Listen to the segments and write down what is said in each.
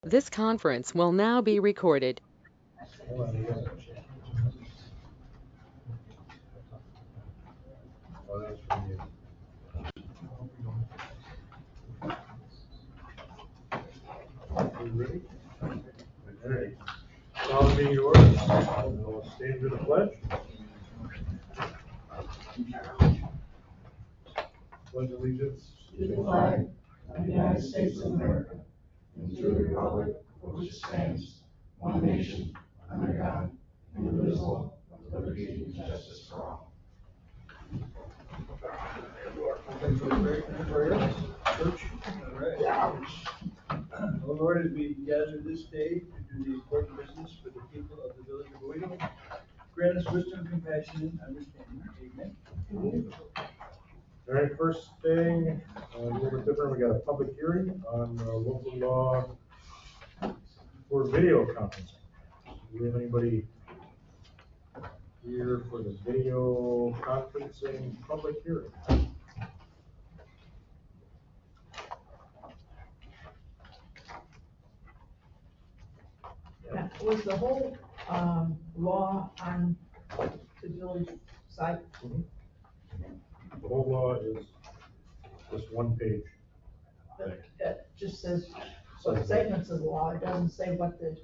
This conference will now be recorded. Ready? All right. Call me yours. I'll stand for the pledge. Pledge allegiance to the flag of the United States of America and to the republic for which it stands, one nation, under God, indivisible, with liberty and justice for all. Open for prayer. Church. All right. Oh Lord, as we gather this day to do the important business for the people of the village of Owego, grant us wisdom, compassion, and understanding. Amen. All right, first thing, a little bit different, we got a public hearing on local law for video conferencing. Do we have anybody here for the video conferencing public hearing? Now, was the whole law on the village site? The whole law is just one page. But it just says what segments of the law, it doesn't say what the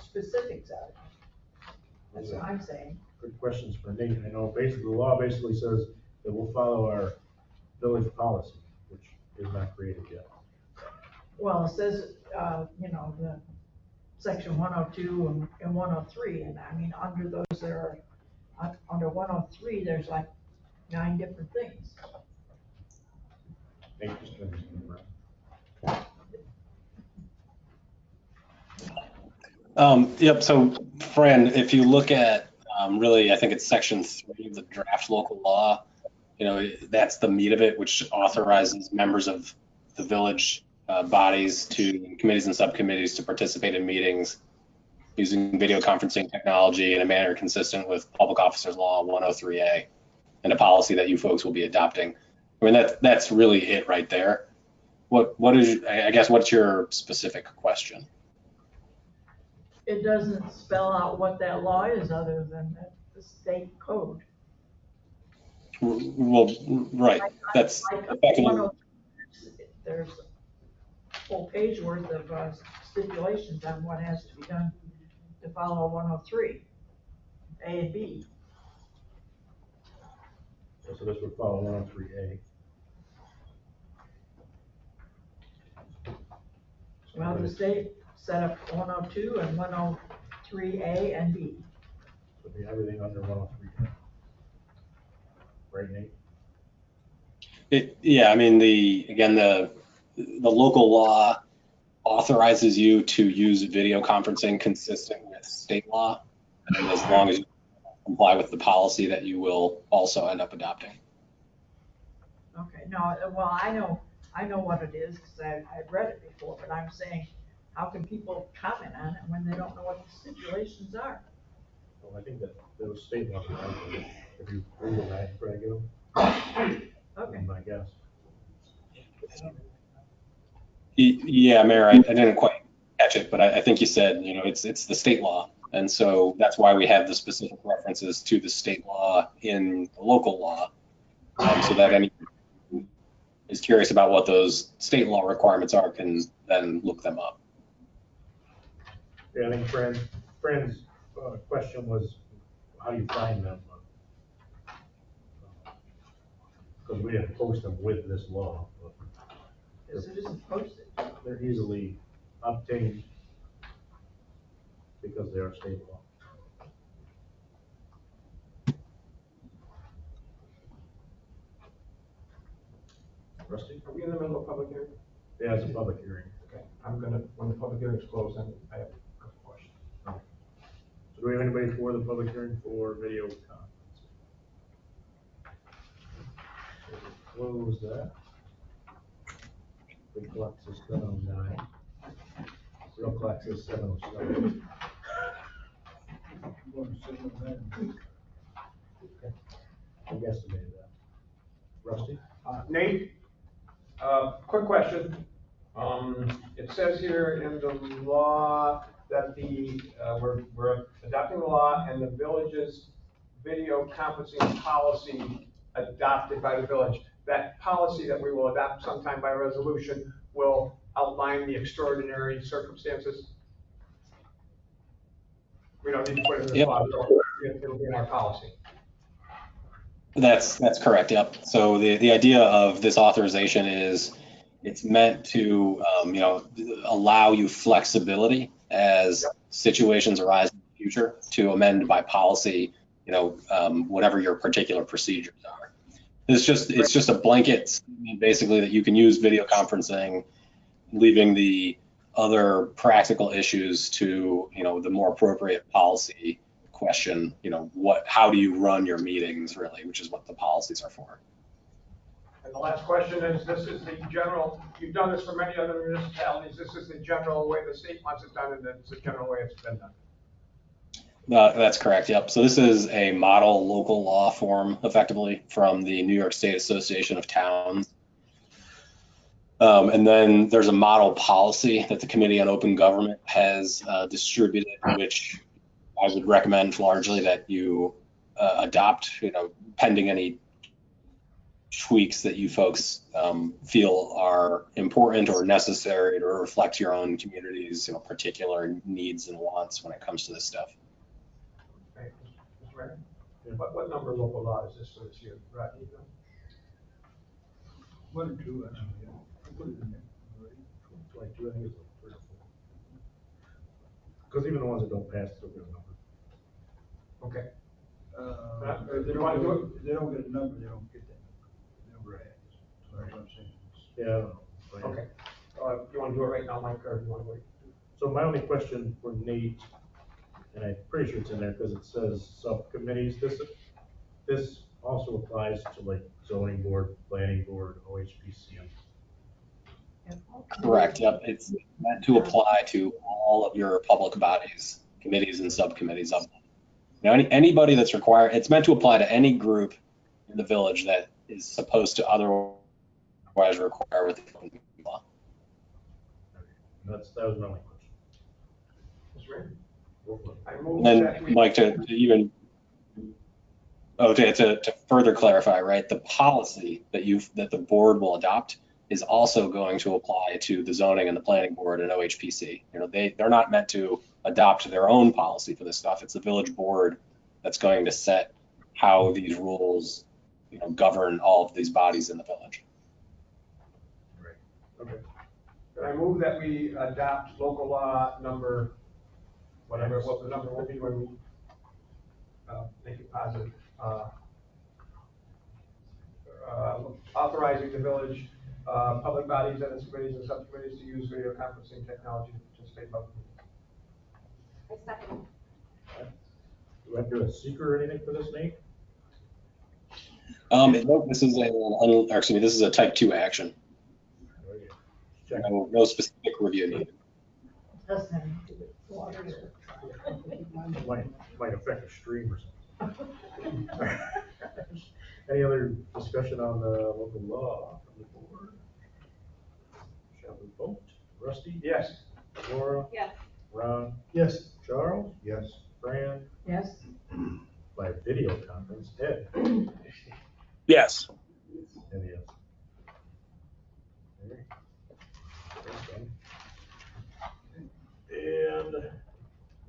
specifics are. That's what I'm saying. Good questions for Nate. I know basically, the law basically says that we'll follow our village policy, which is not created yet. Well, it says, the section 102 and 103, and I mean, under those there are, under 103, there's like 9 different things. Nate just turned his camera on. Yep, so Fran, if you look at, really, I think it's section 3 of the draft local law, that's the meat of it, which authorizes members of the village bodies to committees and subcommittees to participate in meetings using video conferencing technology in a manner consistent with Public Officers Law 103A and a policy that you folks will be adopting. I mean, that's really it right there. What is, I guess, what's your specific question? It doesn't spell out what that law is other than the state code. Well, right, that's Like effectively. there's a full page worth of stipulations on what has to be done to follow 103, A and B. So this would follow 103A. Well, the state set up 102 and 103A and B. So it'd be everything under 103A. Right, Nate? Yeah, I mean, the local law authorizes you to use video conferencing consistent with state law, and as long as you comply with the policy that you will also end up adopting. Okay, no, well, I know what it is because I've read it before, but I'm saying, how can people comment on it when they don't know what the stipulations are? Well, I think that those state laws are out there. If you Google that, Greg, Okay. my guess. Yeah, Mayor, I didn't quite catch it, but I think you said, it's the state law. And so that's why we have the specific references to the state law in the local law, so that anyone who is curious about what those state law requirements are can then look them up. Yeah, I think Fran's question was, how do you find them? Because we didn't post them with this law. Because it isn't posted. They're easily obtained because they are state law. Rusty? Are we in the middle of public hearing? Yeah, it's a public hearing. Okay, when the public hearing is closed, then I have a couple questions. So do we have anybody for the public hearing for video conference? Close that. Big clock says 7:09. Real clock says 7:07. I guesstimated that. Rusty? Nate, quick question. it says here in the law that we're adopting the law and the village's video conferencing policy adopted by the village. That policy that we will adopt sometime by resolution will outline the extraordinary circumstances. We don't need to put it in the Yep. law, it'll be in our policy. That's correct. Yep. So the idea of this authorization is it's meant to allow you flexibility as situations arise in the future to amend by policy, whatever your particular procedures are. It's just a blanket statement, basically, that you can use video conferencing, leaving the other practical issues to the more appropriate policy question. How do you run your meetings, really, which is what the policies are for. And the last question is, this is the general, you've done this for many other municipalities, this is the general way the state wants it done, and it's the general way it's been done. That's correct. Yep. So this is a model local law form, effectively, from the New York State Association of Towns. And then there's a model policy that the Committee on Open Government has distributed, which I would recommend largely that you adopt, pending any tweaks that you folks feel are important or necessary to reflect your own community's particular needs and wants when it comes to this stuff. Okay, Mr. Mayor, what number local law is this for this year? Right, you know? 1 or 2, actually, yeah. I'll put it in there. All right. 22, I think it's like 3 or 4. Because even the ones that don't pass still get a number. Okay. If they don't get a number, they don't get that number. I have. So that's what I'm saying. Yeah, I don't know. Right. Okay. You want to do it right now, Mike, or do you want to wait? So my only question for Nate, and I'm pretty sure it's in there because it says subcommittees. This also applies to like zoning board, planning board, OHPC. Correct. Yep. It's meant to apply to all of your public bodies, committees, and subcommittees of them. Anybody that's required, it's meant to apply to any group in the village that is supposed to otherwise require with the open law. That was my only question. Mr. Mayor? Go for it. I move And that then, we. Mike, to further clarify, right, the policy that the board will adopt is also going to apply to the zoning and the planning board and OHPC. They're not meant to adopt their own policy for this stuff. It's the village board that's going to set how these rules, govern all of these bodies in the village. Right. Okay. I move that we adopt local law number, whatever, what the number will be when we make it positive. Authorizing the village, public bodies and its committees and subcommittees to use video conferencing technology to participate publicly. I second. Do I have to do a seeker or anything for this, Nate? This is a type 2 action. Oh, yeah. Check. No specific review needed. Doesn't have anything to do with water. Might affect the stream or something. Any other discussion on the local law from the board? Shall we vote? Rusty? Yes. Laura? Yes. Ron? Yes. Charles? Yes. Fran? Yes, By video conference. Ed? Yes. Ed, yes. Okay. Thanks, Ben. And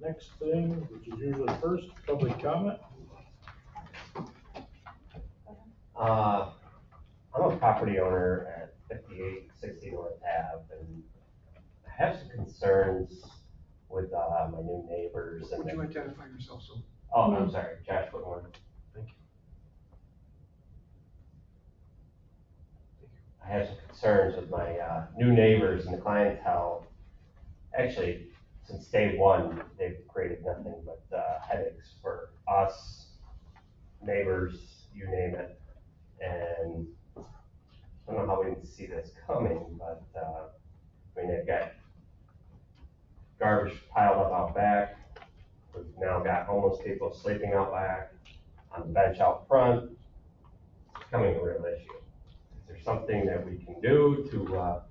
next thing, which is usually first, public comment. I'm a property owner at 5860 North Ave, and I have some concerns with my new neighbors. And Would you identify yourself, so? Oh, I'm sorry, Josh Whitmore. Thank you. I have some concerns with my new neighbors and the clientele. Actually, since day one, they've created nothing but headaches for us, neighbors, you name it. And I don't know how we didn't see this coming, but they've got garbage piled up out back. We've now got homeless people sleeping out back on the bench out front. It's becoming a real issue. Is there something that we can do to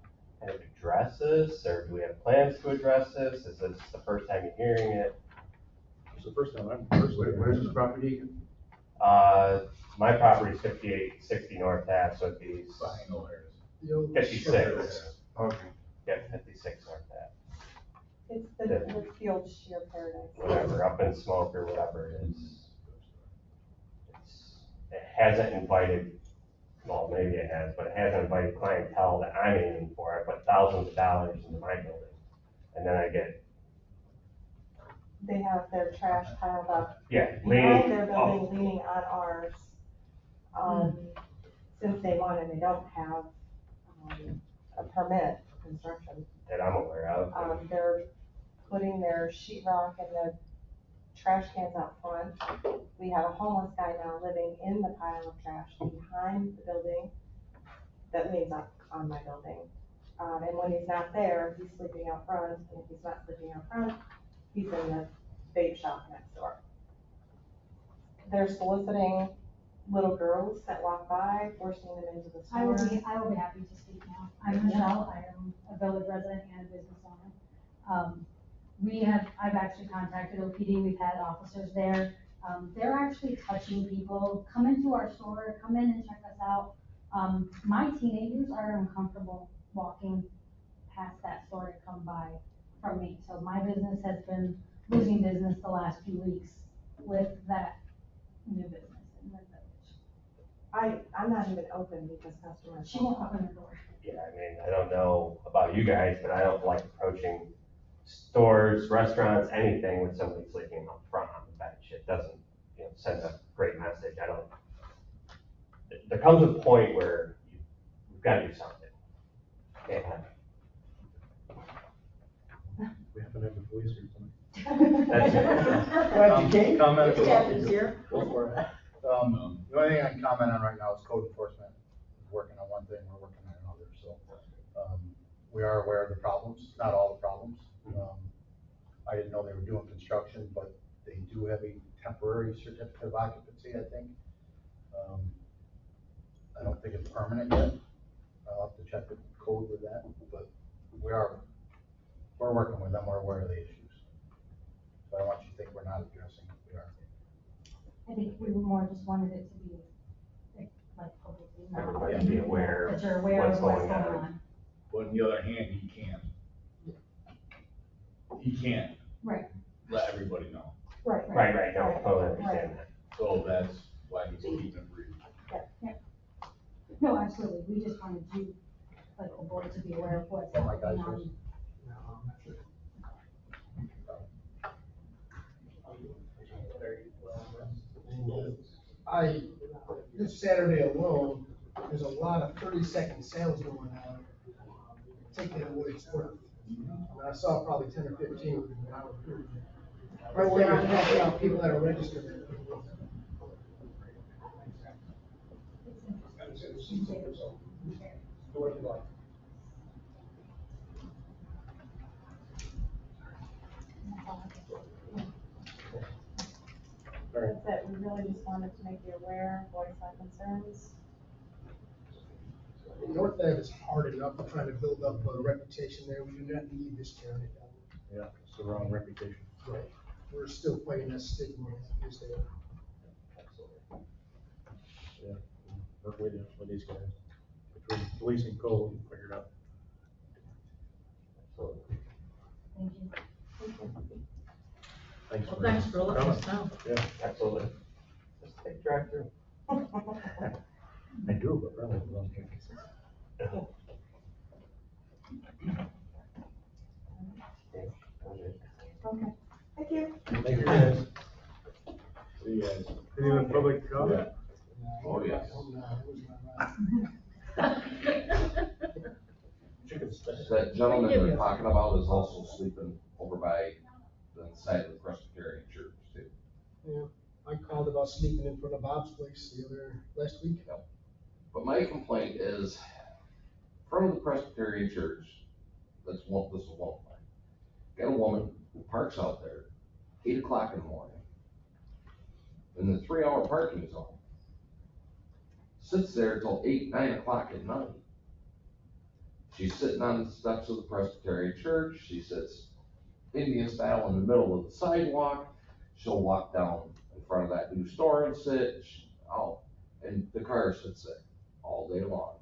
kind of address this, or do we have plans to address this? Is this the first time you're hearing it? It's the first time I'm personally. Where's this property? My property is 5860 North Ave, so it'd be I know where it is. 56. Okay. Yeah, 56 North Ave. It's the field shear paradise. Whatever, up in smoke or whatever it is. It hasn't invited, well, maybe it has, but it hasn't invited clientele that I'm aiming for. I put thousands of dollars into my building. And then I get, They have their trash piled up yeah, behind their leaning, building, leaning on ours. Since they want and they don't have, a permit for construction. that I'm aware of. They're putting their sheetrock and the trash cans out front. We have a homeless guy now living in the pile of trash behind the building that leans up on my building. And when he's not there, he's sleeping out front, and if he's not sleeping out front, he's in the vape shop next door. They're soliciting little girls that walk by, forcing them into the I will store. be happy to speak now. I'm Michelle, I am a village resident and a business owner. I've actually contacted OPD, we've had officers there. They're actually touching people, come into our store, come in and check us out. My teenagers are uncomfortable walking past that store to come by from me. So my business has been losing business the last few weeks with that new business in the village. I'm not even open because customers. She won't open her door. Yeah, I mean, I don't know about you guys, but I don't like approaching stores, restaurants, anything with somebody sleeping up front on the bench. It doesn't, send a great message. There comes a point where you've got to do something. Can't have We happen to have the police here tonight. That's it. Glad you came. Comment. Captain's here. Go for it. The only thing I can comment on right now is code enforcement. We're working on one thing, we're working on another, so, we are aware of the problems, not all the problems. I didn't know they were doing construction, but they do have a temporary certificate of occupancy, I think. I don't think it's permanent yet. I'll have to check the code with that, but we're working with them, we're aware of the issues. So I don't want you to think we're not addressing it, we are. I think we more just wanted it to be like publicly known. Everybody be aware That you're of aware what's of what's going going on. on. But on the other hand, he can't. He can't Right. let everybody know. Right. Right, no, I totally understand that. So that's why he's keeping it brief. No, absolutely. We just wanted you, like the board, to be aware of what's Oh my happening gosh, on. This Saturday alone, there's a lot of 30-second sales going on. Take that what it's worth. And I saw probably 10 or 15. Right there, people that are registered. Do what you like. That's it, we really just wanted to make you aware, voice our concerns. North Ave is hard enough to try to build up a reputation there. We do not need this tearing it down. Yeah, it's the wrong reputation. Right. We're still fighting that stigma that is there. Yeah, work with these guys. Between police and code, we figured out. Thank you. Thanks. Well, thanks for letting us know. Yeah, Absolutely. Just take drive through. I do, but probably the wrong thing. Okay, thank you. Thank you, guys. See you guys. Any other public comment? Oh, yes. Chicken stack. That gentleman they're talking about is also sleeping over by the side of the Presbyterian church too. Yeah, I called about sleeping in front of Bob's place last week. But my complaint is, from the Presbyterian church, this is one thing. Got a woman who parks out there 8 o'clock in the morning in the 3-hour parking zone. Sits there till 8, 9 o'clock at night. She's sitting on the steps of the Presbyterian church. She sits Indian style in the middle of the sidewalk. She'll walk down in front of that new store and sit. And the car sits there all day long.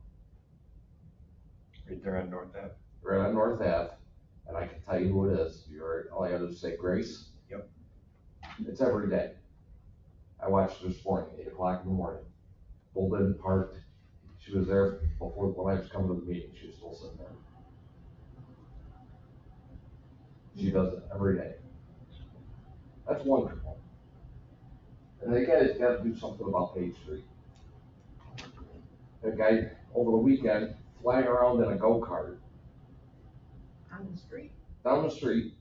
Right there on North Ave. Right on North Ave, and I can tell you who it is. All I gotta do is say Grace. Yep. It's every day. I watched her this morning, 8 o'clock in the morning. Pulled in, parked. She was there before, when I was coming to the meeting, she was still sitting there. She does it every day. That's one component. And the guy's gotta do something about Page Street. That guy, over the weekend, flying around in a go-kart On the street. down the street,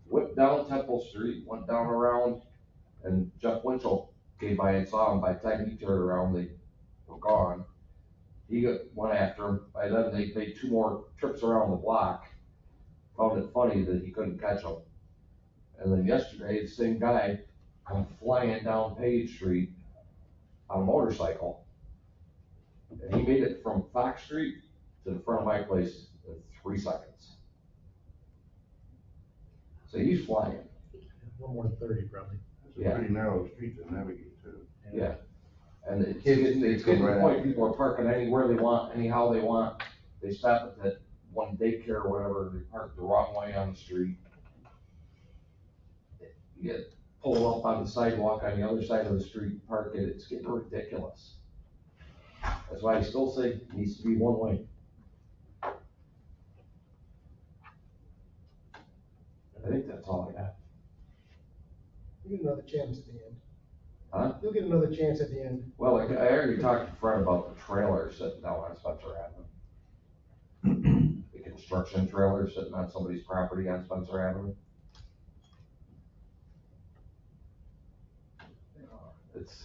whipped down Temple Street, went down around, and Jeff Winchell came by and saw him. By the time he turned around, they were gone. Went after him. By then, they made 2 more trips around the block. Found it funny that he couldn't catch him. And then yesterday, the same guy come flying down Page Street on a motorcycle. And he made it from Fox Street to the front of my place in 3 seconds. So he's flying. One more than 30 probably. It's a pretty narrow street to navigate to. Yeah. And it's Kids getting need to to the come right point, out. people are parking anywhere they want, anyhow they want. They stop at that one daycare or whatever, they park the wrong way on the street. You get pulled up on the sidewalk on the other side of the street, park it, it's getting ridiculous. That's why I still say it needs to be one way. I think that's all I got. You get another chance at the end. Huh? You'll get another chance at the end. Well, I already talked to Fred about the trailer sitting down on Spencer Avenue. The construction trailer sitting on somebody's property on Spencer Avenue. It's,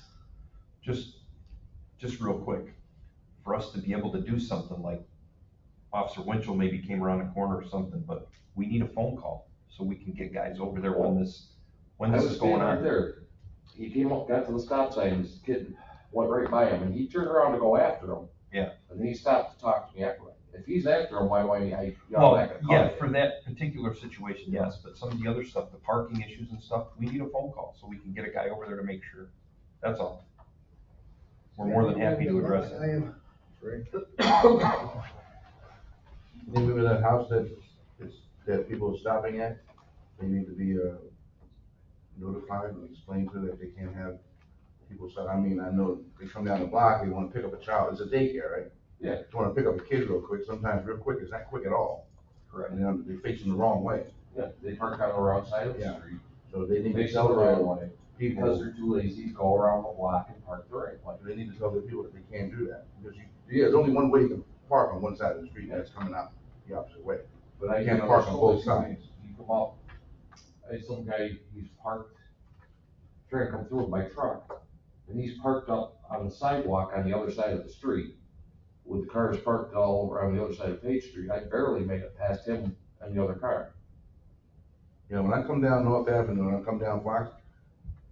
Just real quick, for us to be able to do something like Officer Winchell maybe came around a corner or something, but we need a phone call so we can get guys over there when this is going I was standing right on. there. He came up, got to the stop sign, this kid went right by him, and he turned around to go after him. Yeah. And then he stopped to talk to me afterward. If he's after him, why do I yell Well, back at the yeah, car? for that particular situation, yes, but some of the other stuff, the parking issues and stuff, we need a phone call so we can get a guy over there to make sure. That's all. We're more than happy to address I it. am. Maybe with that house that people are stopping at, they need to be notified and explained to that they can't have people stop. I mean, I know they come down the block, they wanna pick up a child, it's a daycare, right? Yeah. They wanna pick up a kid real quick, sometimes real quick, it's not quick at all. Correct. And they're facing the wrong way, Yeah, they park on the wrong side of the Yeah. street. so they need They to go tell the their wrong way. Because people, they're too lazy to go around the block and park the right way. they need to tell their people that they can't do that. Because there's only one way you can park on one side of the street, and that's coming out the opposite way. But I You can't know park there's on both so many sides. You come up, I had some guy, he's parked, trying to come through with my truck, and he's parked up on the sidewalk on the other side of the street, with the cars parked all over on the other side of Page Street. I barely made it past him and the other car. You know, when I come down North Avenue, when I come down Fox,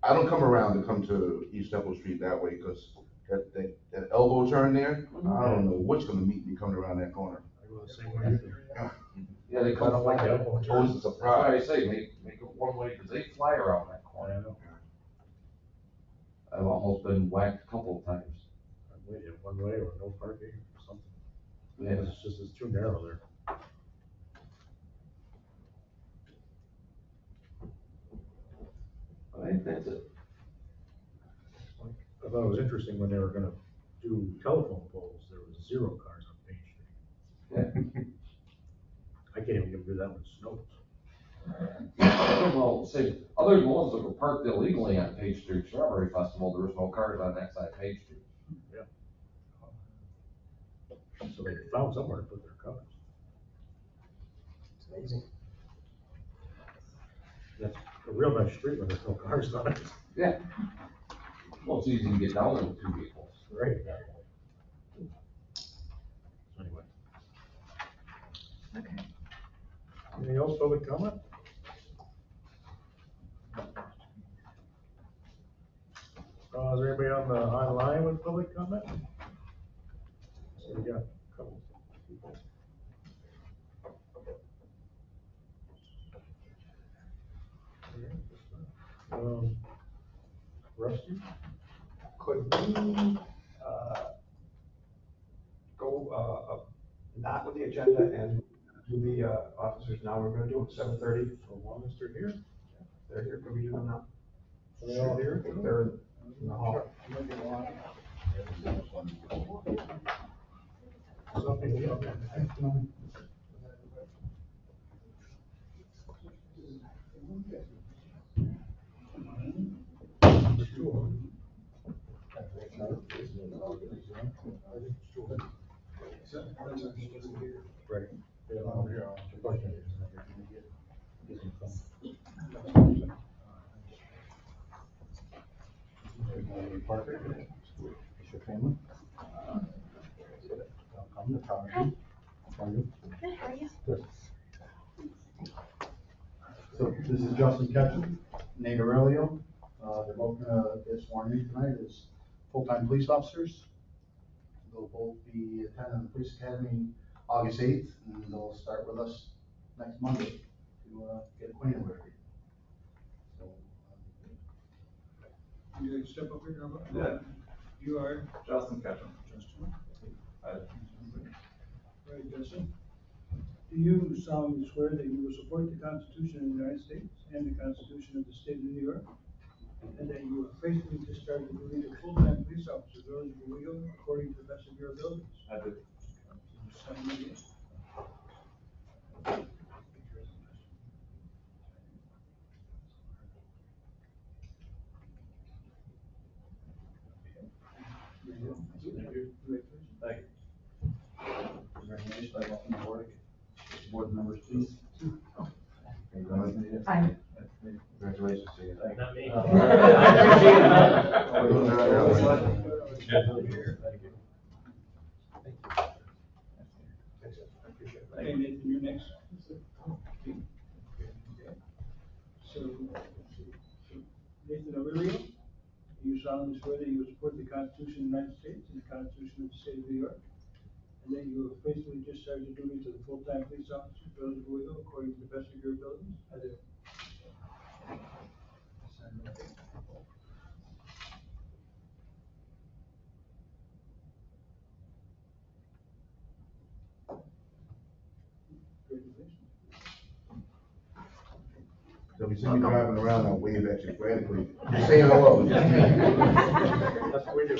I don't come around to come to East Temple Street that way, because that elbow turn there, I don't know what's gonna meet me coming around that corner. I go the same way. Yeah, they I come don't like flying. that elbow It's always a That's why surprise. I say, make it one way, because they fly around that I corner. know. I've almost been whacked a couple of times. I'm with you, one way or no parking or something. Yeah. It's too narrow there. I think that's it. I thought it was interesting when they were gonna do telephone poles, there was 0 cars on Page Street. Yeah. I can't even do that when it snows. Well, say, other than the ones that were parked illegally on Page Street Strawberry Festival, there was no cars on that side of Page Street. So they found somewhere to put their cars. It's amazing. That's a real nice street when there's no cars on it. Yeah. Well, it's easy to get down there with 2 vehicles. Right. So anyway. Okay. Anything else, public comment? Is there anybody on the online with public comment? So we got a couple people. Rusty? Could we, go, not with the agenda and do the, officers now? We're gonna do it 7:30. So long as they're here. They're here, can we do them now? Are they all here? They're in the hall. Right. Parker, is your family? Come to talk to you. How are you? Good, how are you? Good. So this is Justin Ketchum, Nate Aurelio. They're both gonna get sworn in tonight as full-time police officers. They'll both be attending the police academy August 8th, and they'll start with us next Monday to get acquainted with everything. So, You step up here, Robert? Yeah. You are? Justin Ketchum. Justin. Hi. Right, Justin. Do you solemnly swear that you will support the Constitution of the United States and the Constitution of the State of New York? And that you will faithfully discharge the duty of full-time police officer, Village of Owego, according to the best of your abilities? I do. Sign again. Thank you. congratulations, I welcome aboard. Board members, please. Congratulations. Hi. Congratulations to you. Thank you. Not me. Okay, Nathan, you're next. So, Nathan Aurelio, do you solemnly swear that you will support the Constitution of the United States and the Constitution of the State of New York? And that you will faithfully discharge your duties as a full-time police officer, Village of Owego, according to the best of your abilities? I do. So we see you driving around, I'll wave at you frantically. Just saying hello. That's what we do.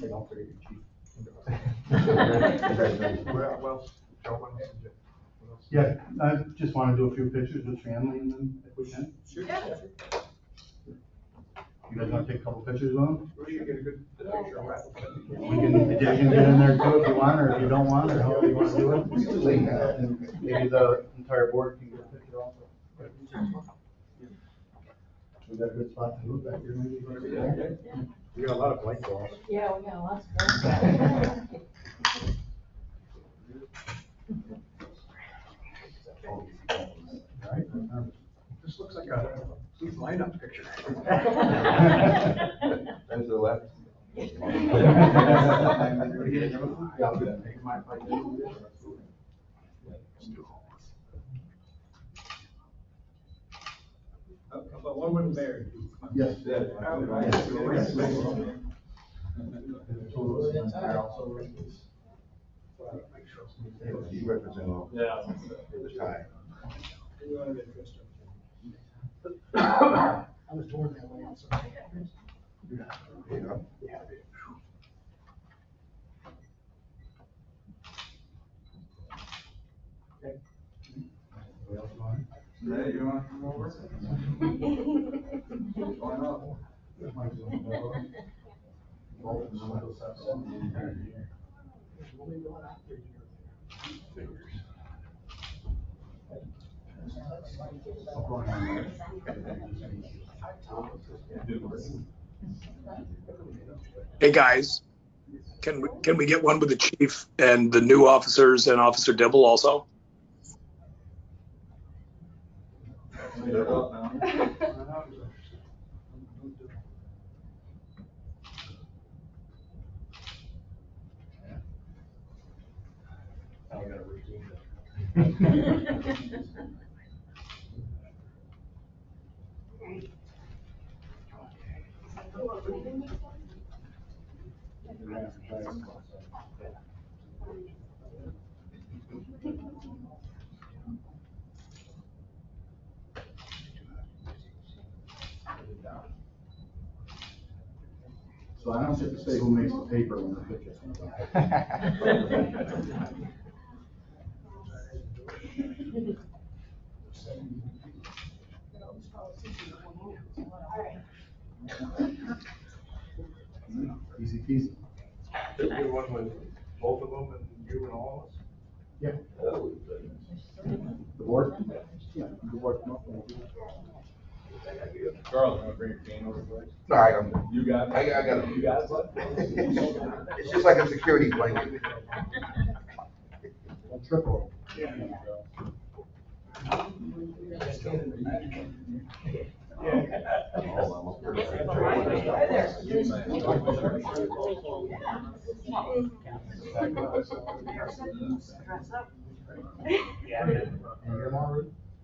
Hey, don't forget your chief. Well, Joe, what else? Yeah, I just want to do a few pictures with family and then if we can. Sure. You guys want to take a couple pictures of them? Rudy, you get a good picture of that. We can, you can get in there too if you want, or if you don't want, or however you want to do it. It's too late now. And maybe the entire board can get a picture also. We got a good spot to move back here, maybe. We got a lot of blank walls. Yeah, we got lots of. Right? This looks like a police lineup picture. There's the left. How about one with the mayor? Yes. You represent all. Yeah. The time. You want to get dressed up? I was born that way, so. You know? Hey, you want to come over? Why not? Hey, guys, can we get one with the chief and the new officers and Officer Dibble also? So I don't get to say who makes the paper when the picture comes out. Easy peasy. Did you do one with both of them and you and all of us? Yeah. The board? Yeah, the board. Charles, wanna bring your cane over, please? All right, I'm good. You got it? I got it. You got it, bud? It's just like a security blanket. One triple.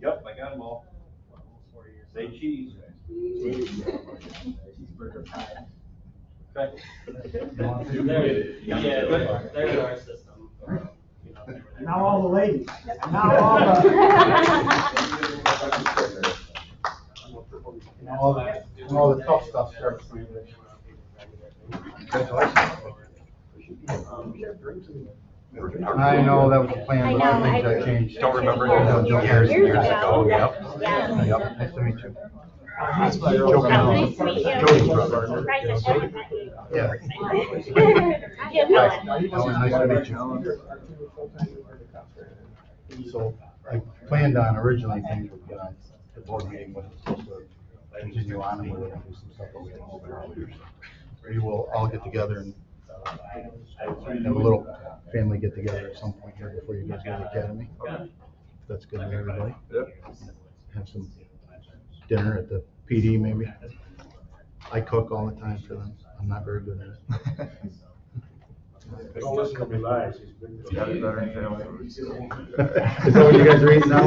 Yep, I got them all. Say cheese. Cheeseburger pie. Okay. There's our system. Now all the ladies. Now all all the tough stuff starts. I know that was the plan, but some things got changed. Don't remember Years years ago. ago. Yep. Yep, nice to meet you. Nice to meet you. Joey's brother. Right, I haven't met you. Yeah. Yeah, no. Always nice to meet you. So I planned on originally things with the board meeting was supposed to continue on and we're gonna do some stuff that we didn't open earlier. So we will all get together and have a little family get together at some point here before you guys go to the academy. If that's good with everybody. Have some dinner at the PD maybe. I cook all the time for them. I'm not very good at it. Don't listen to me lies, he's big. Is that what you guys are eating now?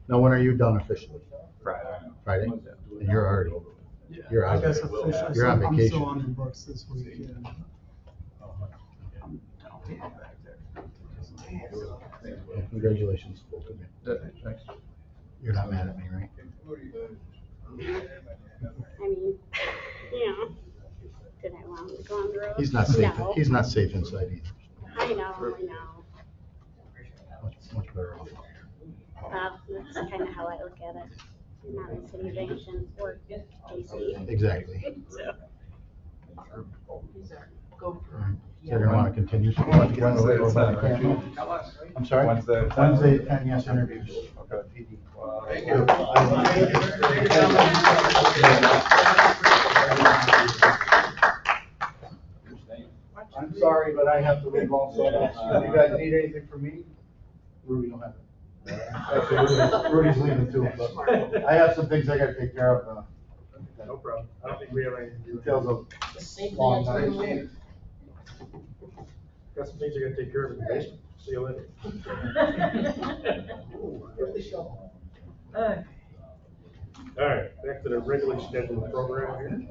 Now, when are you done officially? Friday. Friday? And you're already, you're out. I guess officially, You're on I'm vacation. still on the books this week, yeah. Yeah, congratulations, both of you. Thanks. You're not mad at me, right? I mean, yeah. Did I want him to go on the road? He's not safe, No. he's not safe inside either. I know. Much better off. That's kind of how I look at it. Not in city or DC. Exactly. So. Go for Alright. So you're gonna wanna continue, so we'll have to get on the way. I'm sorry? Wednesday. Wednesday, 10, yes, interviews. Okay. Thank you. I'm sorry, but I have to leave also. If you guys need anything from me, Rudy don't have it. Actually, Rudy's leaving too, but I have some things I gotta take care of. No problem. I don't think we have anything to do. Details of long night. Got some things I gotta take care of in the basement. See you later. All right, back to the regularly scheduled program here.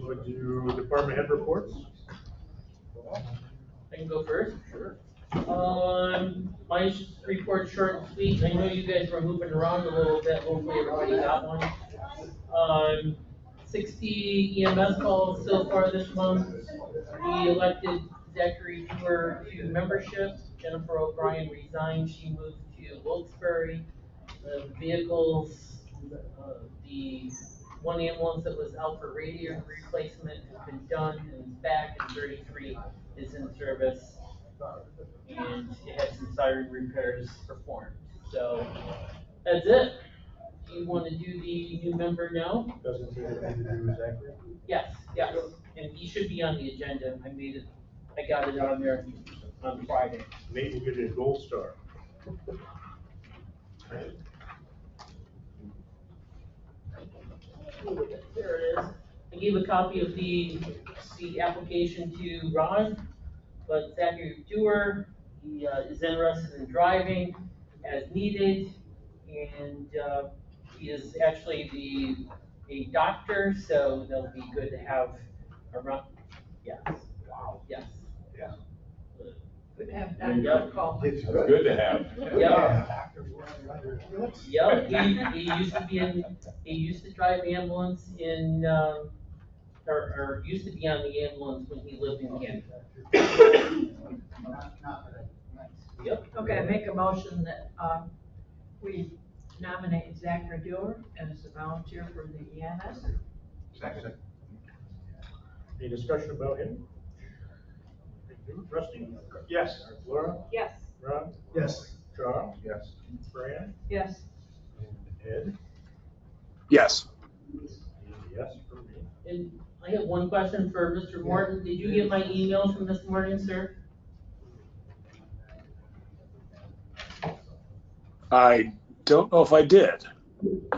Would you, department head reports? I can go first. Sure. My report short and sweet. I know you guys were moving around a little bit. Hopefully everybody got one. 60 EMS calls so far this month. We elected Zachary Dewar to membership. Jennifer O'Brien resigned. She moved to Wilkes-Barre. The vehicles, the one ambulance that was out for radiator replacement has been done and is back, and 33 is in service. And it had some siren repairs performed. So that's it. Do you want to do the new member now? Doesn't say anything to do with Zachary? Yes, yes. And he should be on the agenda. I got it on there on Friday. Nate will give you a gold star. There it is. I gave a copy of the application to Ron, but Zachary Dewar, he is interested in driving as needed, and he is actually a doctor, so they'll be good to have around. Yes. Wow. Yes. Yeah. Good to have And, Dr. call. It's good to have. Yep. Yep, he used to be he used to drive ambulance in, or used to be on the ambulance when he lived in Canada. Yep. Okay, I make a motion that, we nominate Zach Radure as a volunteer for the EMS. Second. Any discussion about him? Thank you. Rusty? Yes. Laura? Yes. Ron? Yes. Charles? Yes. Fran? Yes. And Ed? Yes. Yes for me. And I have one question for Mr. Morton. Did you get my email from this morning, sir? I don't know if I did.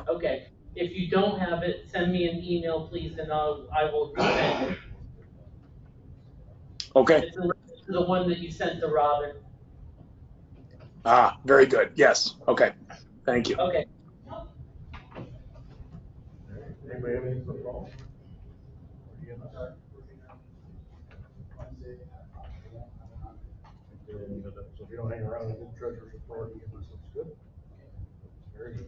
Okay. If you don't have it, send me an email, please, and I will resend it. Okay. It's the one that you sent to Robin. Ah, very good. Yes. Okay. Thank you. Okay. Anybody have anything for Paul? So if you don't hang around and get treasurer's report, EMS looks good. Very good.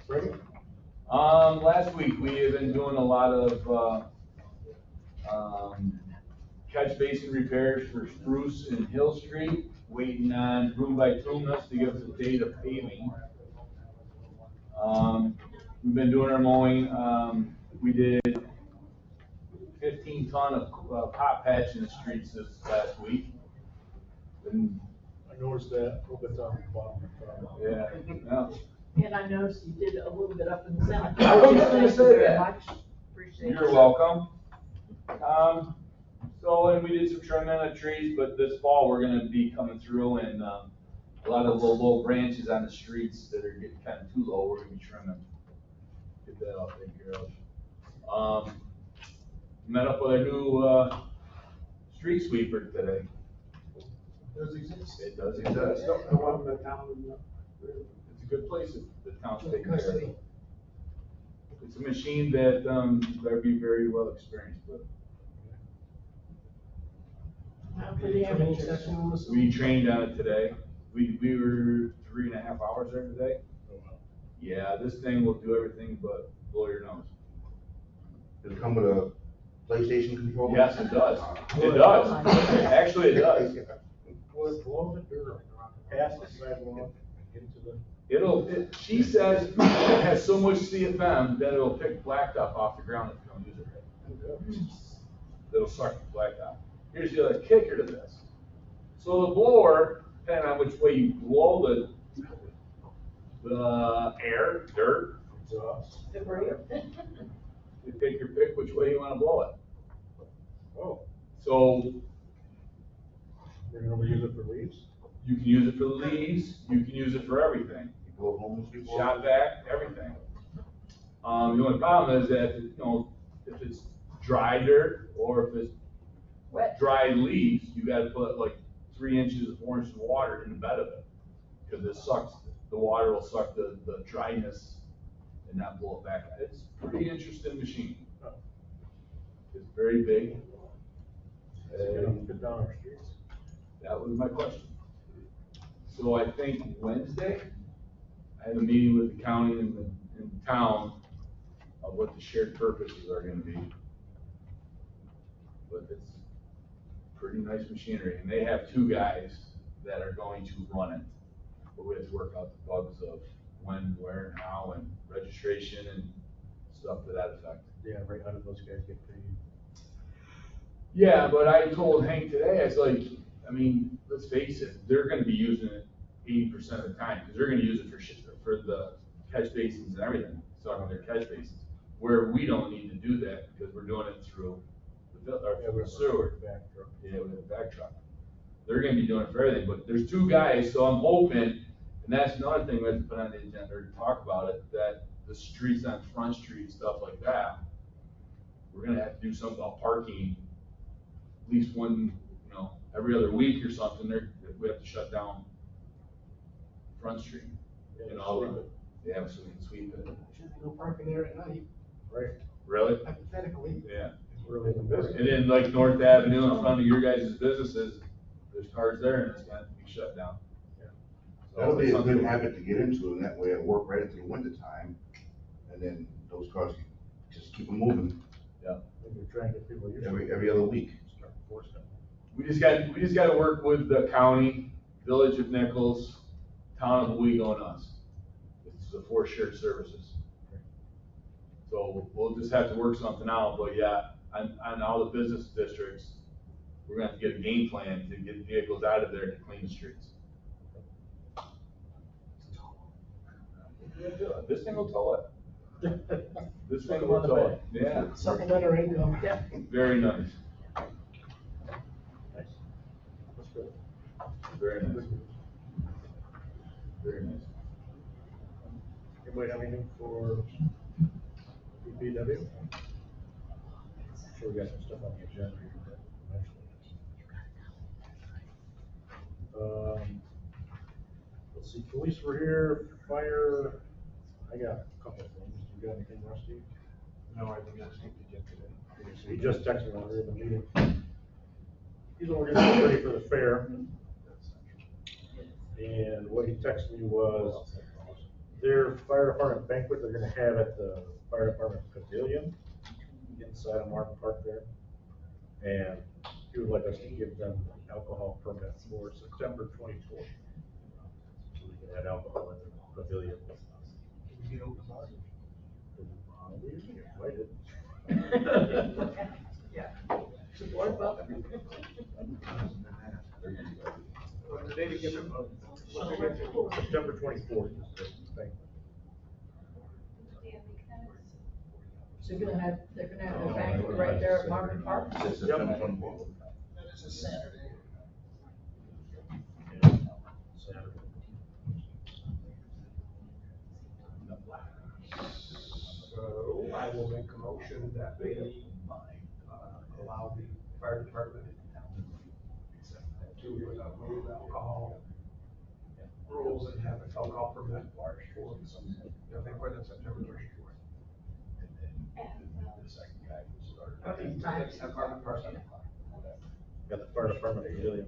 Ready? Last week, we have been doing a lot of, catch basin repairs for Spruce and Hill Street, waiting on Room by Tumnus to give us a date of paving. We've been doing our mowing, we did 15 ton of hot patch in the streets this last week. And I noticed that, a little bit on the bottom. yeah. And I noticed you did a little bit up in the center. I was just gonna say that. Much appreciated. You're welcome. So, and we did some trimming of trees, but this fall, we're gonna be coming through and, a lot of little low branches on the streets that are getting kind of too low, we're gonna be trimming. Get that all taken care of. Met up with a new, street sweeper today. Does exist. It does exist. The one in the town. It's a good place if the town's taking care of Custody. it. It's a machine that, you better be very well experienced with. Not for the amateurs. We trained on it today. We were 3.5 hours there today. Oh, wow. Yeah, this thing will do everything but blow your nose. Does it come with a PlayStation controller? Yes, it does. It does. Actually, it does. Will it blow the dirt past the sidewalk into the? She says it has so much CFM that it'll pick blacktop off the ground if you don't use it right. It'll suck the blacktop. Here's the other kicker to this. So the blower, depending on which way you blow the air, dirt, Exhaust. you take your pick which way you want to blow it. Oh, So we're gonna use it for leaves? you can use it for the leaves, you can use it for everything. Go homeless people. Shot back, everything. The only problem is that, if it's dry dirt or if it's Wet. dry leaves, you gotta put like 3 inches or 4 inches of water in the bed of it. Cause it sucks, the water will suck the dryness and not blow it back. It's a pretty interesting machine. It's very big. Fit down our streets. That was my question. So I think Wednesday, I had a meeting with the county and the town of what the shared purposes are gonna be. But it's pretty nice machinery, and they have 2 guys that are going to run it. But we have to work out the bugs of when, where, and how, and registration and stuff to that effect. Yeah, right, how do those guys get paid? Yeah, but I told Hank today, I was like, I mean, let's face it, they're gonna be using it 80% of the time, because they're gonna use it for the catch basins and everything, so on their catch basins. Where we don't need to do that, because we're doing it through the sewer. Yeah, with a back truck. They're gonna be doing it for everything, but there's 2 guys, so I'm hoping, and that's another thing we have to put on the agenda or talk about it, that the streets on Front Street, stuff like that, we're gonna have to do something about parking least one, every other week or something, we have to shut down Front Street. They have so we can sweep it. Should be no parking there at night, Right. Really? hypothetically. Yeah. It's really the business. And then like North Avenue in front of your guys' businesses, there's cars there and it's gonna be shut down. That'll be a good habit to get into, and that way it'll work right into the winter time, and then those cars can just keep them moving. Yeah. Maybe try and get people used to Every other week. start enforcing it. We just gotta work with the county, Village of Nichols, Town of Owego and us. It's the 4 shared services. So we'll just have to work something out, but yeah, on all the business districts, we're gonna have to get a game plan to get vehicles out of there to clean the streets. This thing will tow it. This thing will tow it, yeah. Supplementary income. Yeah. Very nice, Nice. That's good. very nice. Very nice. Anybody have anything for DPW? Sure, we got some stuff on the agenda here, but eventually. Let's see, police were here, fire, I got a couple of things. You got anything, Rusty? No, I did not speak to Jim today. Okay, so he just texted me while we were in the meeting. He's over getting ready for the fair. And what he texted me was their fire department banquet they're gonna have at the fire department pavilion inside of Martin Park there. And he would like us to give them an alcohol permit for September 24th. So we can have alcohol in the pavilion. Can we get open bar? We usually get invited. Yeah. Support about What's the date again? September 24th is the thing. So they're gonna have the banquet right there at Marvin Park? It's September 24th. That is a Saturday. Saturday. So I will make a motion that we allow the fire department to move alcohol rules and have an alcohol permit for the banquet on September 24th. At these times. At Marvin Park. Got the fire department pavilion.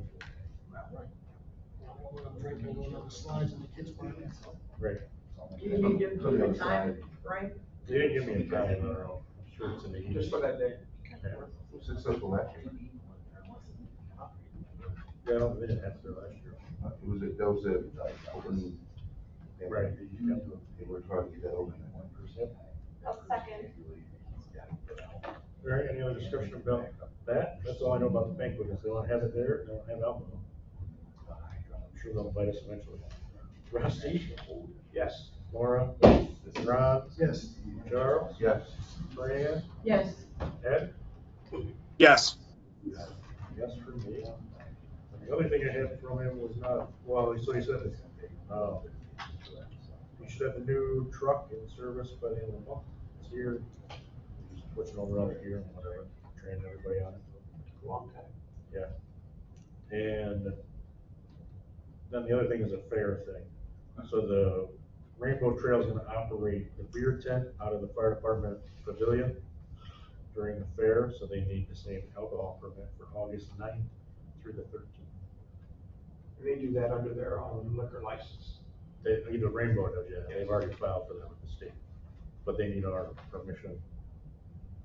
I'm drinking, going on the slides in the kids' park. Right. Do you need to do a time, right? They didn't give me a time, I don't know. I'm sure it's in the evening. Just for that day. Yeah. Who's successful last year? Yeah, I don't, they didn't have to last year. That was a open. Right. They were trying to get that open. Yep. Second. All right, any other discussion about that? That's all I know about the banquet, is they want to have it there, they don't have alcohol. I'm sure they'll invite us eventually. Rusty? Yes. Laura? Ron? Yes. Charles? Yes. Fran? Yes. Ed? Yes. Yes for me. And the other thing I had from him was not, well, so he said, you should have a new truck in service by the end of the month. It's here. Just switching over out here and whatever, training everybody on it. Long time. Yeah. And then the other thing is a fair thing. So the Rainbow Trail is gonna operate the beer tent out of the fire department pavilion during the fair, so they need the same alcohol permit for August 9th through the 13th. They do that under their own liquor license. Either Rainbow does, yeah, they've already filed for that with the state, but they need our permission,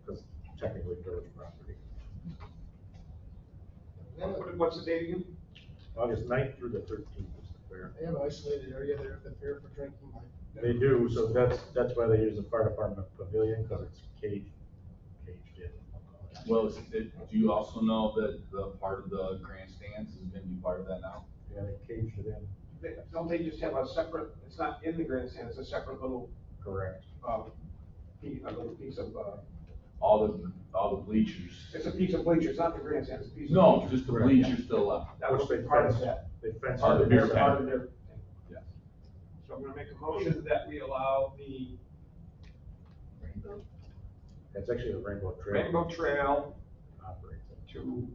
because technically village property. What's the date again? August 9th through the 13th is the fair. They have an isolated area there at the fair for drinking. They do, so that's why they use the fire department pavilion, because it's caged in. Well, do you also know that the part of the grandstands is gonna be part of that now? Yeah, they caged it in. Don't they just have a separate, it's not in the grandstand, it's a separate little, Correct. a little piece of, All the bleachers. it's a piece of bleachers, not the grandstand, it's a piece of. No, bleachers. just the bleachers still left. That was part of that. They fence Part of the beer it. Part of their. Yes. So I'm gonna make a motion that we allow the That's actually the Rainbow Trail. Rainbow Trail Operates it. to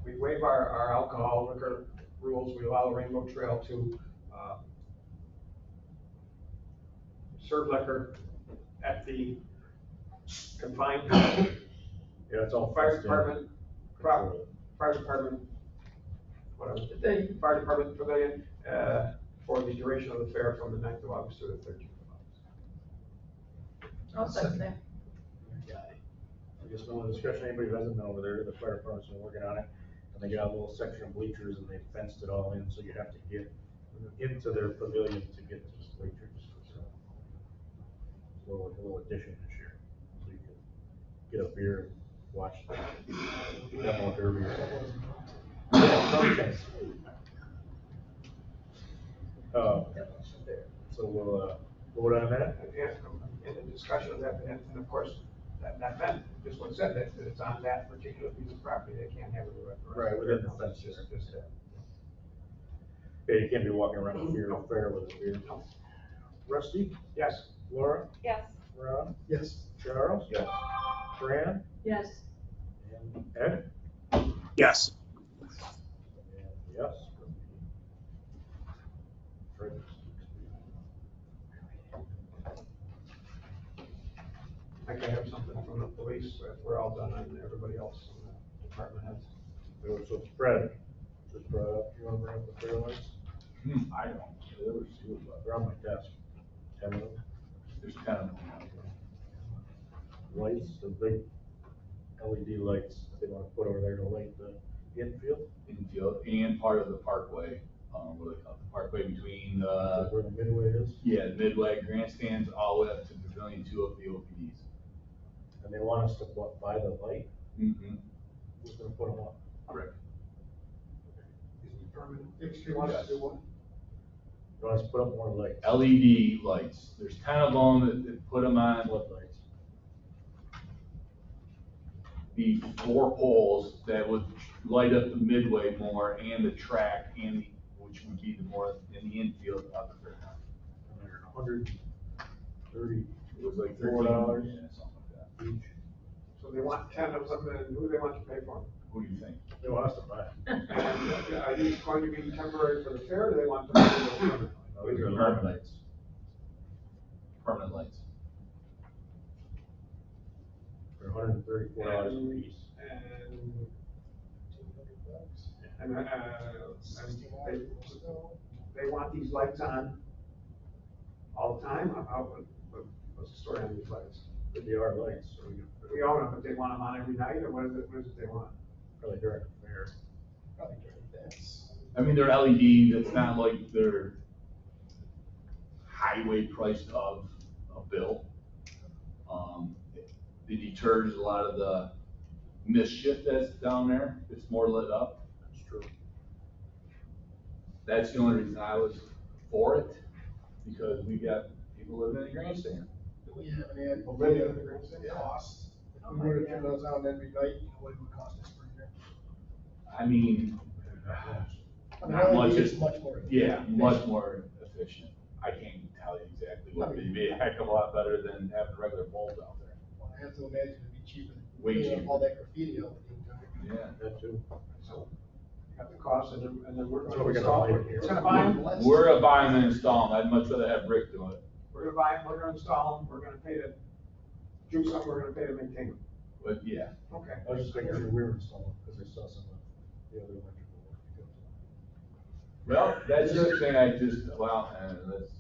We waive our alcohol liquor rules, we allow Rainbow Trail to, serve liquor at the confined. Yeah, it's all Fire fenced in. department, fire department, whatever, the fire department pavilion, for the duration of the fair from the 9th of August to the 13th of August. I'll second that. I guess no discussion, anybody who hasn't been over there, the fire department's been working on it, and they got a little section of bleachers and they fenced it all in, so you have to get into their pavilion to get to the bleachers. So, it's a little addition this year, so you can get a beer and watch the demo derby or something. So we'll, vote on that? In the discussion of that, and of course, that meant, just what it said, that it's on that particular piece of property, they can't have it Right, within the fence. Just that. Yeah, you can't be walking around the fair with a beer. Rusty? Yes. Laura? Yes. Rob? Yes. Charles? Yes. Fran? Yes. And Ed? Yes. And yes. Fred. I can have something from the police, if we're all done, and everybody else in the department heads. So Fred, just brought up, you wanna bring up the fair lights? I don't, there was two of them. They're on my desk. 10 of them. There's 10 of them. Lights, the big LED lights that they wanna put over there to light the infield. Infield and part of the parkway, what do they call it, the parkway between the. Where the midway is. Yeah, the midway grandstands all the way up to pavilion 2 of the OPDs. And they want us to buy the light? Mm-hmm. Who's gonna put them up? Correct. Permanent fixture, wants to do what? You want us to put up more lights? LED lights, there's 10 of them that put them on. Floodlights. The 4 poles that would light up the midway more and the track and which would be the more in the infield of the fair. And they're $130. It was like $4. Yeah, something like that. Each. So they want 10 of them, and who do they want to pay for them? Who do you think? They want us to buy them. And are these going to be temporary for the fair, or do they want them to be permanent? No, these are Permanent. lights. Permanent lights. They're $134 a piece. And they want these lights on all the time? What's the story on these lights? They are lights, so We own them, but they want them on every night, or what is it they want? probably during the fair. Probably during this. I mean, they're LED, it's not like they're highway priced of a bill. It deters a lot of the mischief that's down there, it's more lit up. That's true. That's the only reason I was for it, because we got people living in the grandstand. Do we have any idea Living in of the grandstand? the cost? If we were to turn those on every night, what it would cost us per year? I mean, I mean, not LED much, is much more. yeah, much more efficient. I can't tell you exactly what, it'd be a heck of a lot better than having regular bulbs out there. Well, I have to imagine it'd be cheaper than Way cleaning up cheaper. all that graffiti all the time. Yeah. That too. So, you got the cost, and then we're So going we to got install the it. light here. It's gonna buy them, We're gonna buy them and install them, I'd much rather have Rick do it, we're gonna buy them, we're gonna install them, we're gonna pay to do something, we're gonna pay to maintain them. but yeah. Okay. I was just making sure we were installing, because I saw some of the other electrical work. Well, that's the other thing I just,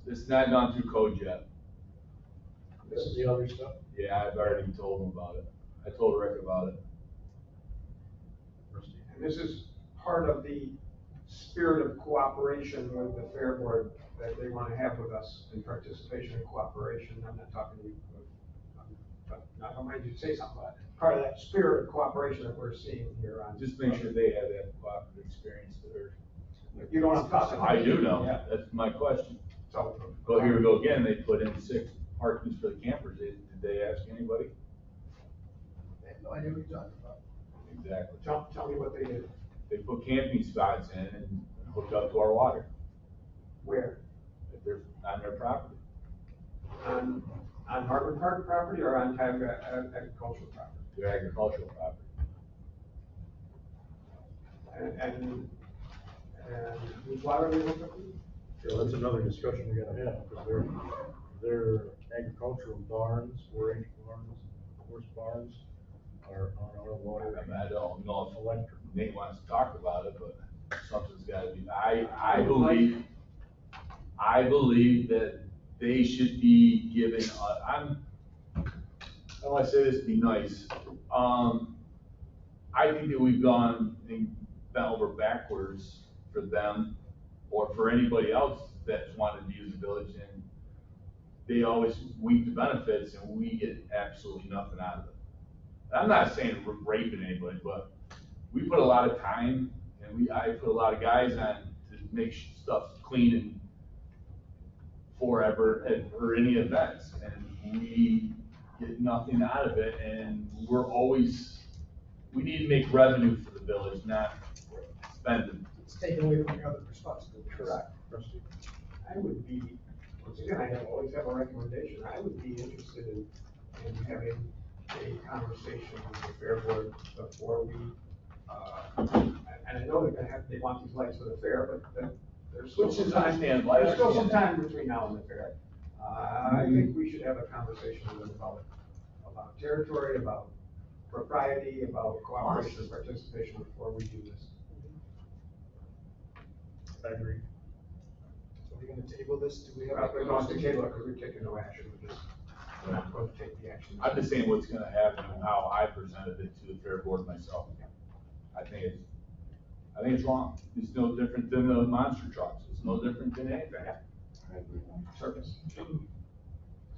it's not gone through code yet. This is the other stuff? Yeah, I've already told him about it. I told Rick about it. And this is part of the spirit of cooperation with the Fair Board that they want to have with us in participation and cooperation. I'm not talking to you, but I might you say something about it. Part of that spirit of cooperation that we're seeing here on. Just make sure they have that cooperative experience there. You know what I'm talking about? I do know, Yeah. that's my question. So. Well, here we go again, they put in 6 parkings for the campers, did they ask anybody? I have no idea what you're talking about. Exactly. Tell me what they did. They put camping spots in and hooked up to our water. Where? If they're on their property. On Harvard Park property or on agricultural property? Their agricultural property. and why are they looking? Yeah, that's another discussion we gotta have, because their agricultural barns, 4-H barns, horse barns are on our water. I don't know if Electric. Nate wants to talk about it, but something's gotta be, I believe that they should be given, I don't wanna say this to be nice. I think that we've gone and bent over backwards for them or for anybody else that's wanted to use the village, and they always reap the benefits and we get absolutely nothing out of it. I'm not saying we're raping anybody, but we put a lot of time and I put a lot of guys on to make stuff clean and forever or any events, and we get nothing out of it, and we need to make revenue for the village, not spend. It's taken away from the other responsibilities. Correct. I would be, once again, always have a recommendation, I would be interested in having a conversation with the fair board before we, and I know they want these lights for the fair, but there's still Which some is time. understandable. There's still some time between now and the fair. I think we should have a conversation with them about territory, about propriety, about cooperation and participation before we do this. I agree. So we're gonna table this, do we have? We're going to table it because we're taking no action, we're not going to take the action. I'm just saying what's gonna happen and how I presented it to the fair board myself. I think it's wrong. It's no different than the monster trucks. It's no different than anything. Service.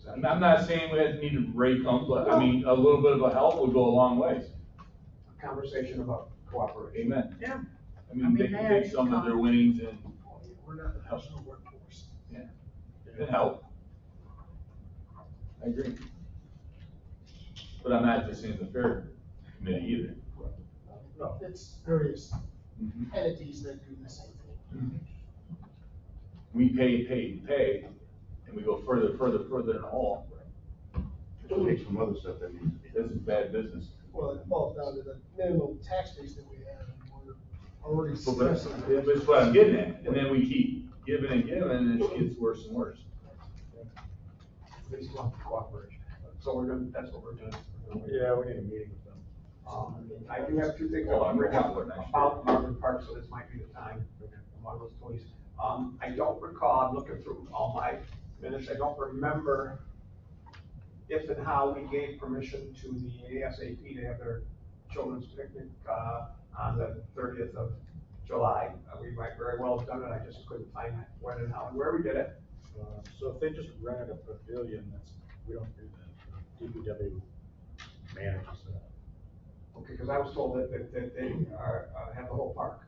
I'm not saying we need to rate them, but I mean, a little bit of a help would go a long ways. A conversation about cooperation. Amen. Yeah. I mean, they can take some of their winnings and We're not the professional workforce. yeah, and help. I agree. But I'm not just saying the fair committee either. No. It's various entities that do the same thing. We pay, and we go further in the hole. Just take some other stuff that needs to be. This is bad business. Well, it falls down to the minimum tax base that we have, and we're already But that's stressing. that's what I'm getting at, and then we keep giving and giving, and it gets worse and worse. They still want cooperation. So that's what we're doing. Yeah, we need a meeting with them. I do have two things I Oh, want I'm to bring up ready for it. about Marvin Park, so this might be the time. One of those toys. I don't recall, I'm looking through all my minutes, I don't remember if and how we gave permission to the ASAP to have their children's picnic, on the 30th of July. We might very well have done it, I just couldn't find when and how and where we did it. So if they just rented a pavilion, we don't do that. DPW manages that. Okay, because I was told that they have the whole park.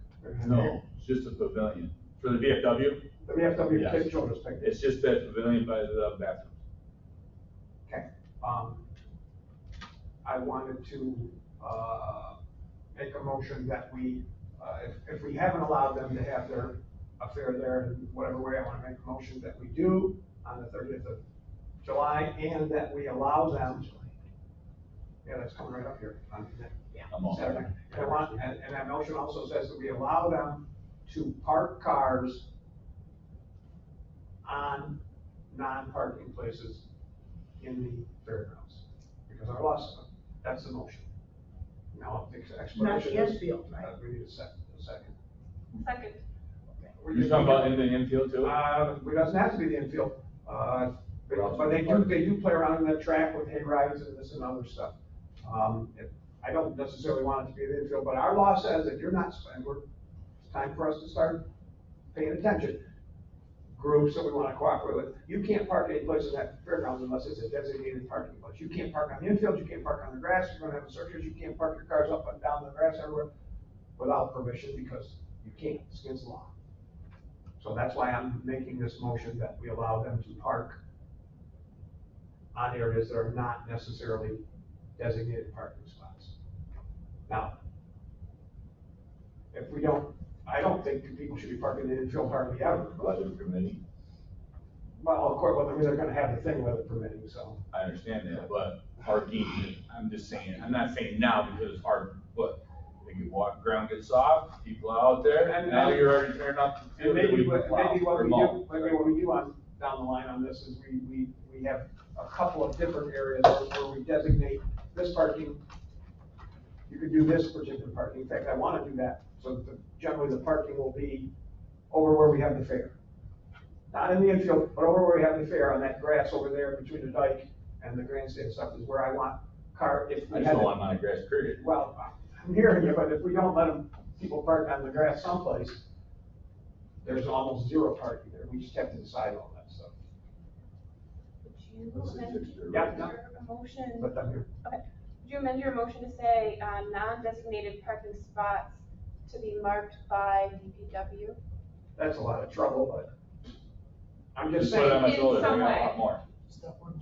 No, it's just a pavilion. For the VFW? The VFW Yes. Kids Children's Picnic. It's just that pavilion by the bathrooms. Okay, I wanted to, make a motion that we, if we haven't allowed them to have their affair there in whatever way, I wanna make a motion that we do on the 30th of July, and that we allow them, yeah, that's coming right up here. I'm all Saturday. And that motion also says that we allow them to park cars on non-parking places in the fairgrounds. Because our law says, that's the motion. Now, the explanation Not is. the infield, right? We need a second. Second. You're talking about in the infield too? It doesn't have to be the infield, but they do play around in that track with hay rides and this and other stuff. I don't necessarily want it to be the infield, but our law says if you're not, it's time for us to start paying attention. Groups that we want to cooperate with, you can't park any place in that fairgrounds unless it's a designated parking place. You can't park on the infield, you can't park on the grass, you're gonna have a circus, you can't park your cars up and down the grass everywhere without permission, because you can't, it's against the law. So that's why I'm making this motion that we allow them to park on areas that are not necessarily designated parking spots. Now, if we don't, I don't think people should be parking in infield hardly ever. Weather permitting. Well, of course, well, I mean, they're gonna have the thing weather permitting, so. I understand that, but parking, I'm just saying, I'm not saying now because it's hard, but the ground gets soft, people out there, and now you're already tearing up the And field that we maybe, can plow. maybe what or we mow. do, maybe what we do on, down the line on this is we have a couple of different areas where we designate this parking. You could do this particular parking. In fact, I want to do that. So generally the parking will be over where we have the fair. Not in the infield, but over where we have the fair on that grass over there between the dike and the grandstand stuff is where I want if I we just had. don't want my grass, period. Well, I'm hearing you, but if we don't let people park on the grass someplace, there's almost zero parking there. We just have to decide all that stuff. Would you amend Yeah, your motion? Let them hear. Okay. Would you amend your motion to say, non-designated parking spots to be marked by DPW? That's a lot of trouble, but I'm just Put it on saying. my shoulder, some I got a way. lot more.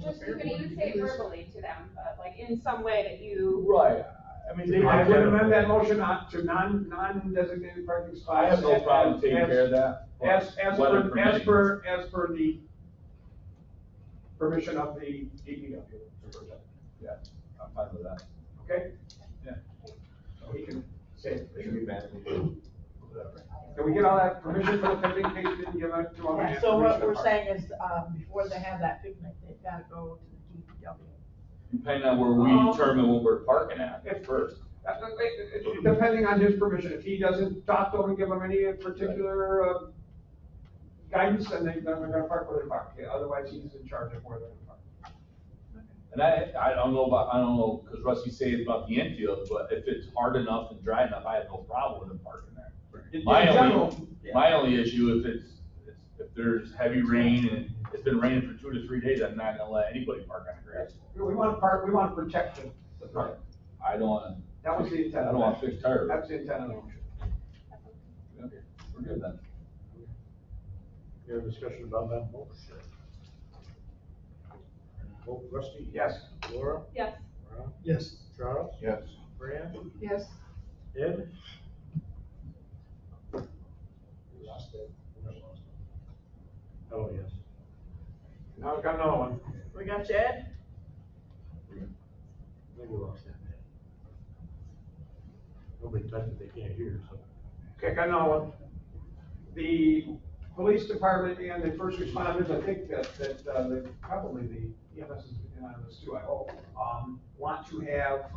Just, you could even say it verbally to them, but like in some way that you. Right, I mean, I would amend that motion to non-designated parking spots. I have no problem taking care of that. Weather permitting. As per the permission of the DPW. Yeah, I'm fine with that. Okay? Yeah. So he can say it. Can we get all that permission for the picnic in case you didn't give it to him? Yeah, so what we're saying is, before they have that picnic, they've gotta go to the DPW. Depending on where we determine what we're parking at first. Depending on his permission, if he doesn't talk to him and give him any particular guidance, then they're gonna park where they park. Yeah, otherwise, he's in charge of where they're gonna park. And I don't know, because Rusty said about the infield, but if it's hard enough and dry enough, I have no problem with them parking there. My only issue, if there's heavy rain and it's been raining for 2 to 3 days, I'm not gonna let anybody park on the grass. We want to protect the park. I don't wanna. That was the intent. I don't want fixed tires. That's the intent of the motion. Okay, we're good then. We have a discussion about that motion. Vote Rusty? Yes. Laura? Yes. Ron? Yes. Charles? Yes. Fran? Yes. Ed? We lost Ed. We never lost him. Oh, yes. Now we've got another one. We got you, Ed? I think we lost that. Nobody typed it, they can't hear, so. Okay, got another one. The police department and the first responders, I think that probably the EMS is in on this too, I hope, want to have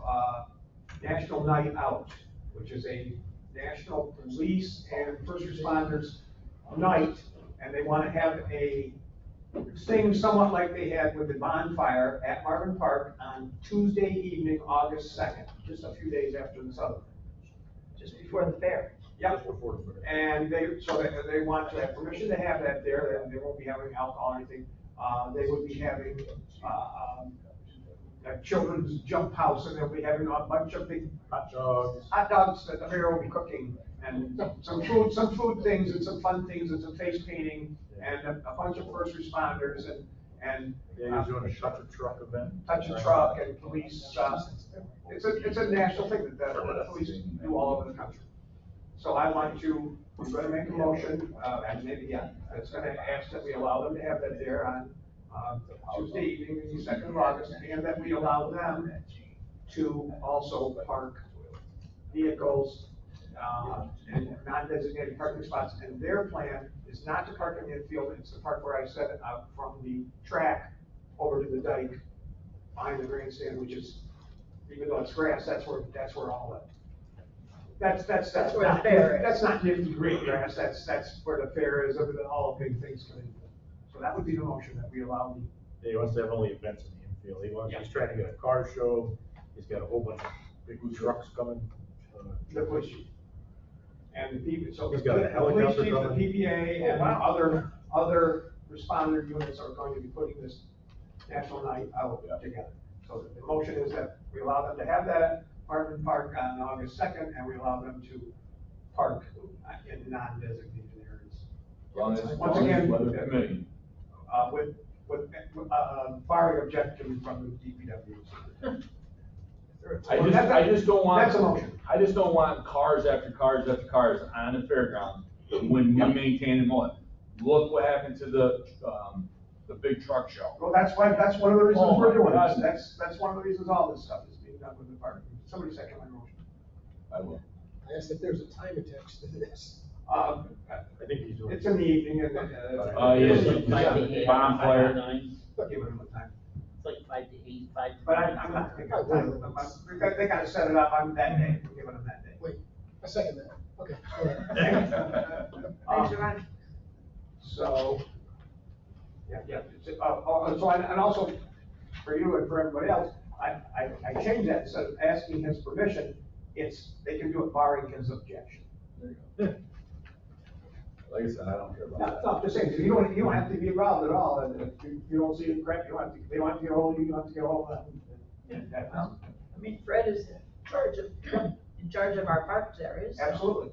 National Night Out, which is a national police and first responders night, and they want to have a thing somewhat like they had with the bonfire at Marvin Park on Tuesday evening, August 2nd, just a few days after this other. Just before the fair. Yep. And they want to have permission to have that there, and they won't be having alcohol or anything. They would be having, a children's jump house, and they'll be having a bunch of big hot dogs that the mayor will be cooking, and some food things, and some fun things, and some face painting, and a bunch of first responders, and. Yeah, he's doing a touch a truck event. Touch a truck and police, it's a national thing that the police do all over the country. So I'm gonna make a motion, and maybe, it's gonna ask that we allow them to have that there on, Tuesday evening, the 2nd of August, and that we allow them to also park vehicles, in non-designated parking spots. And their plan is not to park in the infield, it's to park where I said it, from the track over to the dike behind the grandstand, which is, even though it's grass, that's where all that. That's where the fair is. That's not nifty green grass, that's where the fair is, all the big things come in. So that would be the motion that we allow Yeah, he wants to have only events in the infield. He's trying to get a car show. He's got a whole bunch of big trucks coming. the police chief. And the people, so He's the got a police helicopter chief, the coming. PPA, and other responder units are going to be putting this national night out together. So the motion is that we allow them to have that at Marvin Park on August 2nd, and we allow them to park in non-designated areas. Once again, with barring objection from the DPW. I just don't want. That's a motion. I just don't want cars after cars after cars on the fairground when we maintain and mow it. Look what happened to the big truck show. Well, that's one of the reasons we're doing this. That's one of the reasons all this stuff is being done with the park. Somebody second my motion. I will. asked if there's a time attached to this. I think he's doing. It's in the evening and, Yeah, bonfire. Give them a time. It's like 5 to 8, 5 to. But I'm not taking time. They gotta set it up on that day, we're giving them that day. Wait, I second that. Okay. All Thanks, Ron. So, yeah, and also, for you and for everybody else, I changed that, instead of asking his permission, they can do it barring his objection. Like I said, I don't care about No, that. no, I'm just saying, you don't have to be involved at all, and if you don't see it correct, they don't have to get hold of you, don't have to get hold of them. I mean, Fred is in charge of our parks areas. Absolutely.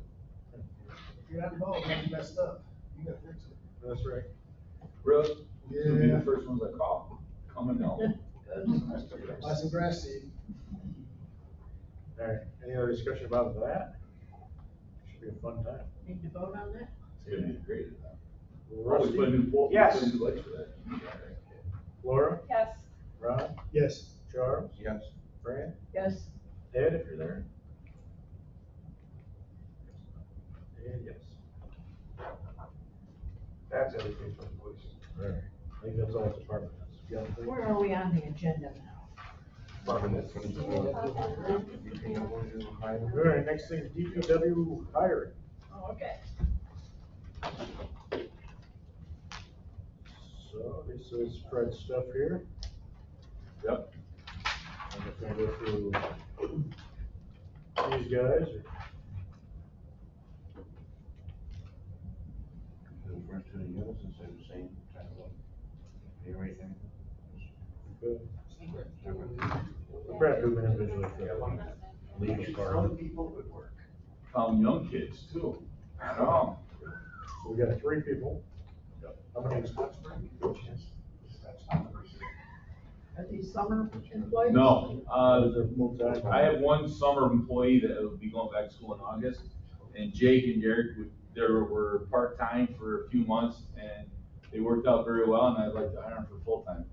If you're not involved, you messed up. You gotta fix it. That's right. Really? You'll be the first ones I call. Come and know. Buy some grass seed. All right, any other discussion about that? Should be a fun time. Need to vote on that? It's gonna be great. Rusty? Always put a new pole. Yes. Put a new lights for that. Laura? Yes. Ron? Yes. Charles? Yes. Fran? Yes. Ed, if you're there? And yes. That's everything for the police. All right, I think that's all department heads. You got anything? Where are we on the agenda now? Department heads. All right, next thing, DPW hiring. Oh, okay. So this is Fred's stuff here. Yep. I'm just gonna go through these guys. The first two together, since they're the same kind of pay rate and We'll probably do them individually for the legal part. Some people would work. Found young kids too. I know. So we got 3 people. How many? Are these summer employees? No, I have one summer employee that will be going back to school in August, and Jake and Derek, they were part-time for a few months, and they worked out very well, and I'd like to hire them for full-time.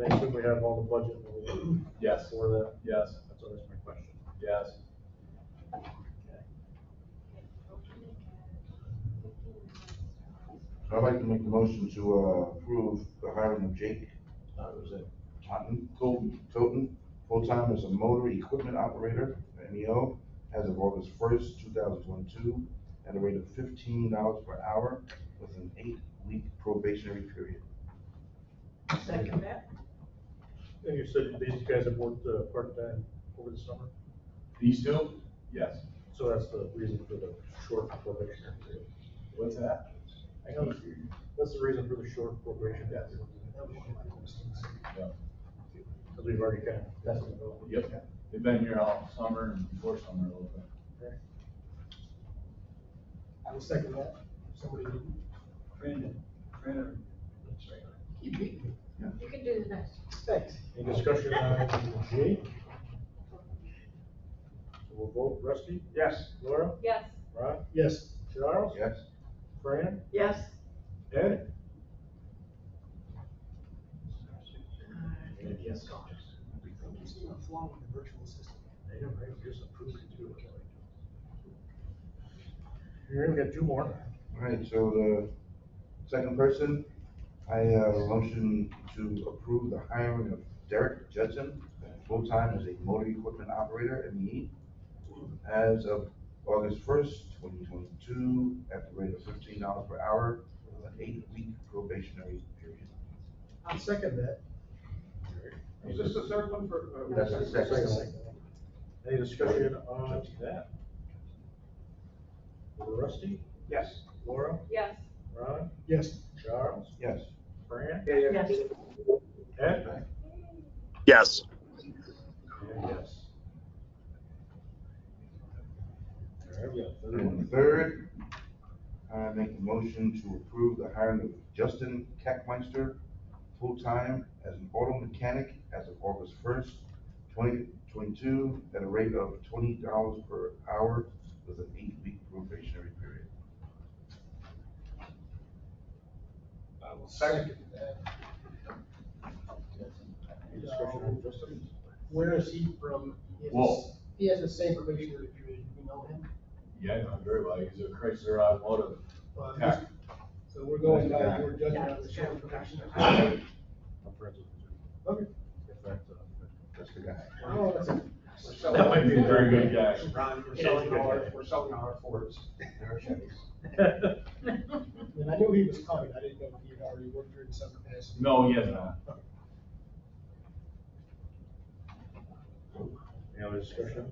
I assume we have all the budget. Yes. For that? Yes. That's always my question. Yes. So I'd like to make the motion to approve the hiring of Jake, was it Toten, full-time as a motor equipment operator, MEO, as of August 1st, 2022, at a rate of $15 per hour with an 8-week probationary period. Second that? And you said these guys have worked part-time over the summer? These two? Yes. So that's the reason for the short probationary period. What's that? I know that's the reason for the short probation. Yes. Because we've already kind of tested it out. Yep. They've been here all summer and before summer a little bit. I will second that. Somebody. Brandon. Keep beating. You can do the next. Thanks. Any discussion on Jake? So we'll vote. Rusty? Yes. Laura? Yes. Ron? Yes. Charles? Yes. Fran? Yes. Ed? Yes. He's still flawed with the virtual assistant. I know, right? Just approve it too. Here, we got 2 more. All right, so the second person, I have a motion to approve the hiring of Derek Judson, full-time as a motor equipment operator, MEE, as of August 1st, 2022, at the rate of $15 per hour, with an 8-week probationary period. I'll second that. Is this the third one for? That's the second. Any discussion on that? Rusty? Yes. Laura? Yes. Ron? Yes. Charles? Yes. Fran? Yes. Ed? Yes. And yes. All right, we got 3 more. And third, I make a motion to approve the hiring of Justin Keckmeister, full-time as an auto mechanic as of August 1st, 2022, at a rate of $20 per hour with an 8-week probationary period. I will second that. Any discussion on Justin? Where is he from? Whoa. He has the same probationary period, you know him? Yeah, I know him very well. He's a Chrysler Automotive Well, tech. So we're going by your judgment on the sheriff probation. I'm friends with him. Okay. If that's the guy. Oh, that's it. That might be a very good guy. Ron, we're selling all our Fords and our Chevys. And I knew he was coming, I didn't know if he had already worked here in some capacity. No, he has not. Any other discussion?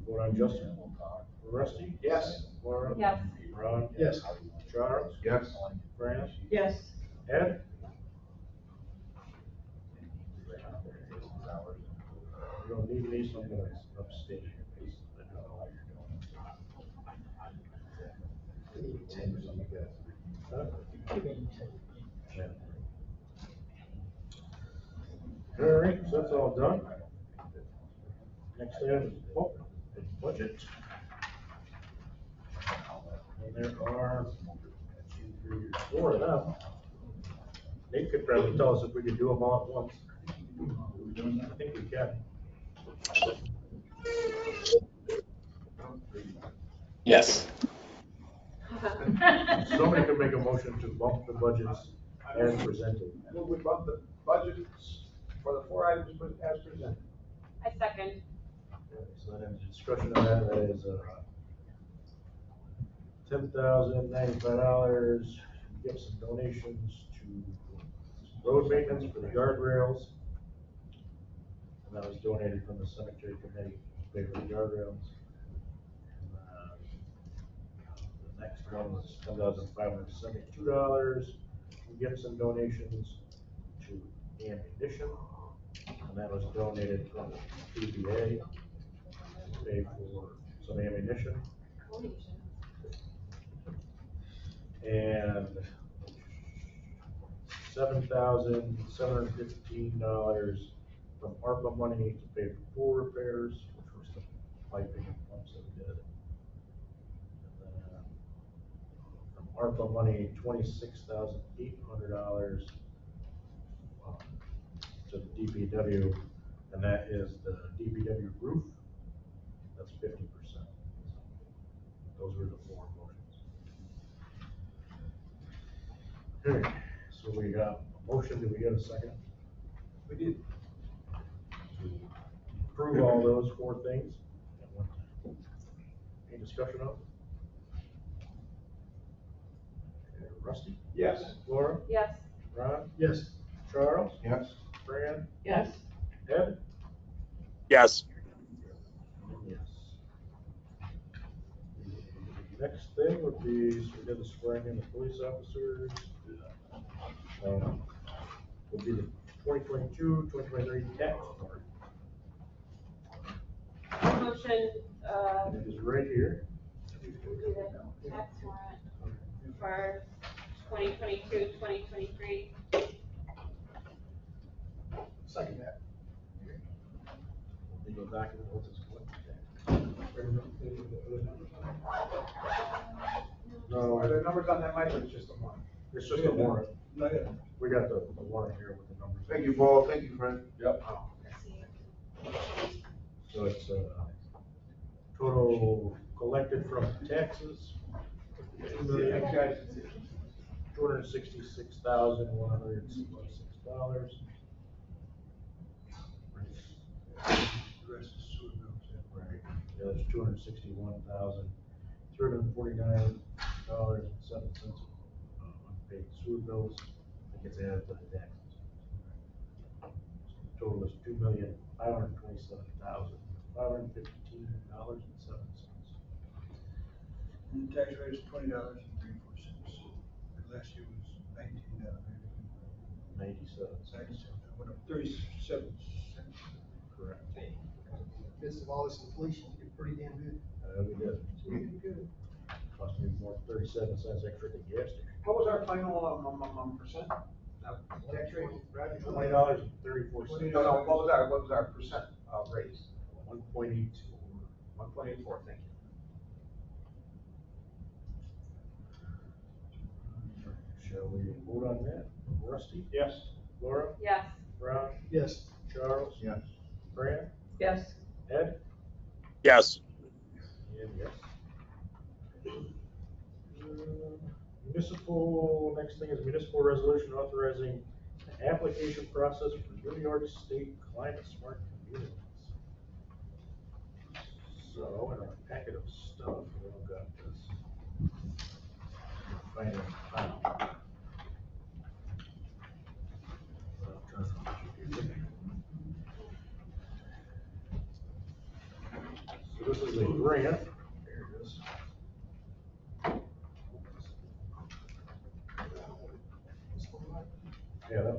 Vote on Justin. Rusty? Yes. Laura? Yes. Ron? Yes. Charles? Yes. Fran? Yes. Ed? You don't need me, so I'm gonna abstain. Huh? All right, so that's all done. Next item is budget. And there are 2, 3, 4 of them. Nate could probably tell us if we could do them all at once. I think we can. Yes. Somebody could make a motion to bump the budgets as presented. Move we bump the budgets for the 4 items as presented. I second. So then discussion of that is, $10,095, give some donations to road maintenance for the guardrails. And that was donated from the cemetery committee, to pay for the guardrails. And, the next one was $10,572, give some donations to ammunition. And that was donated from the PBA, to pay for some ammunition. And $7,715 from ARPA money to pay for pool repairs, which was the piping and pumps that we did. And then from ARPA money, $26,800 to the DPW, and that is the DPW roof. That's 50%. Those were the 4 motions. Okay, so we got a motion. Did we get a second? We did. To approve all those 4 things at one time. Any discussion on it? Okay, Rusty? Yes. Laura? Yes. Ron? Yes. Charles? Yes. Fran? Yes. Ed? Yes. Yes. The next thing would be, so we did the swearing in the police officers. Would be the 2022, 2023 tax report. Motion, It is right here. do the tax warrant for 2022, 2023. Second that. We go back and what's this one? No, Are there numbers on that, Mike, or it's just a one? it's just a warrant. Not yet. We got the warrant here with the numbers. Thank you, Paul. Thank you, Fred. Yep. So it's, total collected from taxes, $266,166. The rest is sewer bills. Right, yeah, there's $261,349.07 unpaid sewer bills that gets added to the taxes. Total is $2,527,515.07. And the tax rate is $20.34. Last year was $19.97. Went up 37 cents. Correct. Midst of all this inflation, you did pretty damn good. We did. Good. Cost me more 37 cents extra at the gas station. What was our final percent? Tax rate, Roger. $20.34. No, what was our percent raise? 1.82. 1.84, thank you. Shall we vote on that? Rusty? Yes. Laura? Yes. Ron? Yes. Charles? Yes. Fran? Yes. Ed? Yes. And yes. Municipal, next thing is municipal resolution authorizing the application process for New York State Climate Smart Communities. So, in our packet of stuff, we all got this. Find it. So this is a grant. There it is. Yeah, that.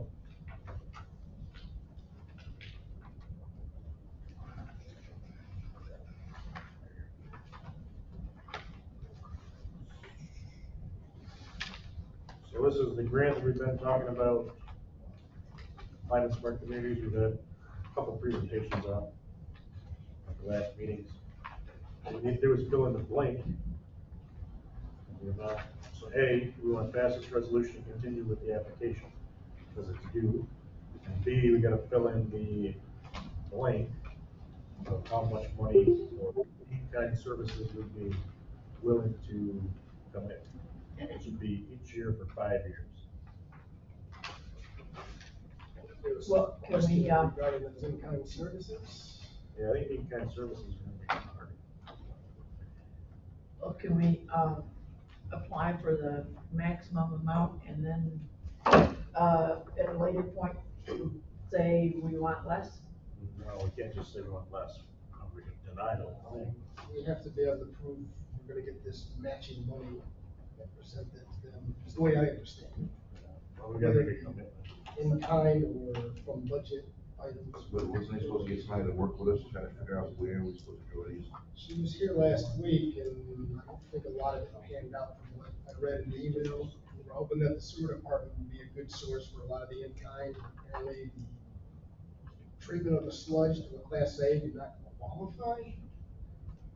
So this is the grant that we've been talking about, climate smart communities. We've had a couple presentations on at the last meetings. What we need to do is fill in the blank. So A, we want to pass this resolution and continue with the application because it's due. And B, we got to fill in the blank of how much money or kind of services would be willing to commit. Which would be each year for 5 years. Well, can we, regarding the in-kind services? Yeah, I think in-kind services are going to be hard. well, can we, apply for the maximum amount and then, at a later point, say we want less? No, we can't just say we want less. We can deny the whole thing. We have to be able to prove we're gonna get this matching money and present that to them, is the way I understand it. Well, we got to make a commitment. In kind or from budget items. But wasn't they supposed to get somebody to work with us, trying to figure out where we're supposed to do these? She was here last week and I don't think a lot of it panned out from what I read in the email. We're hoping that the sewer department would be a good source for a lot of the in-kind. Apparently, the treatment of the sludge to a class A did not qualify.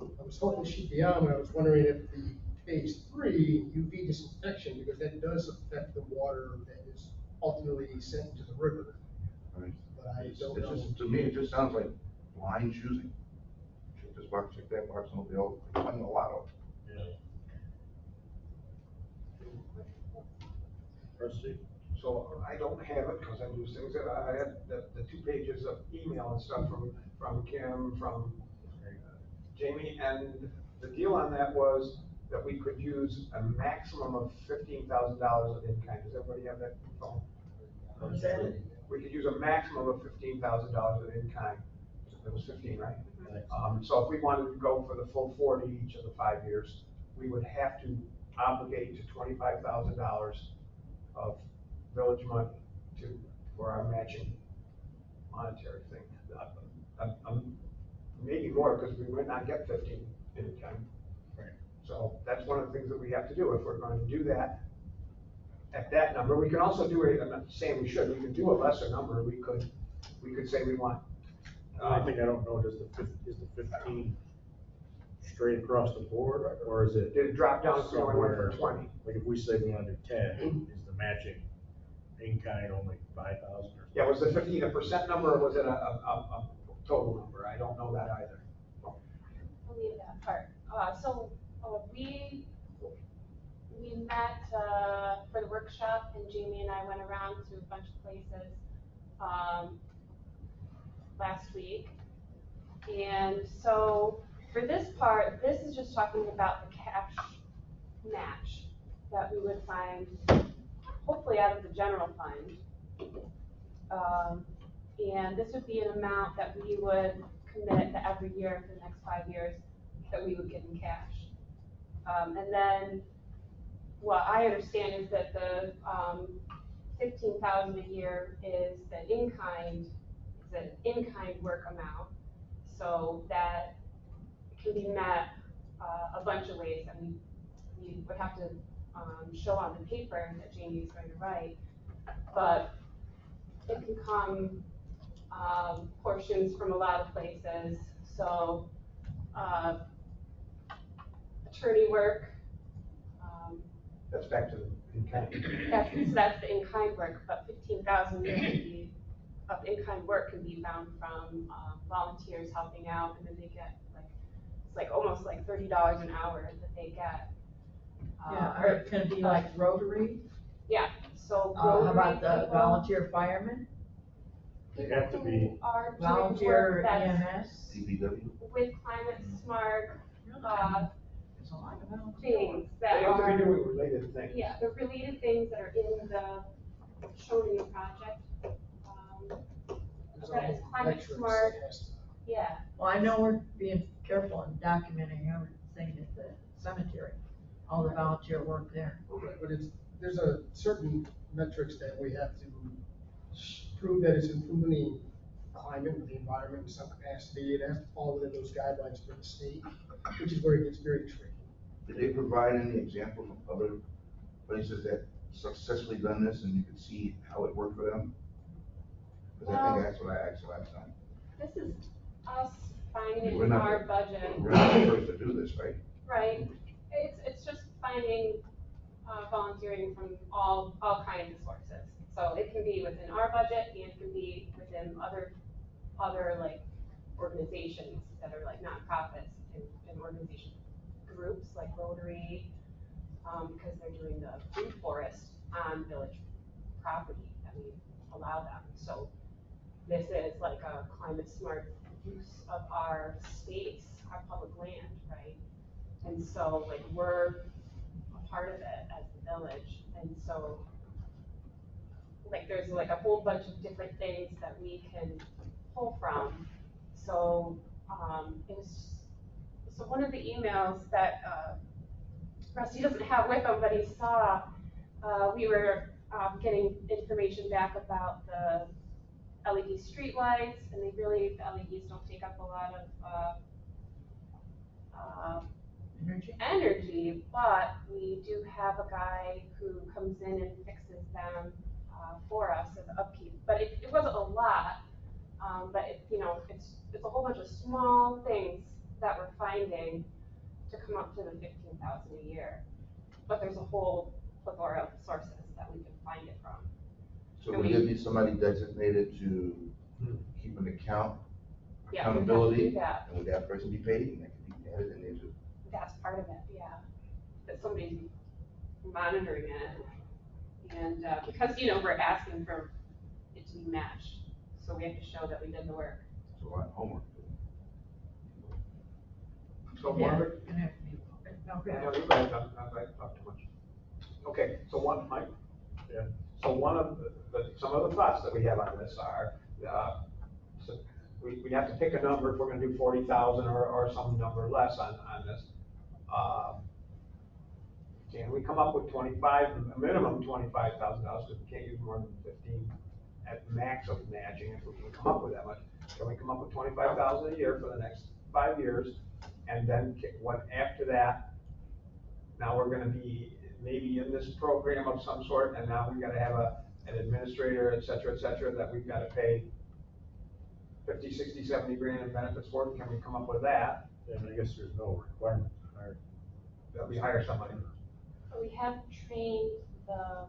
I was hoping she'd be on, but I was wondering if the phase 3 UV disinfection, because that does affect the water that is ultimately sent into the river. Right. But I It's don't know. just, to me, it just sounds like blind choosing. Check this box, check that box, and nobody else, I know a lot of. Yeah. Proceed. So I don't have it because I lose things. I had the 2 pages of email and stuff from Kim, from Jamie, and the deal on that was that we could use a maximum of $15,000 of in-kind. Does everybody have that phone? We could use a maximum of $15,000 of in-kind. It was 15, right? So if we wanted to go for the full 40 each of the 5 years, we would have to obligate to $25,000 of village money for our matching monetary thing. Maybe more because we might not get 15 in kind. Right. So that's one of the things that we have to do. If we're going to do that at that number, we can also do it. I'm not saying we should. We can do a lesser number. We could say we want. The only thing I don't know is the 15 straight across the board, or is it? Did it drop down to only somewhere, for 20? Like if we say we want to do 10, is the matching in kind only 5,000? Yeah, was the 15 a percent number or was it a total number? I don't know that either. I'll leave that part. We met for the workshop, and Jamie and I went around to a bunch of places last week. And so for this part, this is just talking about the cash match that we would find, hopefully out of the general fund. And this would be an amount that we would commit to every year for the next 5 years that we would get in cash. And then what I understand is that the 15,000 a year is an in-kind work amount. So that can be met a bunch of ways, and we would have to show on the paper that Jamie is going to write. But it can come portions from a lot of places. So attorney work. That's back to the in-kind. That's the in-kind work, but 15,000 would be of in-kind work can be found from volunteers helping out, and then they get like, it's like almost like $30 an hour that they get. Yeah, or it can be like Rotary. Yeah, so How Rotary about the people, volunteer firemen, They have to be, are doing volunteer work that's EMS? DPW? with climate smart There's a lot of volunteer things They that have to be are, doing related things. yeah, the related things that are in the, shown in the project. That is climate smart, yeah. Well, I know we're being careful in documenting everything at the cemetery, all the volunteer work there. But there's a certain metrics that we have to prove that it's improving climate with the environment in some capacity. It has to fall within those guidelines for the state, which is where it gets very tricky. Did they provide any examples of other places that successfully done this and you could see how it worked for them? Because I think that's what I asked last time. This is us finding We're in not our the- budget. We're not the first to do this, right? Right, it's just finding volunteering from all kinds of sources. So it can be within our budget, and it can be within other like organizations that are like nonprofits and organization groups like Rotary, because they're doing the food forest on village property that we allow them. So this is like a climate smart use of our space, our public land, right? And so like we're a part of it as the village. And so like there's like a whole bunch of different things that we can pull from. So it was, so one of the emails that Rusty doesn't have with him, but he saw, we were getting information back about the LED streetlights, and the LEDs don't take up a lot of energy, but we do have a guy who comes in and fixes them for us as upkeep. But it wasn't a lot, but it's a whole bunch of small things that we're finding to come up to the 15,000 a year. But there's a whole plethora of sources that we can find it from. So would there be somebody designated to keep an account, Yeah, we have to accountability? do that. And would that person be paid? And that could be added in there too? That's part of it, yeah. That somebody's monitoring it. And because, we're asking for it to be matched. So we have to show that we did the work. It's a lot of homework. So one of the, Okay. no, you guys, I've talked too much. Okay, so Mike? Yeah. So one of some of the thoughts that we have on this are, so we have to pick a number if we're gonna do 40,000 or some number less on this. Can we come up with a minimum $25,000, because we can't use more than 15 at max of matching if we can come up with that much. Can we come up with 25,000 a year for the next 5 years? And then after that, now we're gonna be maybe in this program of some sort, and now we've gotta have an administrator, et cetera, that we've gotta pay 50, 60, 70 grand in benefits for. Can we come up with that? and I guess there's no requirement to hire. That we hire somebody. We have trained the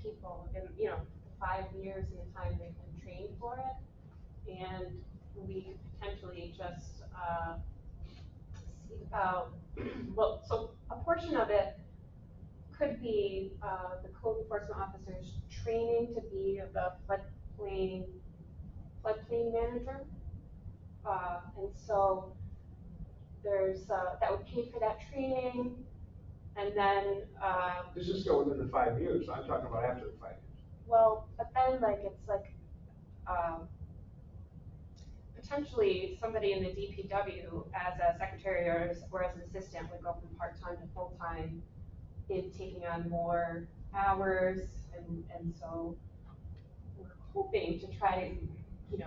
people in, the 5 years and the time they've been trained for it. And we could potentially just see about, well, so a portion of it could be the code enforcement officers training to be the floodplain manager. And so there's, that would pay for that training. And then, This is still within the 5 years, so I'm talking about after the 5 years. well, but then it's like, potentially somebody in the DPW as a secretary or as an assistant would go from part-time to full-time in taking on more hours. And so we're hoping to try to,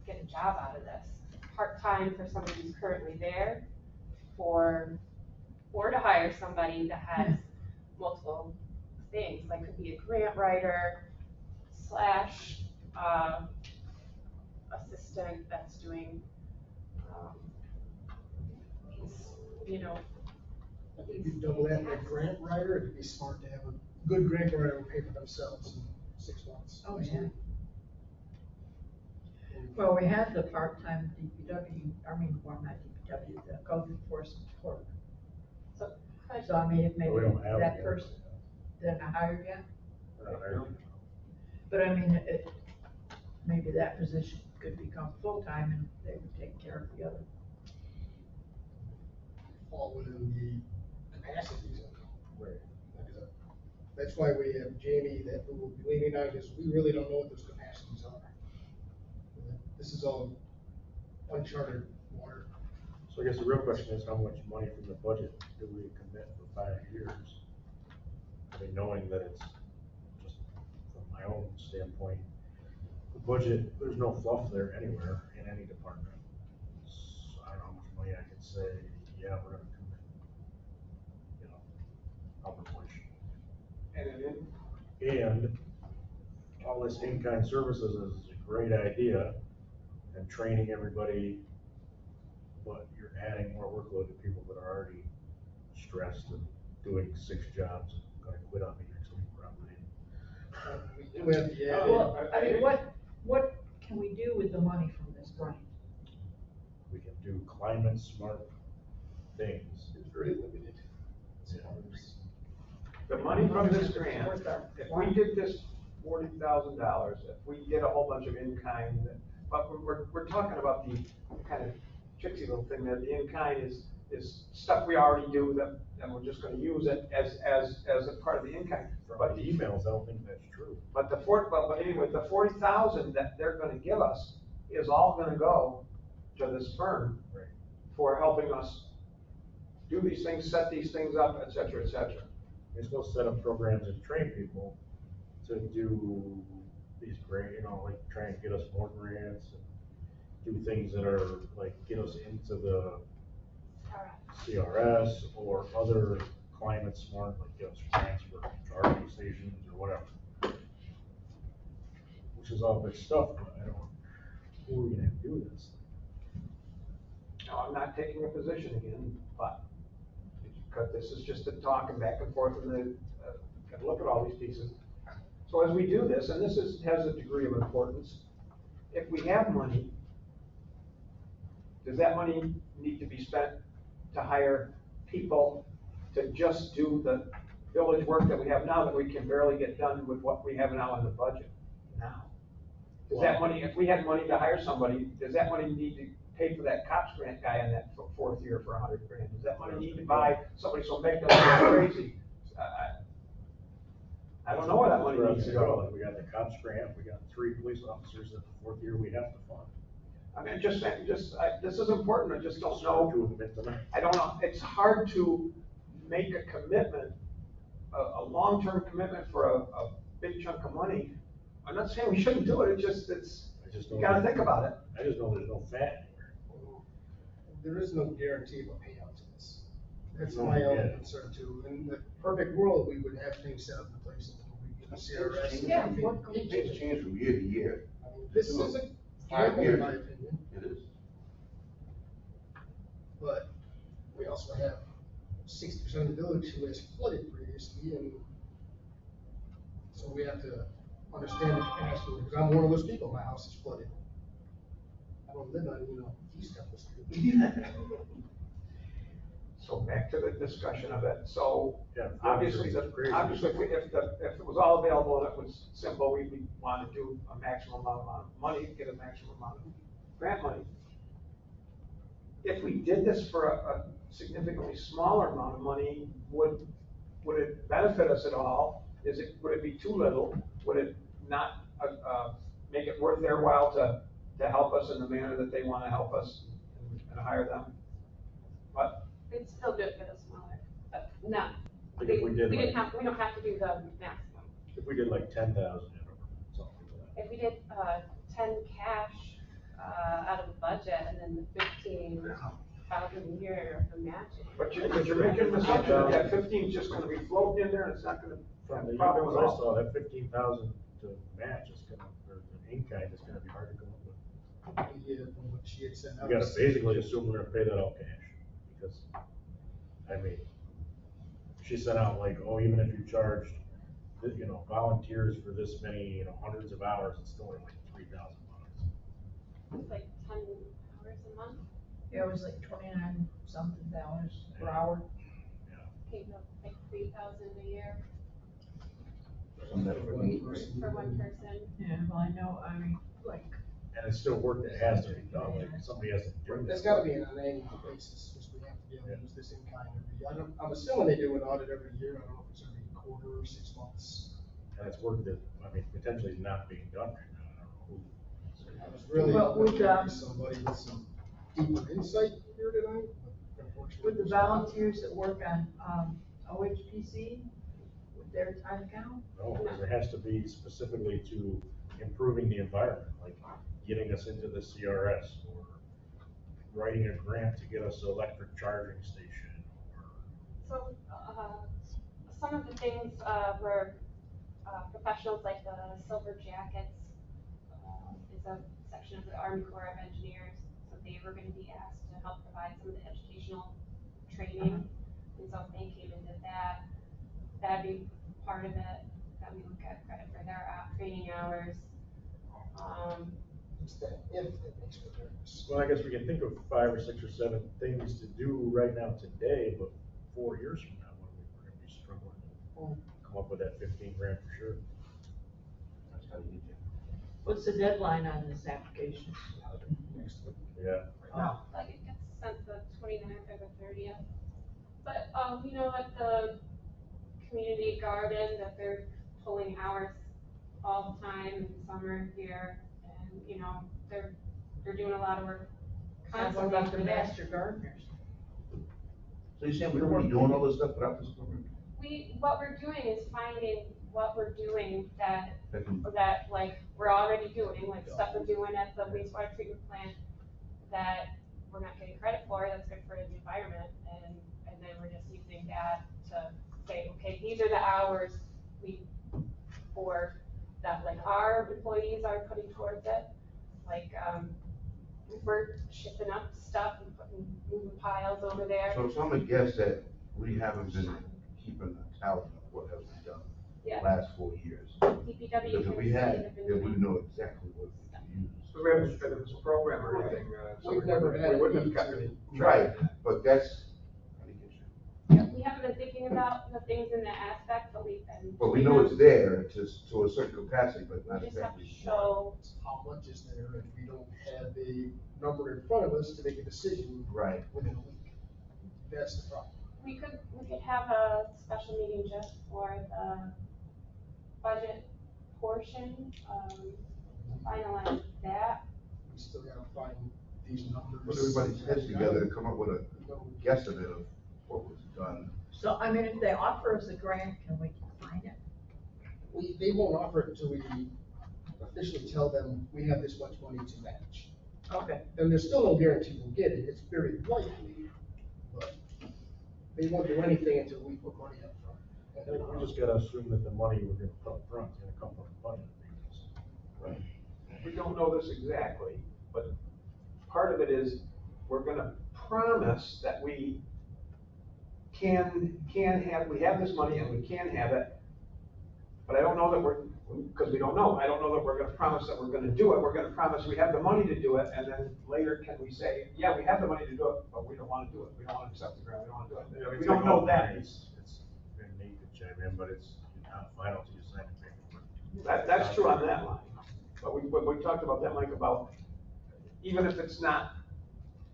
get a job out of this. Part-time for somebody who's currently there, or to hire somebody that has multiple things, like could be a grant writer / assistant that's doing, If you double that with a grant writer, it'd be smart to have a good grant writer who pay for themselves in 6 months. Oh, yeah. Well, we have the part-time DPW, I mean, well, not DPW, the code enforcement clerk. So could, So I mean, But maybe we don't have that it yet. person, they're not hired yet, We're not hiring them. but I mean, maybe that position could become full-time and they would take care of the other. Fall within the capacities of it. Right. That's why we have Jamie that who will be leaning on, because we really don't know what those capacities are. This is all uncharted water. So I guess the real question is, how much money from the budget do we commit for 5 years? I mean, knowing that it's just from my own standpoint, the budget, there's no fluff there anywhere in any department. So I don't know how much money I could say, yeah, we're gonna commit, you know, how much. And all this in-kind services is a great idea and training everybody, but you're adding more workload to people that are already stressed and doing 6 jobs and gonna quit on me next week probably. We do have the, Well, I mean, what can we do with the money from this grant? We can do climate smart things. it's very limited. The money from this grant, if we did this $40,000, if we did a whole bunch of in-kind, but we're talking about the kind of tricksy little thing that the in-kind is stuff we already do that, and we're just gonna use it as a part of the in-kind. But the emails, I don't think that's true. But but anyway, the 40,000 that they're gonna give us is all gonna go to this firm Right. for helping us do these things, set these things up, et cetera, et cetera. We're supposed to set up programs and train people to do these grant, like try and get us more grants and do things that are like get us into the CRS or other climate smart, like get us grants for charging stations or whatever. Which is all good stuff, but I don't, who are we gonna do this? Now, I'm not taking a position again, but because this is just a talk and back and forth and gotta look at all these pieces. So as we do this, and this has a degree of importance, if we have money, does that money need to be spent to hire people to just do the village work that we have now that we can barely get done with what we have now in the budget now? Does that money, if we had money to hire somebody, does that money need to pay for that cops grant guy in that 4th year for $100,000? Does that money need to buy somebody so make them crazy? I don't know where that money needs to go. Like we got the cops grant, we got 3 police officers that the 4th year we have to fund. I mean, just saying, this is important, I just don't know. I don't know, it's hard to make a commitment, a long-term commitment for a big chunk of money. I'm not saying we shouldn't do it, you gotta think about it. I just know there's no fat anywhere. There is no guarantee of a payout to this. That's No, my yeah. own concern too. In the perfect world, we would have things set up in place that we get the CRS. and Yeah, everything. what can we do? Things change from year to year. I mean, this is a 5 gamble, years. in my opinion, It is. but we also have 60% of the village who has flooded previously, and so we have to understand the capacity, because I'm one of those people, my house is flooded. I don't live on, East Temple Street. So back to the discussion of it, so Yeah, obviously, it's crazy. if it was all available and it was simple, we would want to do a maximum amount of money, get a maximum amount of grant money. If we did this for a significantly smaller amount of money, would it benefit us at all? Would it be too little? Would it not, make it worth their while to help us in the manner that they want to help us and hire them? What? we'd still do it for the smaller, but no. Like if we did We like- don't have to do the maximum. If we did like 10,000, something like that. If we did, 10 cash, out of the budget and then the 15,000 a year for matching. But you're making the assumption that 15 is just gonna be floating in there and it's not gonna From have the a problem emails at I all. saw, that 15,000 to match is gonna, or the in-kind is gonna be hard to come up with. Yeah, from what she had sent out. You gotta basically assume we're gonna pay that all cash, because, I mean, she sent out like, oh, even if you charged, volunteers for this many, hundreds of hours, it's still only like $3,000. It's like 10 hours a month. Yeah, it was like 29 something dollars per hour. Paid like 3,000 a year Some that for me, right? for one person. Yeah, well, I know, I mean, like, And it's still work that has to be done, like somebody has to do There's this. gotta be an annual basis, which we have to be able to use this in kind every year. I'm assuming they do an audit every year, I don't know if it's every quarter or 6 months. And it's work that, I mean, potentially is not being done right now, I don't know who. I was really Well, hoping with, to be somebody with some deeper insight here tonight, but unfortunately. with the volunteers that work on, OHPC, with their time count? No, because it has to be specifically to improving the environment, like getting us into the CRS or writing a grant to get us an electric charging station or. So, some of the things, were, professionals like the Silver Jackets, is a section of the Army Corps of Engineers. So they were gonna be asked to help provide some of the educational training. And so if they came and did that, that'd be part of it, that we would get credit for their training hours. It's that if that makes me nervous. Well, I guess we can think of 5 or 6 or 7 things to do right now today, but 4 years from now, when we're gonna be struggling to come up with that 15 grand for sure. That's how you get What's the deadline on this application? Next week. Yeah. Like it gets sent the 29th or the 30th. But, you know, at the community garden, that they're pulling hours all the time in summer here. And, you know, they're doing a lot of work What constantly about the over there. master gardeners? So you're saying we're already doing all this stuff without this program? What we're doing is finding what we're doing that, That can- that like, we're already doing, like stuff we're doing at the wastewater treatment plant that we're not getting credit for, that's good for the environment, and then we're just using that to say, okay, these are the hours for that, like, our employees are putting towards it. Like, we're shifting up stuff and moving piles over there. So I'm gonna guess that we haven't been keeping a tally of what has been done Yeah. the last 4 years. DPW Because if we can had, see if then we know exactly what we can use. So we haven't, if it was a program or anything, so We've never had we a wouldn't need have kept to. it. Right, but that's, I think it's, Yeah, we haven't been thinking about the things in that aspect, but we've been. but we know it's there to a certain capacity, but not We just have to exactly. show. How much is there if we don't have a number in front of us to make a decision Right. within a week? That's the problem. We could have a special meeting just for the budget portion, finalize that. We still gotta find these numbers. Put everybody's heads together to come up with a guesstimate of what was done. So, I mean, if they offer us a grant, can we find it? They won't offer it until we officially tell them we have this much money to match. Okay. And there's still no guarantee we'll get it, it's very likely, but they won't do anything until we put money up front. I think we just gotta assume that the money we're gonna put up front is gonna come from the budget. Right. We don't know this exactly, but part of it is, we're gonna promise that we can have, we have this money and we can have it. But I don't know that because we don't know, I don't know that we're gonna promise that we're gonna do it, we're gonna promise we have the money to do it, and then later can we say, yeah, we have the money to do it, but we don't wanna do it, we don't wanna accept the grant, we don't wanna do it. We don't know that. It's Nate to chime in, but it's not final till you sign the paperwork. That's true on that line, but we talked about that, Mike, about even if it's not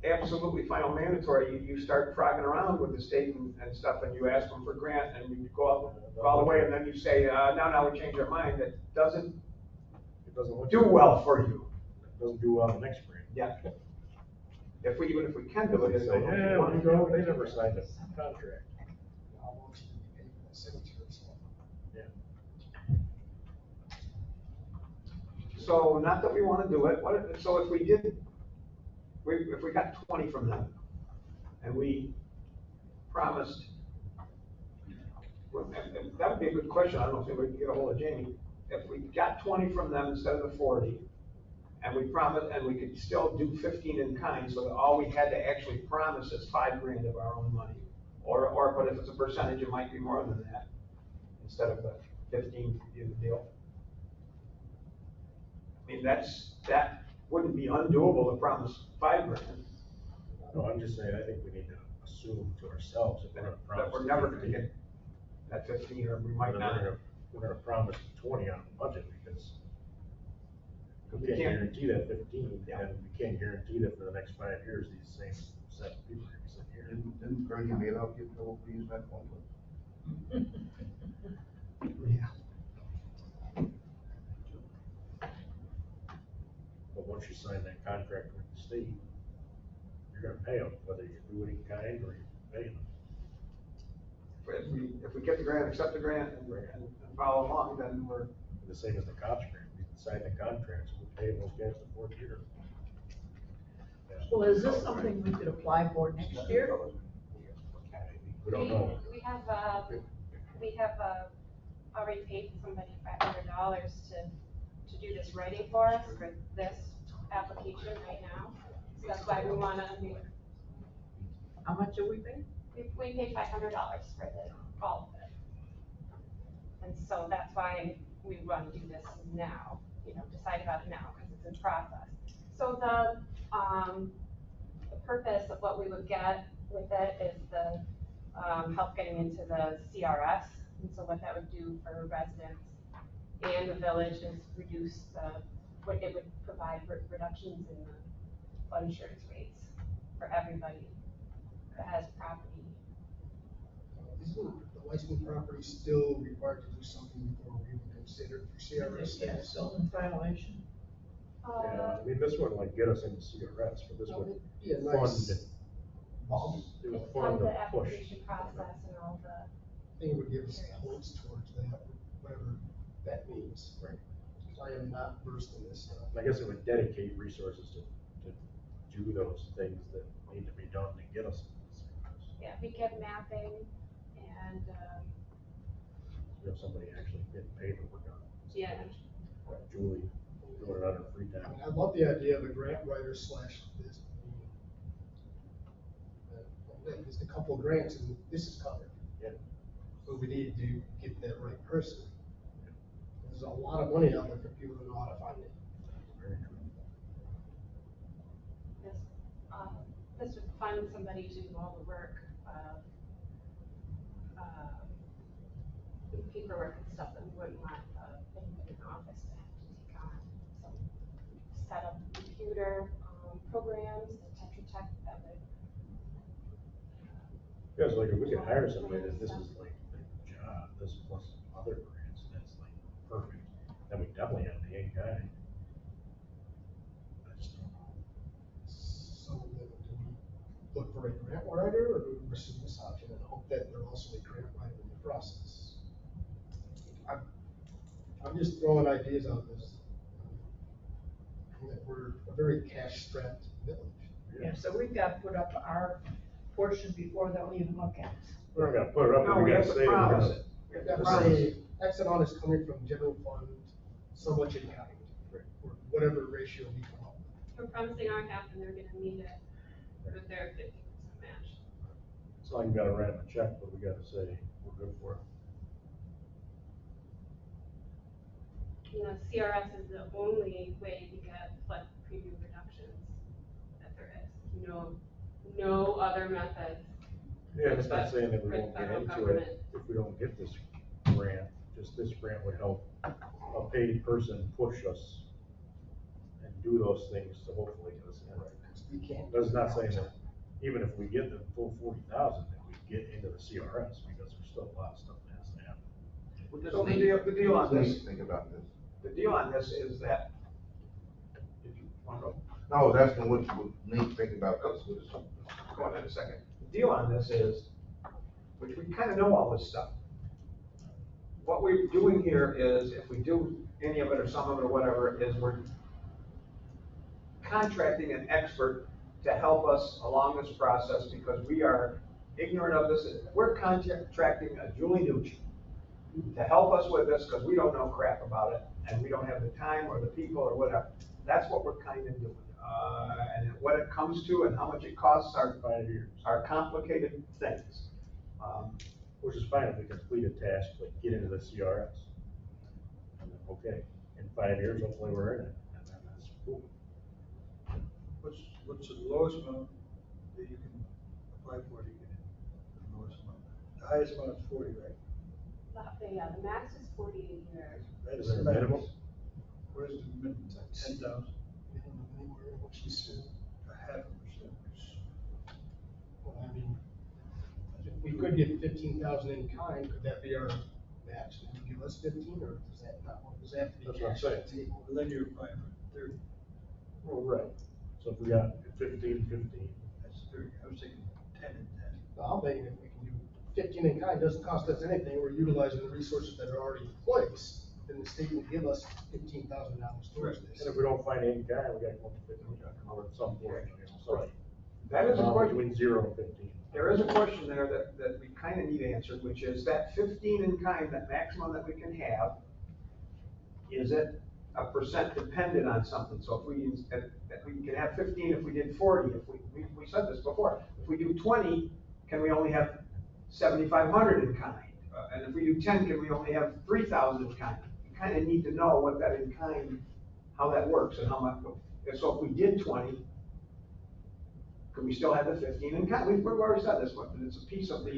absolutely final mandatory, you start frogging around with the state and stuff, and you ask them for grant, and you go out all the way, and then you say, now we change our mind, it doesn't do well for you. It doesn't do well the next spring. Yeah. Even if we can do it, it's. Say, yeah, well, you know, they never signed a contract. How much do you pay for the cemetery stuff? Yeah. So, not that we wanna do it, so if we did, if we got 20 from them, and we promised, that would be a good question, I don't know if we can get a hold of Jamie. If we got 20 from them instead of the 40, and we promised, and we could still do 15 in kind, so that all we had to actually promise is 5 grand of our own money. But if it's a percentage, it might be more than that, instead of the 15 in the deal. I mean, wouldn't be undoable to promise 5 grand. No, I'm just saying, I think we need to assume to ourselves if we're gonna promise. That we're never gonna get that 15, or we might not. We're gonna promise 20 on the budget because we You can't can't- guarantee that 15, and we can't guarantee that for the next 5 years, these same 7 people are gonna be sitting here. Didn't Bernie Madoff get in trouble for using that phone? But once you sign that contract with the state, you're gonna pay them, whether you do it in kind or you pay them. If we get the grant, accept the grant, and follow along, then we're. The same as the cops grant, we sign the contracts, we pay those guys the 4th year. Well, is this something we could apply for next year? We don't know. We have already paid somebody $500 to do this writing for us for this application right now. So that's why we wanna, How much do we pay? we paid $500 for all of it. And so that's why we want to do this now, decide about it now, because it's in process. So the purpose of what we would get with it is the help getting into the CRS. And so what that would do for residents and the village is reduce what it would provide for reductions in the flood insurance rates for everybody that has property. Isn't the licensed property still required to do something before we even consider for CRS Yeah, status? still in violation. Yeah, I mean, this would like get us into CRS, but this would Be a fund, nice bump. it would It's fund the the push. application process and all the. I think it would give us points towards that, whatever that means. Right. I am not versed in this stuff. I guess it would dedicate resources to do those things that need to be done to get us into CRS. Yeah, we get mapping and, We have somebody actually getting paid to work on it. yeah. Julie doing it on her free I time. mean, I love the idea of a grant writer slash this. There's a couple of grants and this is covered. Yeah. But we need to get that right person. There's a lot of money out there for people who know how to find it. Very true. This would fund somebody to do all the work, paperwork and stuff that we wouldn't want anybody in the office to have to take on. So set up computer programs, the Tetra Tech that would. Yeah, so like if we could hire somebody that this is like their job, this plus other grants, that's like perfect. Then we definitely have the end guy. I just don't know. So then do we look for a grant writer or do we pursue this option and hope that they're also a grant writer in the process? I'm just throwing ideas out this. That we're a very cash strapped village. Yeah, so we've got to put up our portion before they'll even look at it. We're not gonna put it up, No, but we we gotta have to say we're promise gonna. it. We have That to say promise. X amount is coming from general fund, so much in kind, or whatever ratio we come up with. We're promising our half and they're gonna meet it with their 50% match. It's not like we gotta write them a check, but we gotta say we're good for it. CRS is the only way to get flood premium reductions that there is. No other methods. Yeah, it's not saying that we For the won't get federal into government. it if we don't get this grant, just this grant would help a paid person push us and do those things to hopefully get us in. We can't. That's not saying that even if we get the full 40,000, that we get into the CRS, because there's still a lot of stuff that has to happen. So the deal on this, Think about this. the deal on this is that, if you want to go. No, I was asking what Nate think about this. Go on in a second. The deal on this is, which we kind of know all this stuff. What we're doing here is, if we do any of it or some of it or whatever, is we're contracting an expert to help us along this process because we are ignorant of this. We're contracting a Julie Nucci to help us with this because we don't know crap about it and we don't have the time or the people or whatever. That's what we're kind of doing. And what it comes to and how much it costs are 5 years. Are complicated things. Which is fine if we complete a task, like get into the CRS. And then, okay, in 5 years, hopefully we're in it, and then that's cool. lowest amount that you can apply for to get it, the lowest amount. The highest amount is 40, right? Yeah, the max is 40 a year. That Is is there the a minimum? max. What is the minimum? 10,000, What she said. a half a percent. Well, I mean, if we could get 15,000 in kind, could that be our max? Would you give us 15, or does that not, does that have to be? That's what I'm cash on saying. the table? And then you're applying for 30, Well, right. So if we got 15, 15. that's 30. I was thinking 10 and 10. So I'm thinking if we can do 15 in kind, doesn't cost us anything, we're utilizing the resources that are already in place, then the state will give us $15,000 towards this. And if we don't find any guy, we gotta come up with 15, we gotta come up with some point, you know, so. That is a question. Between 0 and 15. There is a question there that we kind of need answered, which is that 15 in kind, that maximum that we can have, is it a percent dependent on something? So if we can have 15 if we did 40, if we said this before, if we do 20, can we only have 7,500 in kind? And if we do 10, can we only have 3,000 in kind? You kind of need to know what that in kind, how that works and how much. So if we did 20, could we still have the 15 in kind? We've already said this one, but it's a piece of the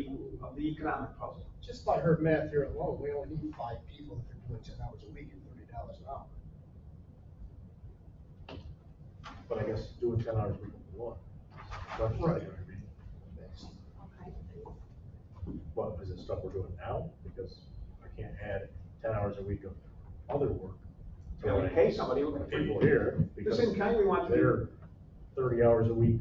economic puzzle. Just by her math here alone, we only need 5 people if they're doing 10 hours a week at $30 an hour. But I guess doing 10 hours a week would be one. Right. Well, is it stuff we're doing now? Because I can't add 10 hours a week of other work. Yeah, we pay somebody. People here, This because in kind we want to be. they're 30 hours a week,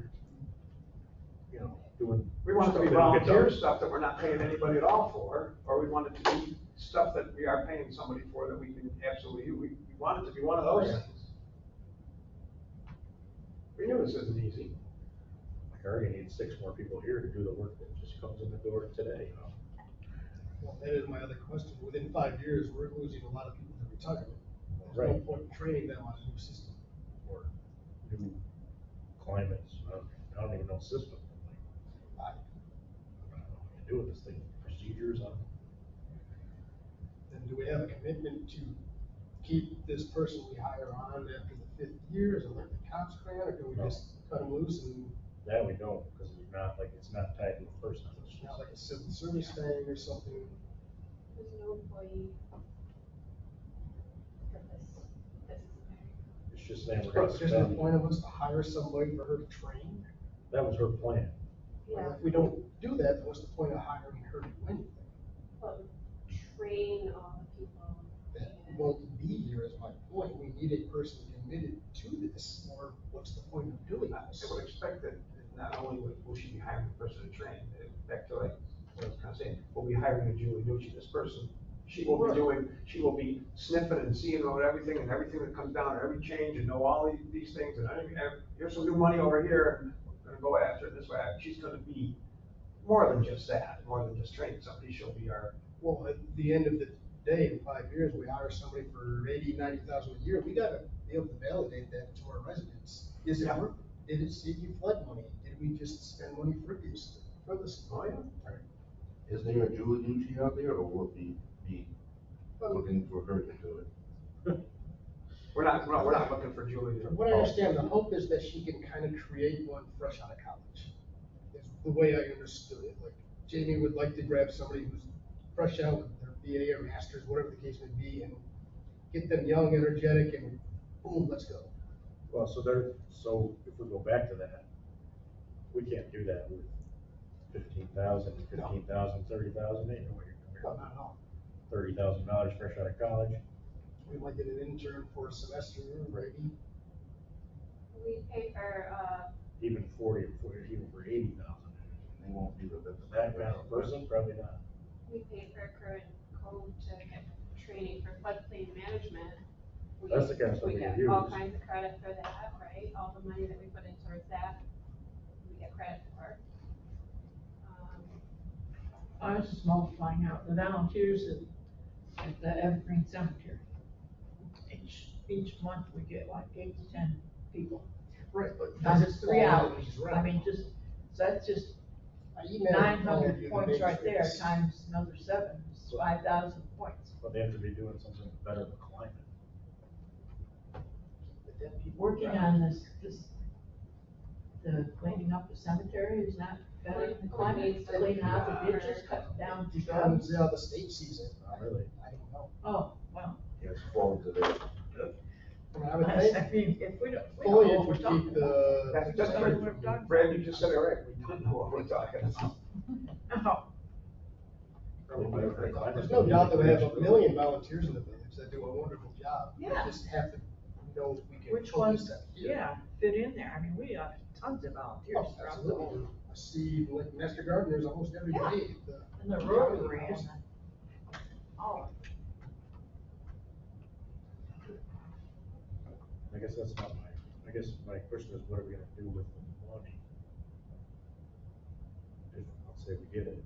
you know, doing. We want it to stuff be they don't get volunteer done. stuff that we're not paying anybody at all for, or we want it to be stuff that we are paying somebody for that we can absolutely do. We want it to be one of those things. We knew this isn't easy. Like, I already need 6 more people here to do the work that just comes in the door today, you know? Well, that is my other question. Within 5 years, we're losing a lot of people to retirement. There's no Right. point in training them on a new system. Or new climates, I don't even know system. Like, I don't know what to do with this thing, procedures on. Then do we have a commitment to keep this person we hire on after the 5th year as a like the cops grant, or do we just cut them loose and? That we don't, because it's not like, it's not tied to a person. It's Not just like a civil service thing or something? There's no employee for this scenario. It's just saying we're gonna Just the spend. point of us to hire somebody for her to train? That was her plan. Well, if we don't do that, then what's the point of hiring her to do anything? Well, train all the people. That won't be here is my point. We need a person committed to this, or what's the point of doing this? I would expect that not only will she be hiring a person to train, back to like what I was kind of saying, we'll be hiring a Julie Nucci, this person. She will be she will be sniffing and seeing about everything and everything that comes down, and every change, and know all these things, and here's some new money over here, and we're gonna go after it this way. She's gonna be more than just that, more than just training somebody. She'll be our. Well, at the end of the day, in 5 years, we hire somebody for 80, 90,000 a year. We gotta be able to validate that to our residents. Is it Yeah. worth it? Did it save you flood money? Did we just spend money frivolously? Oh, yeah. Is there a Julie Nucci out there, or will we be looking for her to do it? We're not looking for Julie to. From what I understand, the hope is that she can kind of create one fresh out of college. Is the way I understood it. Like Jamie would like to grab somebody who's fresh out with their BA or master's, whatever the case may be, and get them young, energetic, and boom, let's go. Well, so if we go back to that, we can't do that with 15,000, 15,000, 30,000, ain't no way you're No, gonna not at all. $30,000 fresh out of college. We might get an intern for a semester, maybe. We pay for, Even 40, even for 80,000. They won't be the best. That kind of person, probably not. we pay for current code to get training for floodplain management. That's the kind of stuff we get could all use. kinds of credit for that, right? All the money that we put in towards that, we get credit for. I was just multiplying out the volunteers at the Evergreen Cemetery. Each month we get like 8 to 10 people. Right, but. Now it's 3 hours. Right. I mean, so that's just I emailed all of you 900 the points right there matrix. times another 7, it's 5,000 points. But they have to be doing something to better the climate. Working on this, the cleaning up the cemetery, is that better than the climate? Cleaning out the ditches, cut down the shrubs? Depends how the state sees it. Not really. I don't know. Oh, well. Yes, forward to there. I mean, I would I think mean, if we don't know foliage what we're would talking keep about. the. That's just, Brad, you just said it right, we don't know what we're talking about. Oh, There's no doubt that we have a million volunteers in the village that do a wonderful job. We Yeah. just have to know if we can. which focus ones, that here. yeah, fit in there? I mean, we have tons of volunteers Oh, throughout the absolutely. I see like Master Gardeners almost every Yeah. day. in the Rotary and all. I guess that's not I guess my question is, what are we gonna do with the money? If, let's say we get it.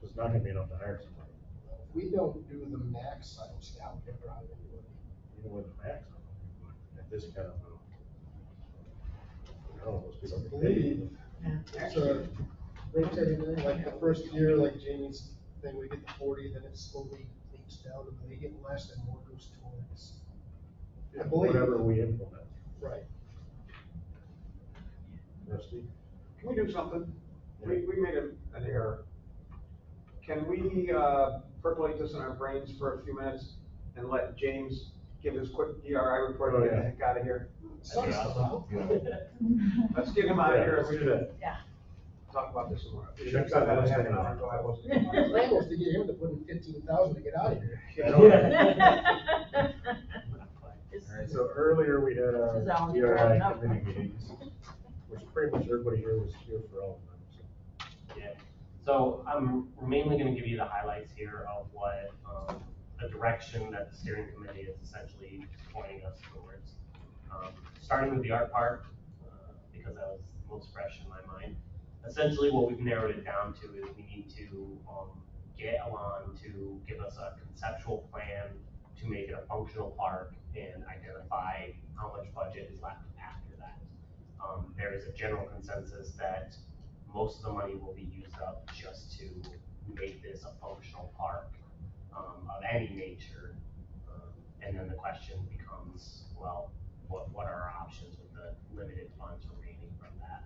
It's not gonna be enough to hire somebody. If we don't do the max, I don't see how we can drive anybody. Even with the max, I don't know, but at this kind of, I don't know, those people I get paid. believe it's a rotating, like the first year, like Jamie's thing, we get the 40, then it slowly leaks down, and they get less and more goes towards. I believe. Whatever we implement. Right. Rusty? Can we do something? We made an error. Can we, percolate this in our brains for a few minutes and let James give his quick ERI report and get the heck out of here? Sun's still out. Let's get him out of here. Let's do that. Yeah. Talk about this some more. You You should got that have half said an hour that. ago, I wasn't. The plan was to get him to put in 15,000 to get out of here. Alright, so earlier we had This is our Alan's DRI growing up. committee meetings, which pretty much everybody here was here for all of them, so. Yeah, so I'm mainly gonna give you the highlights here of what, the direction that the steering committee is essentially pointing us towards. Starting with the art park, because that was most fresh in my mind. Essentially, what we've narrowed it down to is we need to, get Alon to give us a conceptual plan to make it a functional park and identify how much budget is left after that. There is a general consensus that most of the money will be used up just to make this a functional park of any nature. And then the question becomes, well, what are our options with the limited funds remaining from that?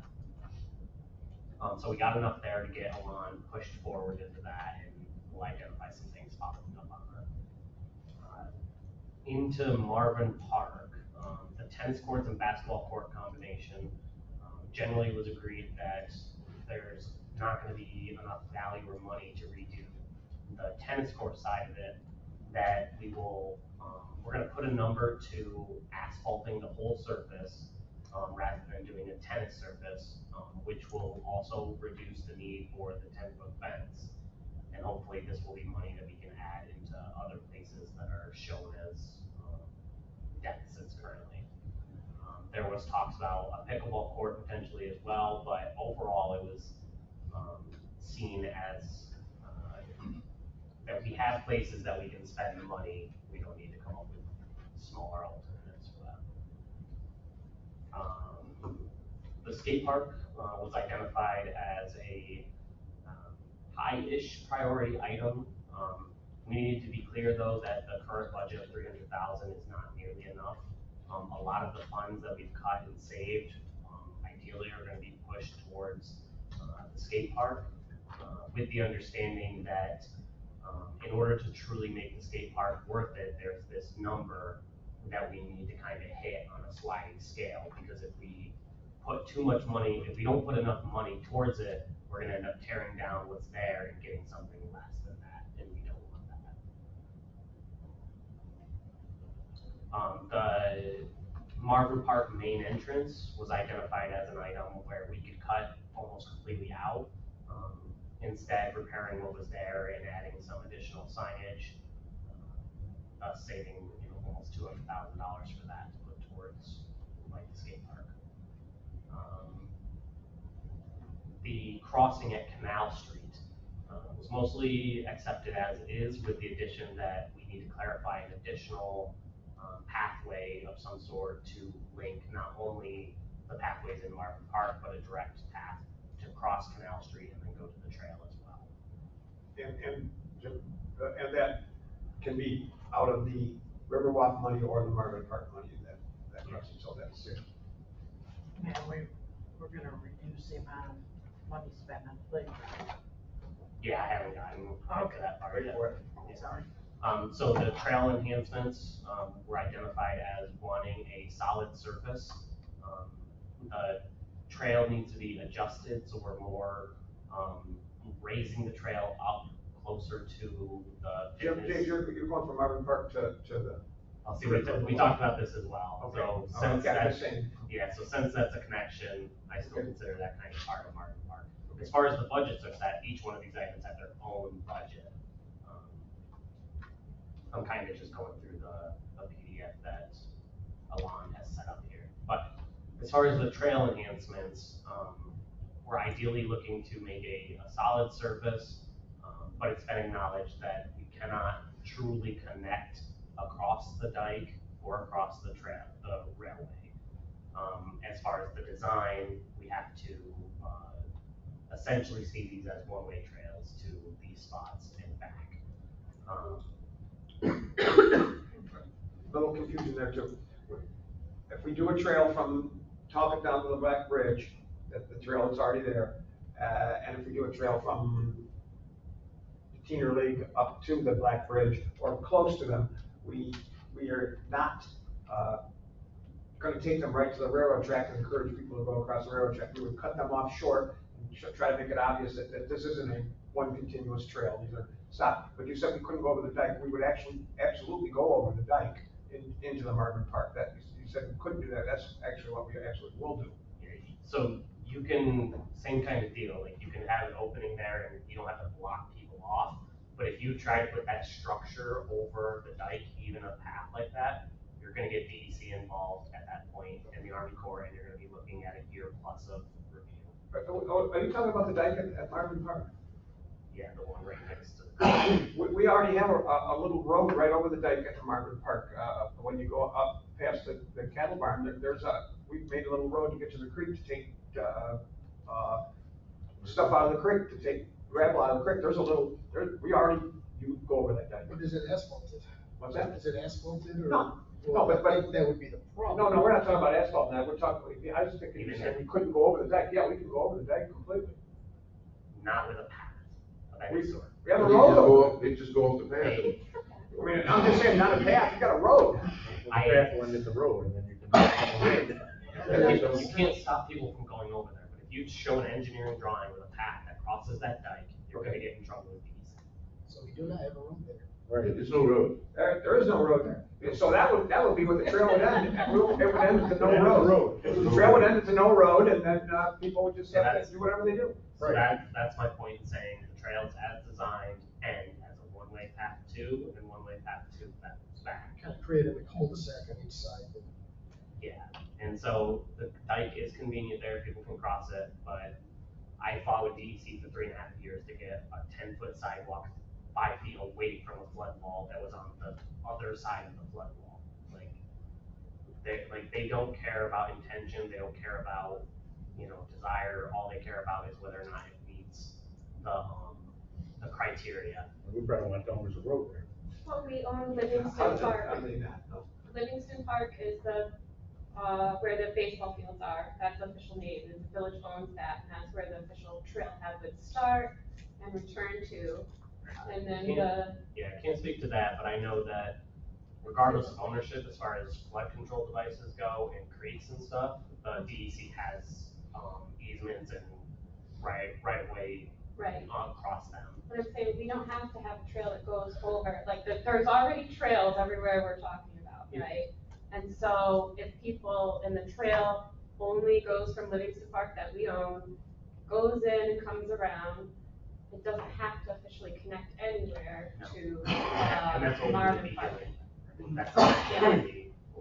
So we got enough there to get Alon pushed forward into that, and we'll identify some things following up on that. Into Marvin Park, the tennis courts and basketball court combination generally was agreed that there's not going to be enough value or money to redo the tennis court side of it, that we will, we're going to put a number to asphalting the whole surface rather than doing a tennis surface, which will also reduce the need for the 10-foot fence. And hopefully this will be money that we can add into other places that are shown as deficits currently. There was talks about a pickleball court potentially as well, but overall it was seen as that we have places that we can spend the money. We don't need to come up with smaller alternatives for that. The skate park was identified as a high-ish priority item. We need to be clear though that the current budget of 300,000 is not nearly enough. A lot of the funds that we've cut and saved ideally are going to be pushed towards the skate park, with the understanding that in order to truly make the skate park worth it, there's this number that we need to kind of hit on a sliding scale, because if we put too much money, if we don't put enough money towards it, we're going to end up tearing down what's there and getting something less than that, and we don't want that. The Marvin Park main entrance was identified as an item where we could cut almost completely out, instead repairing what was there and adding some additional signage, thus saving almost $200,000 for that to put towards like the skate park. The crossing at Canal Street was mostly accepted as is, with the addition that we need to clarify an additional pathway of some sort to link not only the pathways in Marvin Park, but a direct path to cross Canal Street and then go to the trail as well. And that can be out of the Riverwalk money or the Marvin Park money that Rusty told us. reduce the amount of money spent on the playground. Yeah, I haven't gotten quite to that part yet. Yeah. Sorry. So the trail enhancements, were identified as wanting a solid surface. The trail needs to be adjusted, so we're more, raising the trail up closer to the Jim, fitness. you're going from Marvin Park to the. I'll see, we talked about this as well. Okay. So Oh, since yeah, that's, the same. yeah, so since that's a connection, I still consider that kind of part of Marvin Park. As far as the budgets are set, each one of these items have their own budget. I'm kind of just going through the PDF that Alon has set up here. But as far as the trail enhancements, we're ideally looking to make a solid surface, but it's been acknowledged that you cannot truly connect across the dike or across the railway. As far as the design, we have to essentially see these as one-way trails to these spots and back. Little confusion there too. If we do a trail from Talbot down to the Black Bridge, that the trail is already there, and if we do a trail from the Teener League up to the Black Bridge or close to them, we are not going to take them right to the railroad track and encourage people to go across the railroad track. We would cut them off short and try to make it obvious that this isn't a one continuous trail. These are stop. But you said we couldn't go over the dike. We would actually absolutely go over the dike into the Marvin Park. That you said we couldn't do that. That's actually what we absolutely will do. So you can, same kind of deal, like you can have an opening there and you don't have to block people off. But if you try to put that structure over the dike, even a path like that, you're gonna get DEC involved at that point in the Army Corps, and you're gonna be looking at a year plus of review. Are you talking about the dike at Marvin Park? Yeah, the one right next to the. We already have a little road right over the dike at the Marvin Park. When you go up past the cattle barn, we've made a little road to get to the creek to take stuff out of the creek, to take gravel out of the creek. You go over that dike. But is it asphalted? What's that? Is it asphalted or? No. Well, No, but that would be the problem. No, we're not talking about asphalt now. We're talking, I was thinking you said we couldn't go over the dike. Yeah, we can go over the dike completely. Not with a path of any sort. We have a road. They just go off the path. I mean, I'm just saying, not a path, you got a road. The path will end at the road, and then you can. You can't stop people from going over there, but if you show an engineering drawing with a path that crosses that dike, you're gonna get in trouble with DEC. So we do not have a road there. Right, there's no road. There is no road there. So that would be where the trail would end. It would end at the no road. The trail would end at the no road, and then people would just have to do whatever they do. So that's my point in saying the trails as designed end as a one-way path to and one-way path to back. Kind of created a cul-de-sac on each side. Yeah, and so the dike is convenient there, people can cross it, but I fought with DEC for 3.5 years to get a 10-foot sidewalk 5 feet away from a flood wall that was on the other side of the flood wall. They don't care about intention, they don't care about, desire, all they care about is whether or not it meets the criteria. We probably went down, there's a road there. Well, we own Livingston Park. Livingston Park is where the baseball fields are. That's the official name, and the village owns that, and that's where the official trailhead would start and return to. And then I can't speak to that, but I know that regardless of ownership, as far as flood control devices go and creeks and stuff, the DEC has easements and right of way across them. But I'm saying we don't have to have a trail that goes over, there's already trails everywhere we're talking about, right? And so if and the trail only goes from Livingston Park that we own, goes in and comes around, it doesn't have to officially connect anywhere to And that's what Marvin we would Park. be doing. That's what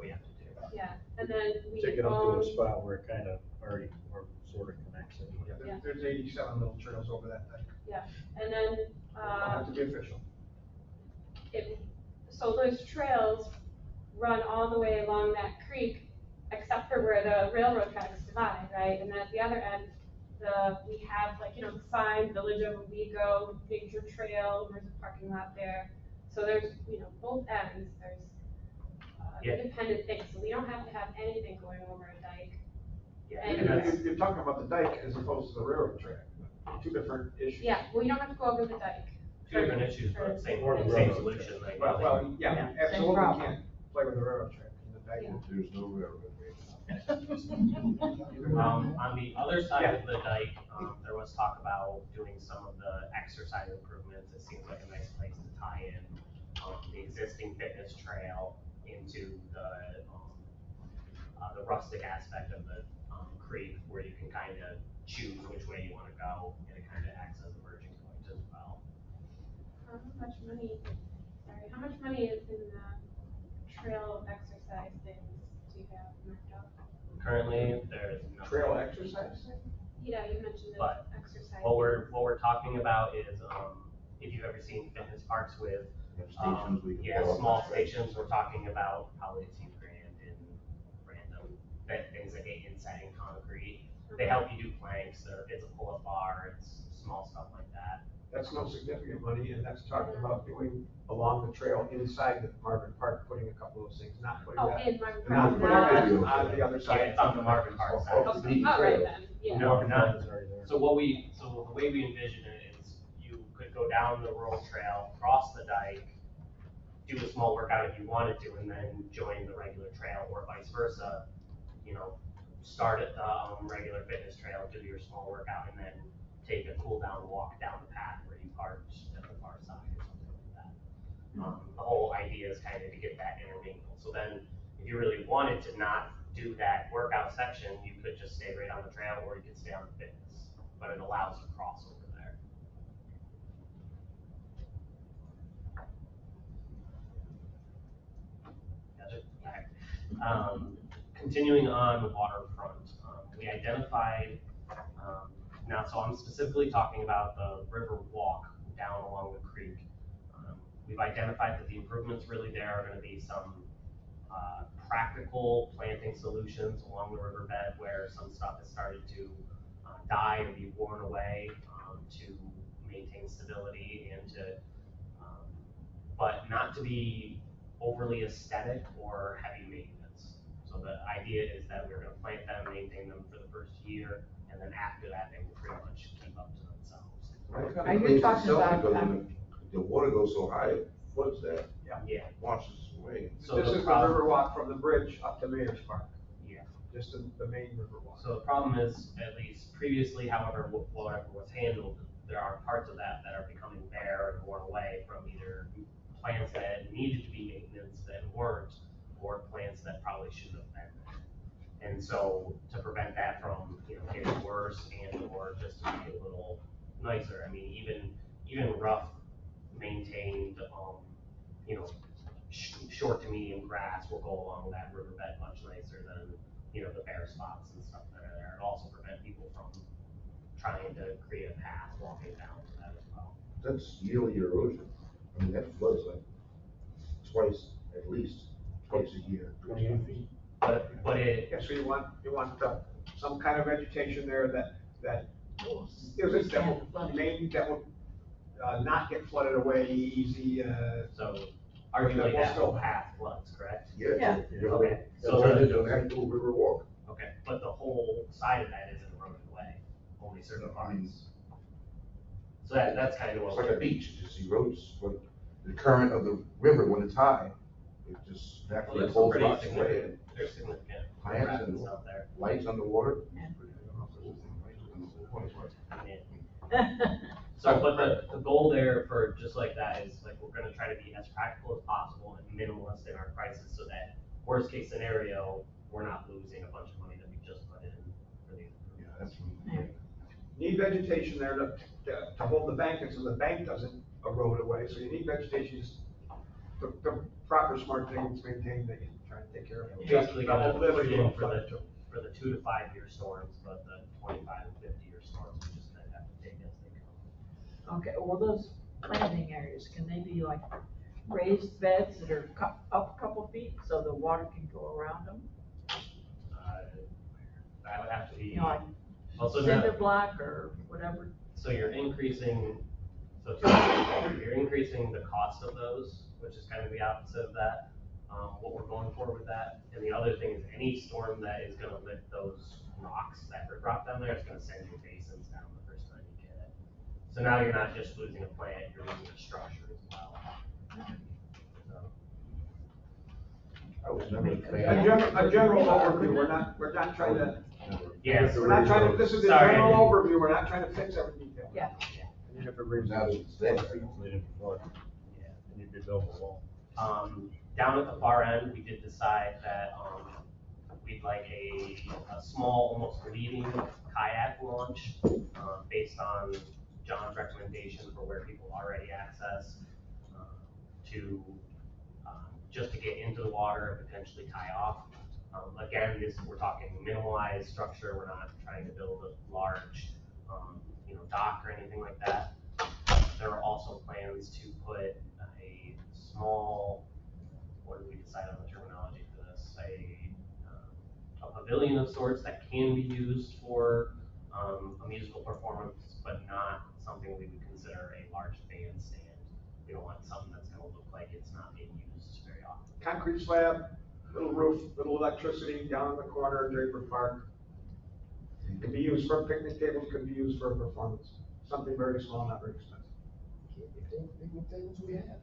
we have to do. Yeah, and then we Take it up to own, a spot where it kind of already, or sort of connects it. Yeah. There's 87 little trails over that dike. yeah, and then, Don't have to be official. so those trails run all the way along that creek, except for where the railroad tracks divide, right? And then at the other end, we have the sign, Village of Owego, Nature Trail, there's a parking lot there. So there's, both ends, there's independent things, so we don't have to have anything going over a dike. Yeah, And You're talking about the dike as opposed to the railroad track, two different issues. yeah, well, you don't have to go over the dike. Two different issues, but same solution. Like, Well, yeah, Yeah, same absolutely problem. can't play with the railroad track and the dike. There's no railroad. On the other side of the dike, there was talk about doing some of the exercise improvements. It seems like a nice place to tie in the existing fitness trail into the rustic aspect of the creek, where you can kind of choose which way you want to go, and it kind of acts as a merging point as well. How much money is in the trail exercise things do you have marked up? Currently, there's nothing. Trail exercise? Yeah, you mentioned But the exercise. what we're talking about is, if you've ever seen fitness parks with, Stations we can yeah, pull up. small stations, we're talking about probably a few grand in random things that get inset in concrete. They help you do planks, it's a pull-up bar, it's small stuff like that. That's no significant money, and that's talking about doing along the trail inside the Marvin Park, putting a couple of those things, not putting that. In Marvin Not Park. putting it on the other Yeah, side. it's on the Marvin Park side. Okay, all right then, yeah. No, not, so the way we envision it is you could go down the rural trail, cross the dike, do a small workout if you wanted to, and then join the regular trail, or vice versa. You know, start at the regular fitness trail, do your small workout, and then take a cool down walk down the path where you parked at the far side or something like that. The whole idea is kind of to get that intermingled. So then, if you really wanted to not do that workout section, you could just stay right on the trail, or you could stay on the fitness. But it allows a crossover there. Gotcha. Okay. Continuing on waterfront, we identified, now, so I'm specifically talking about the river walk down along the creek. We've identified that the improvements really there are going to be some practical planting solutions along the riverbed where some stuff has started to die or be worn away, to maintain stability and to, but not to be overly aesthetic or heavy maintenance. So the idea is that we're going to plant them, maintain them for the first year, and then after that, they will pretty much keep up to themselves. Are you talking about, Because when the water goes so high, it floods that, Yeah. washes away. So This is the river walk from the bridge up to Mayor's Park. Yeah. Just the main river walk. So the problem is, at least previously, however, whatever was handled, there are parts of that that are becoming bare and worn away from either plants that needed to be maintenance that weren't, or plants that probably shouldn't have been there. And so to prevent that from, getting worse and or just to be a little nicer, I mean, even rough maintained, short to medium grass will go along that riverbed much nicer than, the bare spots and stuff that are there. It'll also prevent people from trying to create a path walking down to that as well. That's yearly erosion. I mean, that floods like twice, at least, twice a year. 28 feet. But it. Yeah, so you want some kind of vegetation there that will not get flooded away easy, So that arguably will that still whole path floods, correct? Yeah. Okay. So So don't have to go river walk. okay, but the whole side of that isn't eroded away, only certain parts. So that's kind of what. It's like a beach, it just erodes when the current of the river, when it's high, it just naturally There's pulls pretty rocks away. significant, there's significant Plants rapid and stuff there. lights underwater. So, but the goal there for just like that is like, we're gonna try to be as practical as possible and minimalist in our prices so that worst case scenario, we're not losing a bunch of money that we just put in for these. Yeah, that's. need vegetation there to hold the bank, and so the bank doesn't erode away, so you need vegetation, just the proper smart things maintained that you try to take care of. Basically gonna put it in for flood. the 2 to 5 year storms, but the 25 and 50 year storms, we just kind of have to take as they come. okay, well, those planting areas, can they be like raised beds that are up a couple feet so the water can go around them? That would have to be. Like Also cinder block or whatever? So you're increasing the cost of those, which is kind of the opposite of that. what we're going for with that. And the other thing is any storm that is gonna lift those rocks that are dropped down there, it's gonna send your basins down the first time you get it. So now you're not just losing a plant, you're losing a structure as well. So, I was never a A fan. general overview, we're not trying to, yes. we're not trying to, this is a Sorry, I general didn't- overview, we're not trying to fix every detail. Yeah. And you have to bring Now that it's there. before, Yeah. and you could build a wall. Down at the far end, we did decide that, we'd like a small, almost leading kayak launch, based on John's recommendation for where people already access, to, just to get into the water and potentially tie off. Again, we're talking minimalized structure, we're not trying to build a large, dock or anything like that. There are also plans to put a small, what did we decide on the terminology for this? A pavilion of sorts that can be used for a musical performance, but not something we would consider a large bandstand. We don't want something that's gonna look like it's not being used very often. Concrete slab, little roof, little electricity down in the corner of Draper Park. Could be used for picnic tables, could be used for a performance. Something very small, not very expensive. Can't maintain the picnic tables we have.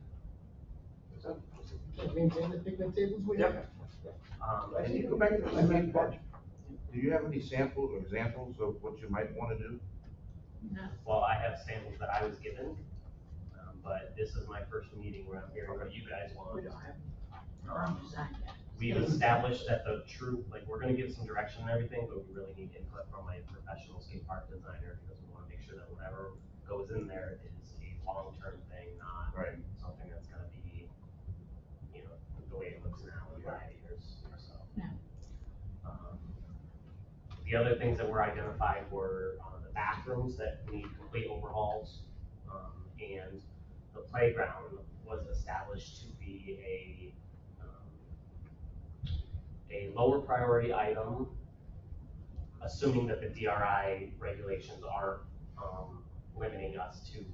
Can't maintain the picnic tables we have. I think go back to the cement bench. Do you have any sample or examples of what you might wanna do? Well, I have samples that I was given, but this is my first meeting where I'm hearing what you guys want. We don't have our own design yet. We've established that the true, like, we're gonna give some direction and everything, but we really need input from a professional skate park designer, because we wanna make sure that whatever goes in there is a long-term thing, not Right. something that's gonna be, the way it looks now in 5 years or so. Yeah. The other things that were identified were, the bathrooms that need complete overhauls, and the playground was established to be a lower priority item, assuming that the DRI regulations aren't, limiting us to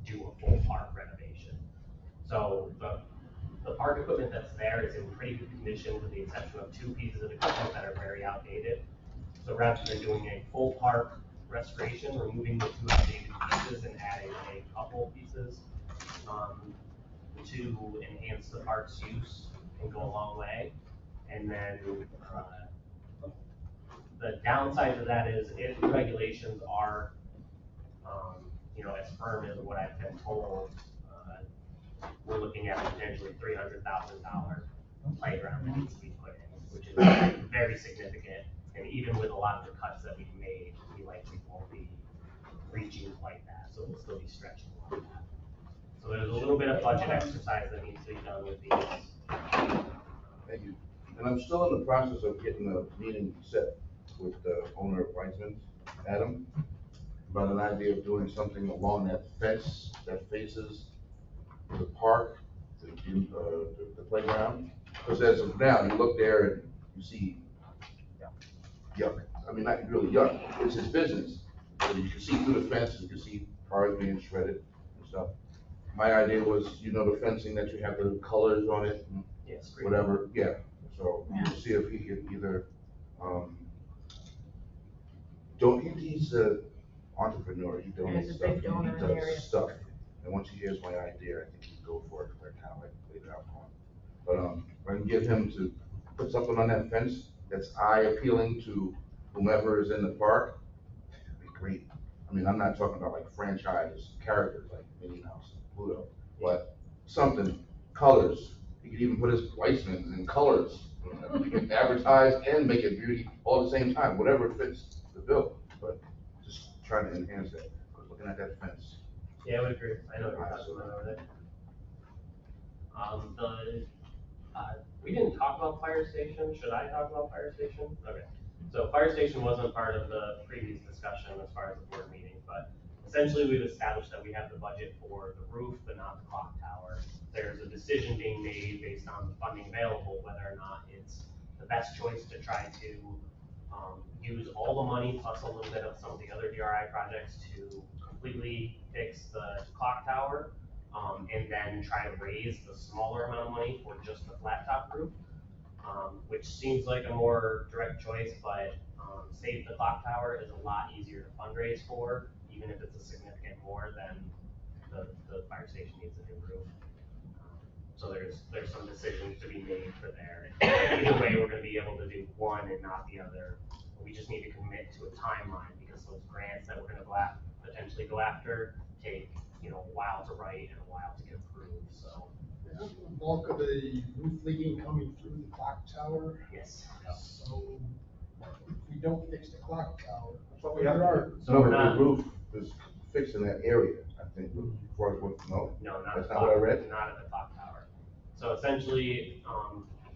do a full park renovation. So the park equipment that's there is in pretty good condition, with the exception of 2 pieces of equipment that are very outdated. So rather than doing a full park restoration, removing the 2 outdated pieces and adding a couple pieces, to enhance the park's use can go a long way. And then, the downside to that is if the regulations are, as firm as what I've been told, we're looking at potentially $300,000 playground that needs to be put in, which is very significant. And even with a lot of the cuts that we've made, we likely won't be reaching quite that, so we'll still be stretching along that. So there's a little bit of budget exercise that needs to be done with these. Thank you. And I'm still in the process of getting a meeting set with the owner of Weizmann, Adam, about an idea of doing something along that fence that faces the park, the playground. Because as of now, you look there and you see yuck. I mean, not really yuck, it's his business. You can see through the fence, you can see cars being shredded and stuff. My idea was, the fencing that you have the colors on it, and Yes. whatever, yeah. So we'll see if he could either, he's an entrepreneur, he donates He's a stuff, big donor in the he area. does stuff. And once he hears my idea, I think he'd go for it, because I kind of like laid it out for him. But if I can get him to put something on that fence that's eye appealing to whomever is in the park, it'd be great. I mean, I'm not talking about like franchise characters like Minnie Mouse, Pluto, but something, colors. He could even put his license in colors. He can advertise and make it beauty all at the same time, whatever fits the bill. But just trying to enhance that. I was looking at that fence. Yeah, I would agree. I know what you're talking about over there. We didn't talk about fire station. Should I talk about fire station? Okay. So fire station wasn't part of the previous discussion as far as the board meeting, but essentially we've established that we have the budget for the roof, but not the clock tower. There's a decision being made based on the funding available, whether or not it's the best choice to try to use all the money plus a little bit of some of the other DRI projects to completely fix the clock tower, and then try to raise the smaller amount of money for just the flat top roof, which seems like a more direct choice, but Save the Clock Tower is a lot easier to fundraise for, even if it's a significant more than the fire station needs a new roof. So there's some decisions to be made for there. Either way, we're gonna be able to do one and not the other. We just need to commit to a timeline because those grants that we're gonna potentially go after take, a while to write and a while to get approved, so. The bulk of the roof leaking coming through the clock tower. Yes. So if we don't fix the clock tower, what we have to do. So we're No, not, the roof is fixing that area, I think, as far as what, no? no, not That's at the not what I clock, read? not at the clock tower. So essentially,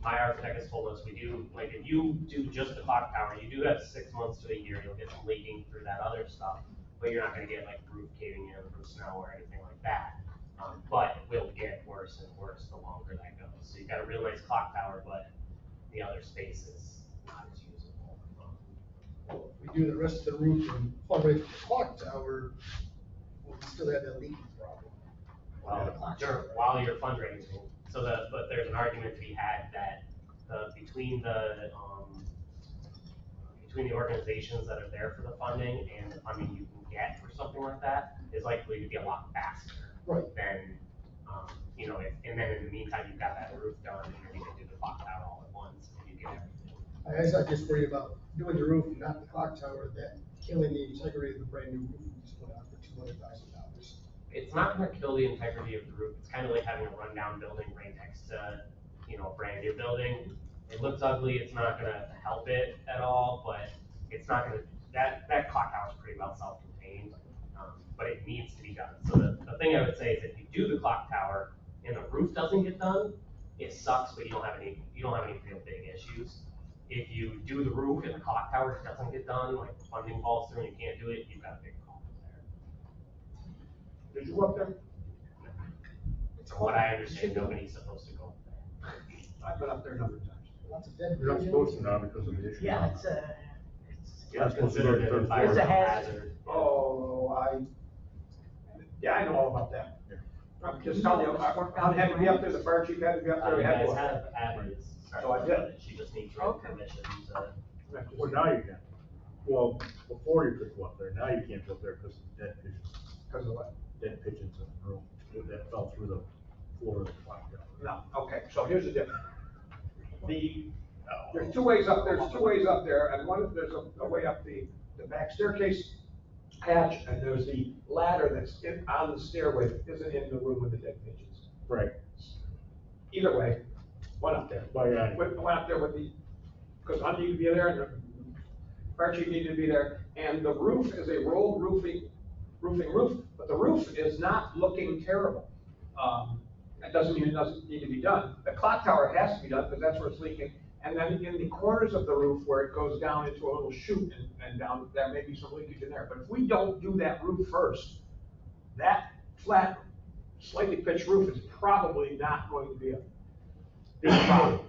my architect has told us if you do just the clock tower, you do have 6 months to a year, you'll get some leaking through that other stuff, but you're not gonna get like roof caving in from snow or anything like that. But it will get worse and worse the longer that goes. So you've got a real nice clock tower, but the other space is not as usable. if we do the rest of the roof and fundraise for the clock tower, we'll still have that leaking problem. While you're fundraising, but there's an argument to be had that between the organizations that are there for the funding and the funding you can get for something like that is likely to be a lot faster. Right. Than, and then in the meantime, you've got that roof done and then you can do the clock tower all at once and you get everything. I guess I just worry about doing the roof and not the clock tower, that killing the integrity of the brand new roof we just put on for $200,000. It's not gonna kill the integrity of the roof. It's kind of like having a rundown building right next to, a brand new building. It looks ugly, it's not gonna help it at all, but it's not gonna, that clock tower is pretty well self-contained, but it needs to be done. So the thing I would say is if you do the clock tower and the roof doesn't get done, it sucks, but you don't have any real big issues. If you do the roof and the clock tower doesn't get done, like the funding falls through and you can't do it, you've got a big problem there. Did you go up there? From what I understand, nobody's supposed to go up there. I've been up there a number of times. Lots of dead. You're not supposed to now because of the issue. Yeah, it's It's considered an environmental hazard. Oh, I know all about that. I'm just telling you, I had to be up there, the fire chief had to be up there, we You had to guys go up have there. Abby's. So I did. She just needs written permission to. Well, now you can. Well, before you could go up there, now you can't go up there because of dead pigeons. Because of what? Dead pigeons in the room that fell through the floor of the clock tower. No, okay, so here's the difference. There's two ways up there, and there's a way up the back staircase hatch, and there's the ladder that's on the stairway that isn't in the room with the dead pigeons. Right. Either way, one up there. One up there because I need to be there, and the fire chief needed to be there, and the roof is a rolled roofing roof, but the roof is not looking terrible. That doesn't mean it doesn't need to be done. The clock tower has to be done because that's where it's leaking. And then in the corners of the roof where it goes down into a little chute and down, there may be some leakage in there. But if we don't do that roof first, that flat, slightly pitched roof is probably not going to be a big problem.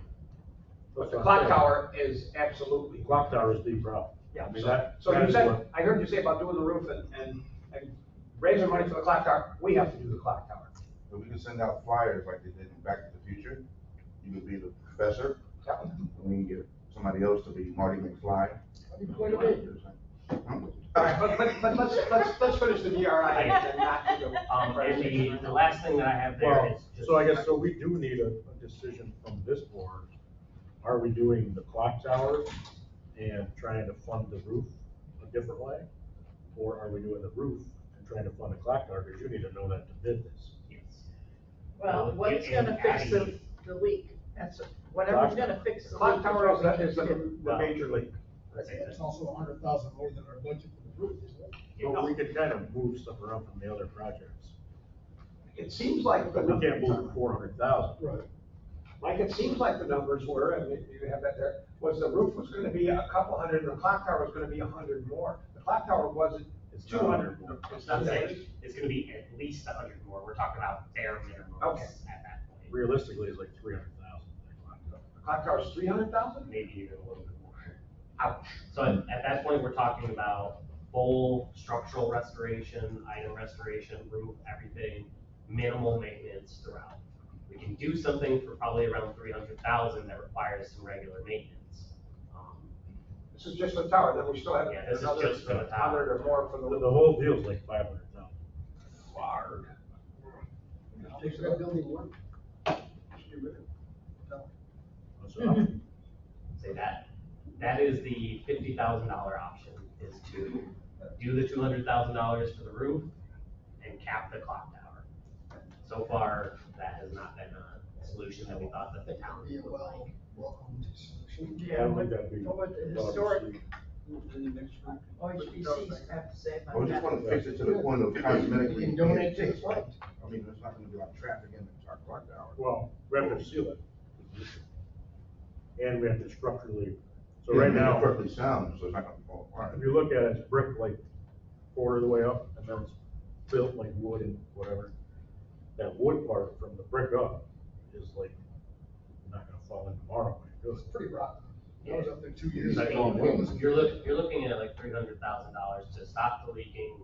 But the clock tower is absolutely. Clock tower is the problem. Yeah, I mean, so you said, I heard you say about doing the roof and raising money for the clock tower. We have to do the clock tower. So we can send out flyers like they did in Back to the Future. You could be the professor. Yeah. And we can get somebody else to be Marty McFly. All right, but let's finish the DRI and not do And the last thing that I have there is just. So I guess, so we do need a decision from this board. Are we doing the clock tower and trying to fund the roof a different way? Or are we doing the roof and trying to fund the clock tower? Because you need to know that to bid this. Yes. Well, what's gonna fix the leak? Whatever's gonna fix the leak. Clock tower is the major leak. It's also $100,000 more than our budget for the roof, isn't it? Well, we could kind of move stuff around from the other projects. It seems like. But we can't move 400,000. Right. Mike, it seems like the numbers were, and you have that there, was the roof was gonna be a couple hundred, and the clock tower was gonna be 100 more. The clock tower wasn't 200 more. It's not that. It's gonna be at least 100 more. We're talking about bare minimums Okay. at that point. Realistically, it's like 300,000. The clock tower's 300,000? Maybe even a little bit more. Ouch. So at that point, we're talking about full structural restoration, item restoration, roof, everything, minimal maintenance throughout. We can do something for probably around 300,000 that requires some regular maintenance. This is just the tower, then we still have Yeah, this is another just for the tower. 100 or more for The whole deal's like 500,000. Large. Takes that building work. Say that is the $50,000 option, is to do the $200,000 for the roof and cap the clock tower. So far, that has not been a solution that we thought that the town Be a would like. welcome solution. Yeah, what the historic Well, OHBCs have to say about We just that. wanna fix it to the point of cosmetically. You can donate to the being fund. fixed. I mean, there's not gonna be a lot of traffic in our clock tower. Well, we have to seal it. And we have to structurally, so Yeah, right make it now, perfectly sound, so it's not gonna fall apart. if you look at it, it's brick like quarter of the way up, and then it's built like wood and whatever. That wood part from the brick up is like, not gonna fall in tomorrow when it goes. It's pretty rotten. I was up there 2 years I ago. mean, you're looking at like $300,000 to stop the leaking,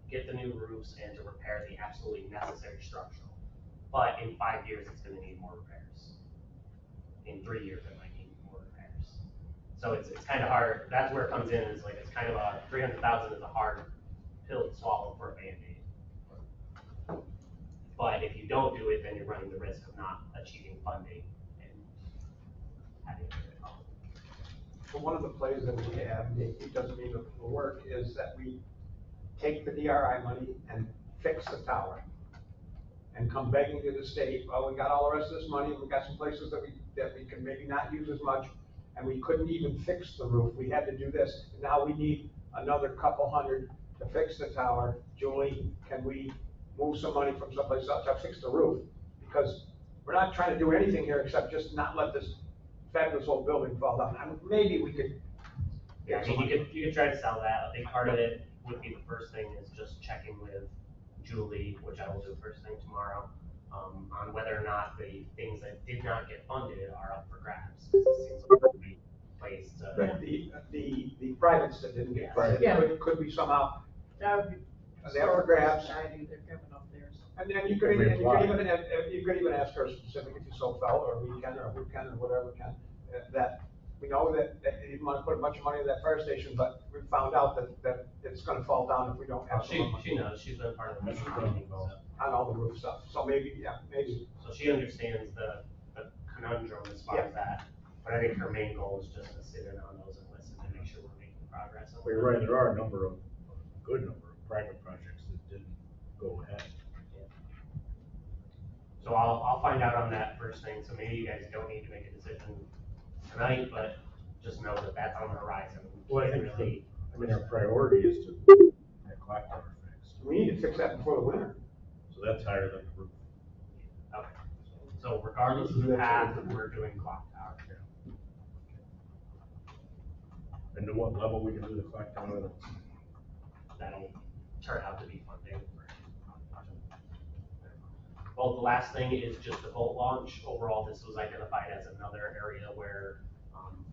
get the new roofs, and to repair the absolutely necessary structural. But in 5 years, it's gonna need more repairs. In 3 years, it might need more repairs. So it's kind of hard, that's where it comes in, is like, it's kind of a, 300,000 is a hard pill to swallow for a Band-Aid. But if you don't do it, then you're running the risk of not achieving funding and having it. So one of the plays that we have, it doesn't mean it will work, is that we take the DRI money and fix the tower. And come begging to the state, well, we got all the rest of this money, we got some places that we can maybe not use as much, and we couldn't even fix the roof, we had to do this. Now we need another couple hundred to fix the tower. Julie, can we move some money from someplace else to fix the roof? Because we're not trying to do anything here except just not let this fabulous old building fall down. I mean, maybe we could. Yeah, I mean, you could try to sell that. I think part of it would be the first thing is just checking with Julie, which I will do first thing tomorrow, on whether or not the things that did not get funded are up for grabs. Because it seems like it would be placed. The privates that didn't get funded, Yeah. could we somehow, That would be. they up for grabs? Society, they're giving up theirs. And then you could even ask her specific if you so felt, or we can, or who can, or whatever can, that we know that you didn't want to put a bunch of money in that fire station, but we found out that it's gonna fall down if we don't have some money. She knows, she's been part of the meeting, so. On all the roof stuff, so maybe. So she understands the conundrum as far as that, but I think her main goal is just to sit in on those and listen and make sure we're making progress. Well, you're right, there are a good number of private projects that didn't go ahead. So I'll find out on that first thing, so maybe you guys don't need to make a decision tonight, but just know that that's on the horizon. Well, I think Really, our priority is to get that clock tower fixed. We need to fix that before the winter. So that's higher than the roof. okay. So regardless of the path, we're doing clock tower. And to what level we can do the clock tower, That'll turn out to be funding. Well, the last thing is just the boat launch. Overall, this was identified as another area where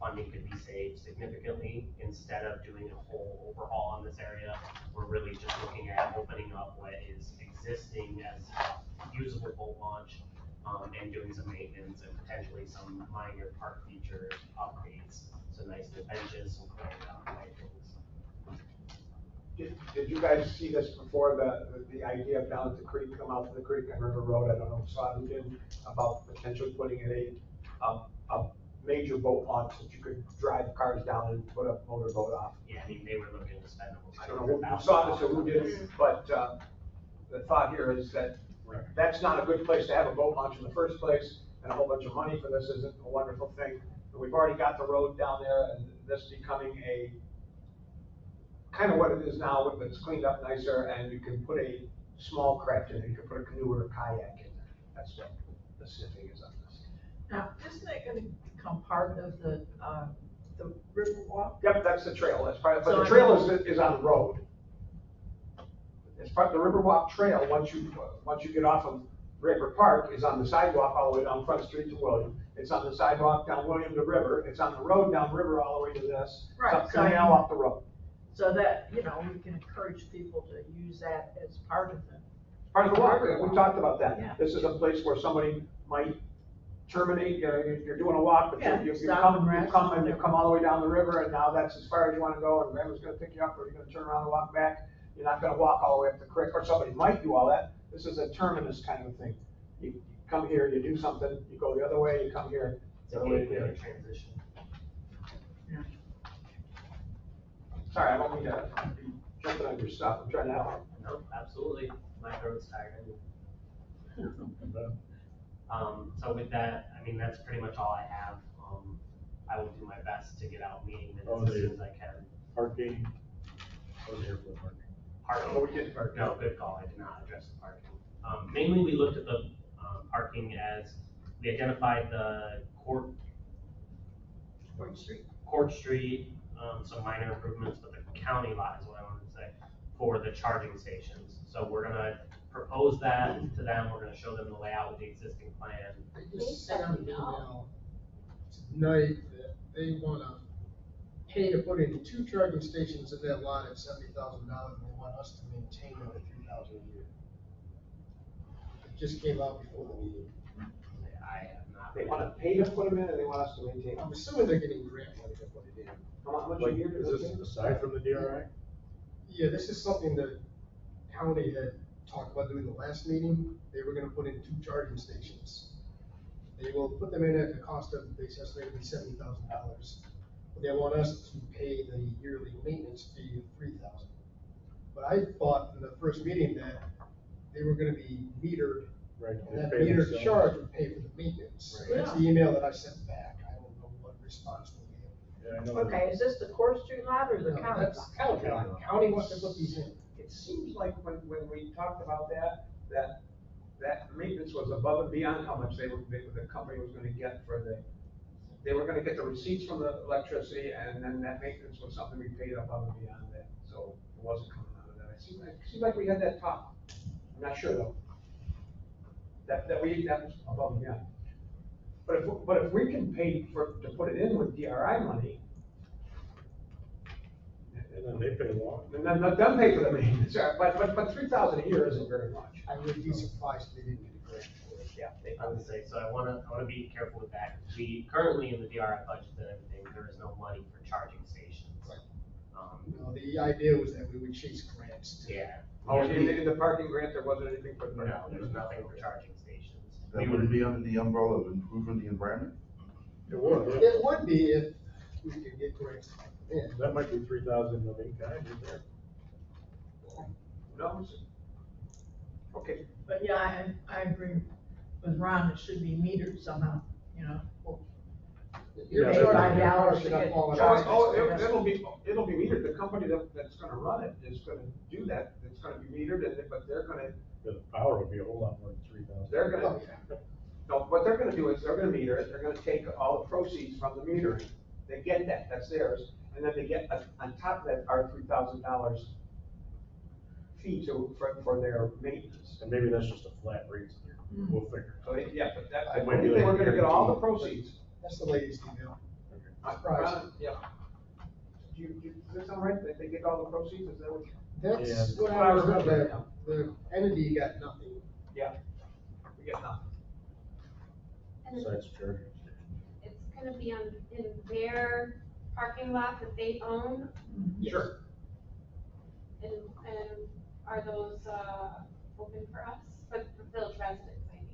funding could be saved significantly. Instead of doing a whole overhaul on this area, we're really just looking at opening up what is existing as a usable boat launch, and doing some maintenance and potentially some minor park feature updates. So nice new benches, some lightings. Did you guys see this before, the idea of down at the creek, come out to the creek on River Road, I don't know if you saw it, who did, about potentially putting in a major boat launch that you could drive cars down and put a motorboat off? Yeah, I mean, they were looking to spend almost. I don't know who saw this or who did it, but, the thought here is that that's not a good place to have a boat launch in the first place, and a whole bunch of money for this isn't a wonderful thing. But we've already got the road down there, and this becoming a, kind of what it is now, but it's cleaned up nicer, and you can put a small craft in it, you can put a canoe or a kayak in there. That's what the sniffing is on this. Now, isn't that gonna become part of the river walk? Yep, that's the trail, that's part of, but So the trail is on the road. It's part of the Riverwalk Trail, once you get off of Draper Park, is on the sidewalk all the way down Front Street to William. It's on the sidewalk down William to River, it's on the road down River all the way to this. Right, It's up so I canal mean- off the road. So that, we can encourage people to use that as part of part of the walk, we talked about Yeah. that. This is a place where somebody might terminate, you're doing a walk, but Yeah, you stop and come, rest. and you come all the way down the river, and now that's as far as you wanna go, and grandma's gonna pick you up, or you're gonna turn around and walk back. You're not gonna walk all the way up the creek, or somebody might do all that. This is a terminus kind of thing. You come here, you do something, you go the other way, you come here, the other way you do. Transition. Sorry, I don't mean to be jumping on your stuff, I'm trying to help. No, absolutely. My throat's tired. So with that, I mean, that's pretty much all I have. I will do my best to get out meeting minutes as soon as I can. Parking, or the airport parking. Parking. Oh, we did parking. No, good call. I did not address the parking. Mainly, we looked at the parking as we identified the Court Street, some minor improvements, but the county lot is what I wanted to say for the charging stations. So we're gonna propose that to them. We're gonna show them the layout with the existing plan. They just sent out an email tonight that they wanna pay to put in 2 charging stations in that lot at $70,000, and they want us to maintain them at $3,000 a year. It just came out before the meeting. I have not. They wanna pay to put them in, and they want us to maintain them. I'm assuming they're getting grant money to put it in. How much a Like, year does is it this take? aside from the DRI? Yeah, this is something that county had talked about doing the last meeting. They were gonna put in 2 charging stations. They will put them in at the cost of, they estimated to be $70,000. But they want us to pay the yearly maintenance fee of $3,000. But I thought in the first meeting that they were gonna be metered, Right. and that they pay metered themselves. charge would pay for the maintenance. Right. So that's the email that I sent back. I don't know what response they gave. Yeah, I know. Okay, is this the Court Street lot or the No, county? that's county lot. County wants to put these in. It seems like when we talked about that maintenance was above and beyond how much the company was gonna get for they were gonna get the receipts from the electricity, and then that maintenance was something we paid above and beyond that, so it wasn't coming out of that. It seemed like we had that talk. I'm not sure though. That was above and beyond. But if we can pay to put it in with DRI money, And then they pay along. and then let them pay for the maintenance, but 3,000 a year isn't very much. I would be surprised if they didn't get a grant for it. Yeah. I would say, so I wanna be careful with that. We currently in the DRI budget and everything, there is no money for charging stations. Right. No, the idea was that we would chase grants to. Yeah. Oh, in the parking grant, there wasn't anything for the. No, there's nothing for charging stations. That wouldn't be under the umbrella of improving the environment? It would. It would be if we could get grants. Yeah. That might be 3,000 of in kind, is there? No. Okay. But yeah, I agree with Ron, it should be metered somehow, you know. You're Yeah, charging $5 $5 to not get falling charged. out. It'll be metered. The company that's gonna run it is gonna do that. It's gonna be metered, but they're gonna, The power would be a whole lot more than 3,000. they're gonna, no, what they're gonna do is they're gonna meter it. They're gonna take all the proceeds from the metering. They get that, that's theirs. And then they get, on top of that, our $3,000 fee for their maintenance. And maybe that's just a flat rate, so we'll figure. So, yeah, but that, I It might be think they like were gonna get all the guaranteed. proceeds. That's the latest email. Surprised. Yeah. Does that sound right? That they get all the proceeds, is that what? That's Yeah. what I was, the entity got nothing. Yeah. We get nothing. And Besides charging. it's gonna be in their parking lot that they own, Sure. and are those, open for us, for the village residents, I mean?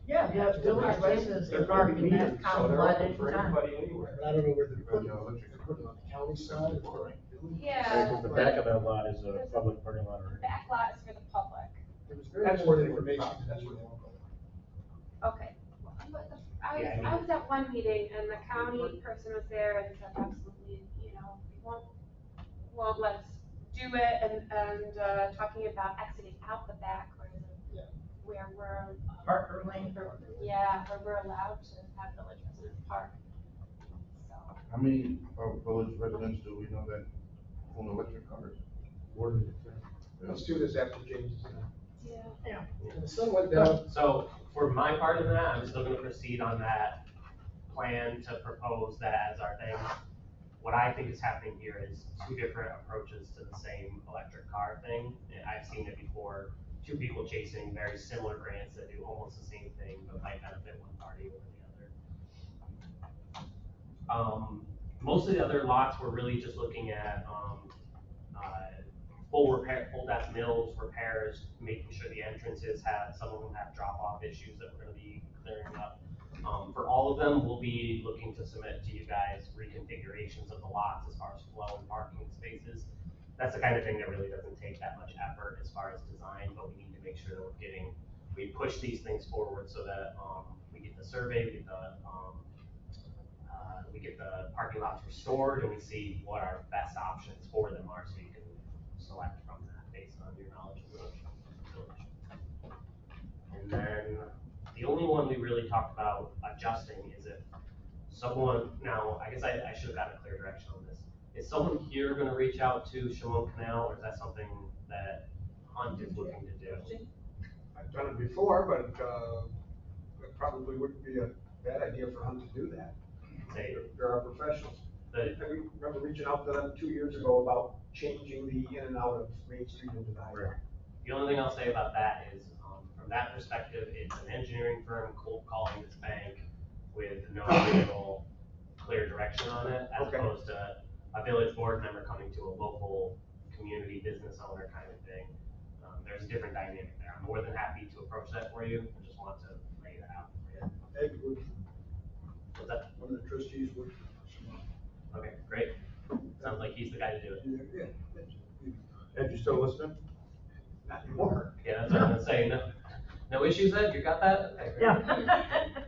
Yeah, the village residents They're can gonna park be in metered, that so common they're lot open for anytime. anybody anywhere. But I don't know where they're putting it. They're putting it on the county side or. Yeah. The back of that lot is a public parking lot The already. back lot is for the public. There was very That's important what they were- information. that's what they were. Okay. I was at one meeting and the county person was there and said absolutely, you know, we won't let us do it and talking about exiting out the back where we're. Parker Lane. Yeah, where we're allowed to have village residents park. So. How many village residents do we know that own electric cars? More than Let's do this after James is done. Yeah. And the sun went down. So for my part of that, I'm still gonna proceed on that plan to propose that as our thing. What I think is happening here is 2 different approaches to the same electric car thing. I've seen it before two people chasing very similar grants that do almost the same thing, but might benefit one party over the other. Most of the other lots, we're really just looking at, full repair, full depth mills, repairs, making sure the entrances have, some of them have drop-off issues that we're gonna be clearing up. For all of them, we'll be looking to submit to you guys reconfigurations of the lots as far as flow and parking spaces. That's the kind of thing that really doesn't take that much effort as far as design, but we need to make sure that we push these things forward so that, we get the survey, we get the parking lots restored, and we see what our best options for them are, so you can select from that based on your knowledge of the village. And then the only one we really talked about adjusting is if someone, now, I guess I should have gotten a clear direction on this. Is someone here gonna reach out to Shimon Canal, or is that something that Hunt is looking to do? I've done it before, but, it probably wouldn't be a bad idea for Hunt to do that. There are professionals. I remember reaching out to them 2 years ago about changing the in and out of Main Street into the highway. The only thing I'll say about that is, from that perspective, it's an engineering firm cold calling this bank with no real clear direction on it, as opposed to a village board member coming to a local community business owner kind of thing. There's a different dynamic there. I'm more than happy to approach that for you. I just want to lay that out for you. Ed would, What's that? one of the trustees would. Okay, great. Sounds like he's the guy to do it. Yeah. Ed, you still listening? Not anymore. Yeah, that's what I'm gonna say. No issues, Ed? You got that? Okay, great. Yeah.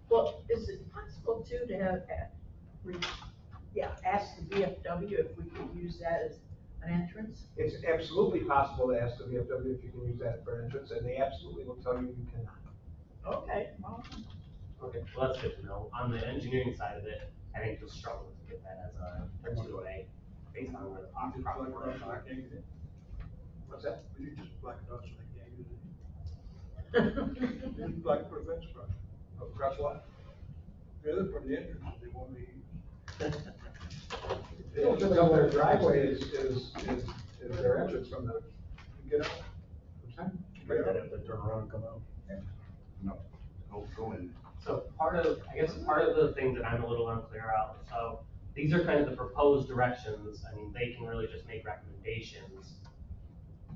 Well, is it possible too to have, ask the VFW if we could use that as an entrance? It's absolutely possible to ask the VFW if you can use that for entrance, and they absolutely will tell you you cannot. Okay, well. Okay, well, that's good to know. On the engineering side of it, I think you'll struggle to get that as a two-way based on where the property lines are. What's that? You just block it off so they can't use it. You block it for a fence across. Across what? The other part of the entrance, they want me to use. The entrance of their driveway is their entrance from the, Get out. what's that? They have to turn around and come out. No, go in. So part of the things that I'm a little unclear about, so these are kind of the proposed directions. I mean, they can really just make recommendations.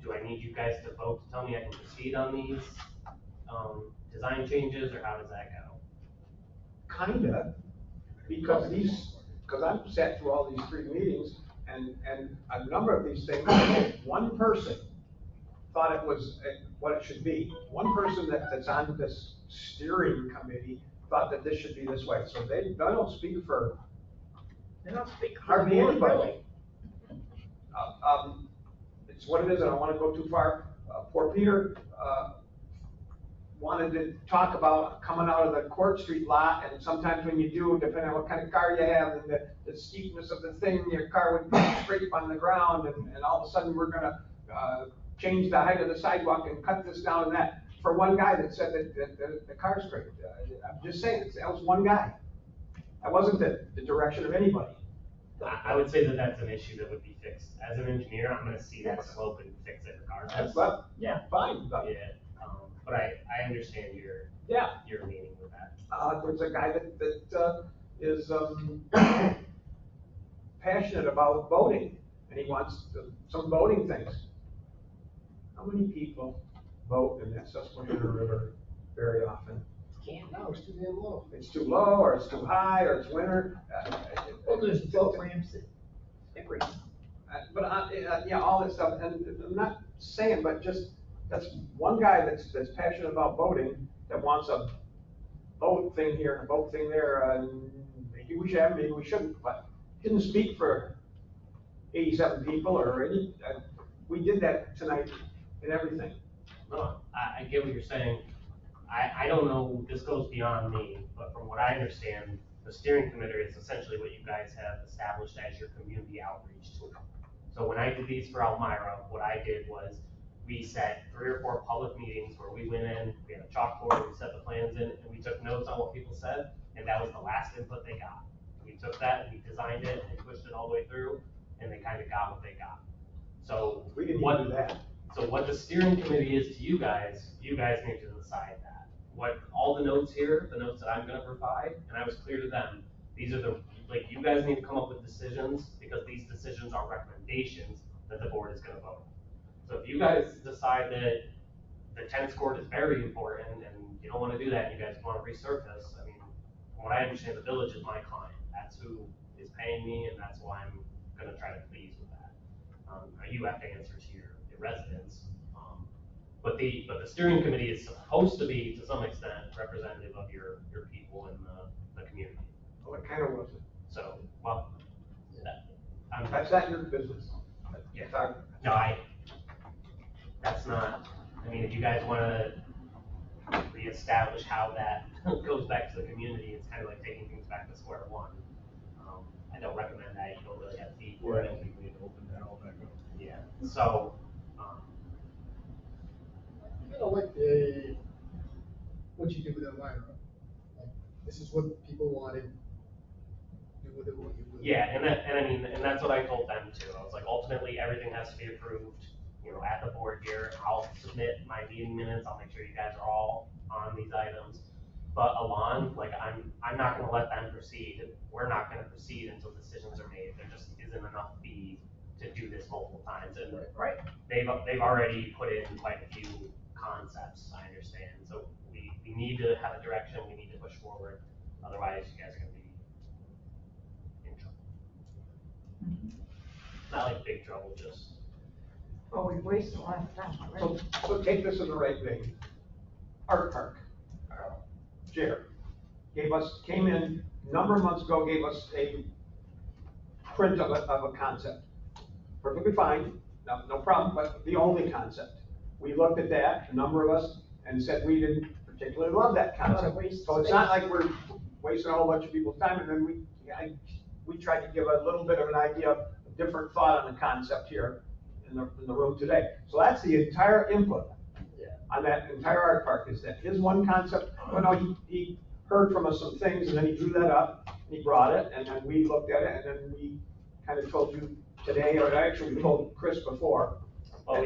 Do I need you guys to vote to tell me I can proceed on these, design changes, or how does that go? Kinda, because I've sat through all these 3 meetings, and a number of these things, one person thought it was what it should be. One person that's on this steering committee thought that this should be this way, so they don't speak for They don't speak hardly really. anybody. It's what it is, I don't wanna go too far. Poor Peter, wanted to talk about coming out of the Court Street lot, and sometimes when you do, depending on what kind of car you have, and the steepness of the thing, your car would scrape on the ground, and all of a sudden, we're gonna, change the height of the sidewalk and cut this down and that. For one guy that said that the car scraped, I'm just saying, that was one guy. That wasn't the direction of anybody. I would say that that's an issue that would be fixed. As an engineer, I'm gonna see that slope and fix it regardless. Fine. Yeah, but I understand your meaning with that. There's a guy that is passionate about boating, and he wants some boating things. How many people boat in that Susquehanna River very often? Can't. No, it's too damn low. It's too low, or it's too high, or it's winter. Well, there's boat ramps that, every. But, all that stuff, and I'm not saying, but just, that's one guy that's passionate about boating, that wants a boat thing here and a boat thing there, and maybe we should have, maybe we shouldn't, but didn't speak for 87 people or any, we did that tonight and everything. No, I get what you're saying. I don't know, this goes beyond me, but from what I understand, the steering committee is essentially what you guys have established as your community outreach tool. So when I did these for Elmira, what I did was we set 3 or 4 public meetings where we went in, we had a chalkboard, we set the plans in, and we took notes on what people said, and that was the last input they got. We took that and we designed it and pushed it all the way through, and they kind of got what they got. So we didn't what, do that. So what the steering committee is to you guys need to decide that. What, all the notes here, the notes that I'm gonna provide, and I was clear to them, these are the, like, you guys need to come up with decisions, because these decisions are recommendations that the board is gonna vote. So if you guys decide that the tennis court is very important, and you don't wanna do that, and you guys wanna resurface, I mean, from what I understand, the village is my client, that's who is paying me, and that's why I'm gonna try to please with that. You have to answer to your residents. But the steering committee is supposed to be, to some extent, representative of your people in the community. Well, it kind of wasn't. So, well, That's not your business. Yeah. No, that's not, I mean, if you guys wanna reestablish how that goes back to the community, it's kind of like taking things back to square one. I don't recommend that, you don't really have feet for I it. don't think we need to open that all back up. Yeah, so, Kind of like what you did with that line, like, this is what people wanted, do with it what you will. yeah, and I mean, and that's what I told them too. I was like, ultimately, everything has to be approved, you know, at the board here. I'll submit my meeting minutes. I'll make sure you guys are all on these items. But Alon, like, I'm not gonna let them proceed. We're not gonna proceed until decisions are made. There just isn't enough fee to do this multiple times. And Right. they've already put in quite a few concepts, I understand. So we need to have a direction. We need to push forward. Otherwise, you guys are gonna be in trouble. Not like big trouble, just. Well, we've wasted a lot of time already. So take this in the right vein. Art Park. Jared came in a number of months ago, gave us a print of a concept. Perfectly fine, no problem, but the only concept. We looked at that, a number of us, and said we didn't particularly love that concept. So it's not like we're wasting a whole bunch of people's time, and then we tried to give a little bit of an idea, a different thought on the concept here in the room today. So that's the entire input on that entire art park, is that his one concept. Well, no, he heard from us some things, and then he drew that up, and he brought it, and then we looked at it, and then we kind of told you today, or actually we told Chris before. Well,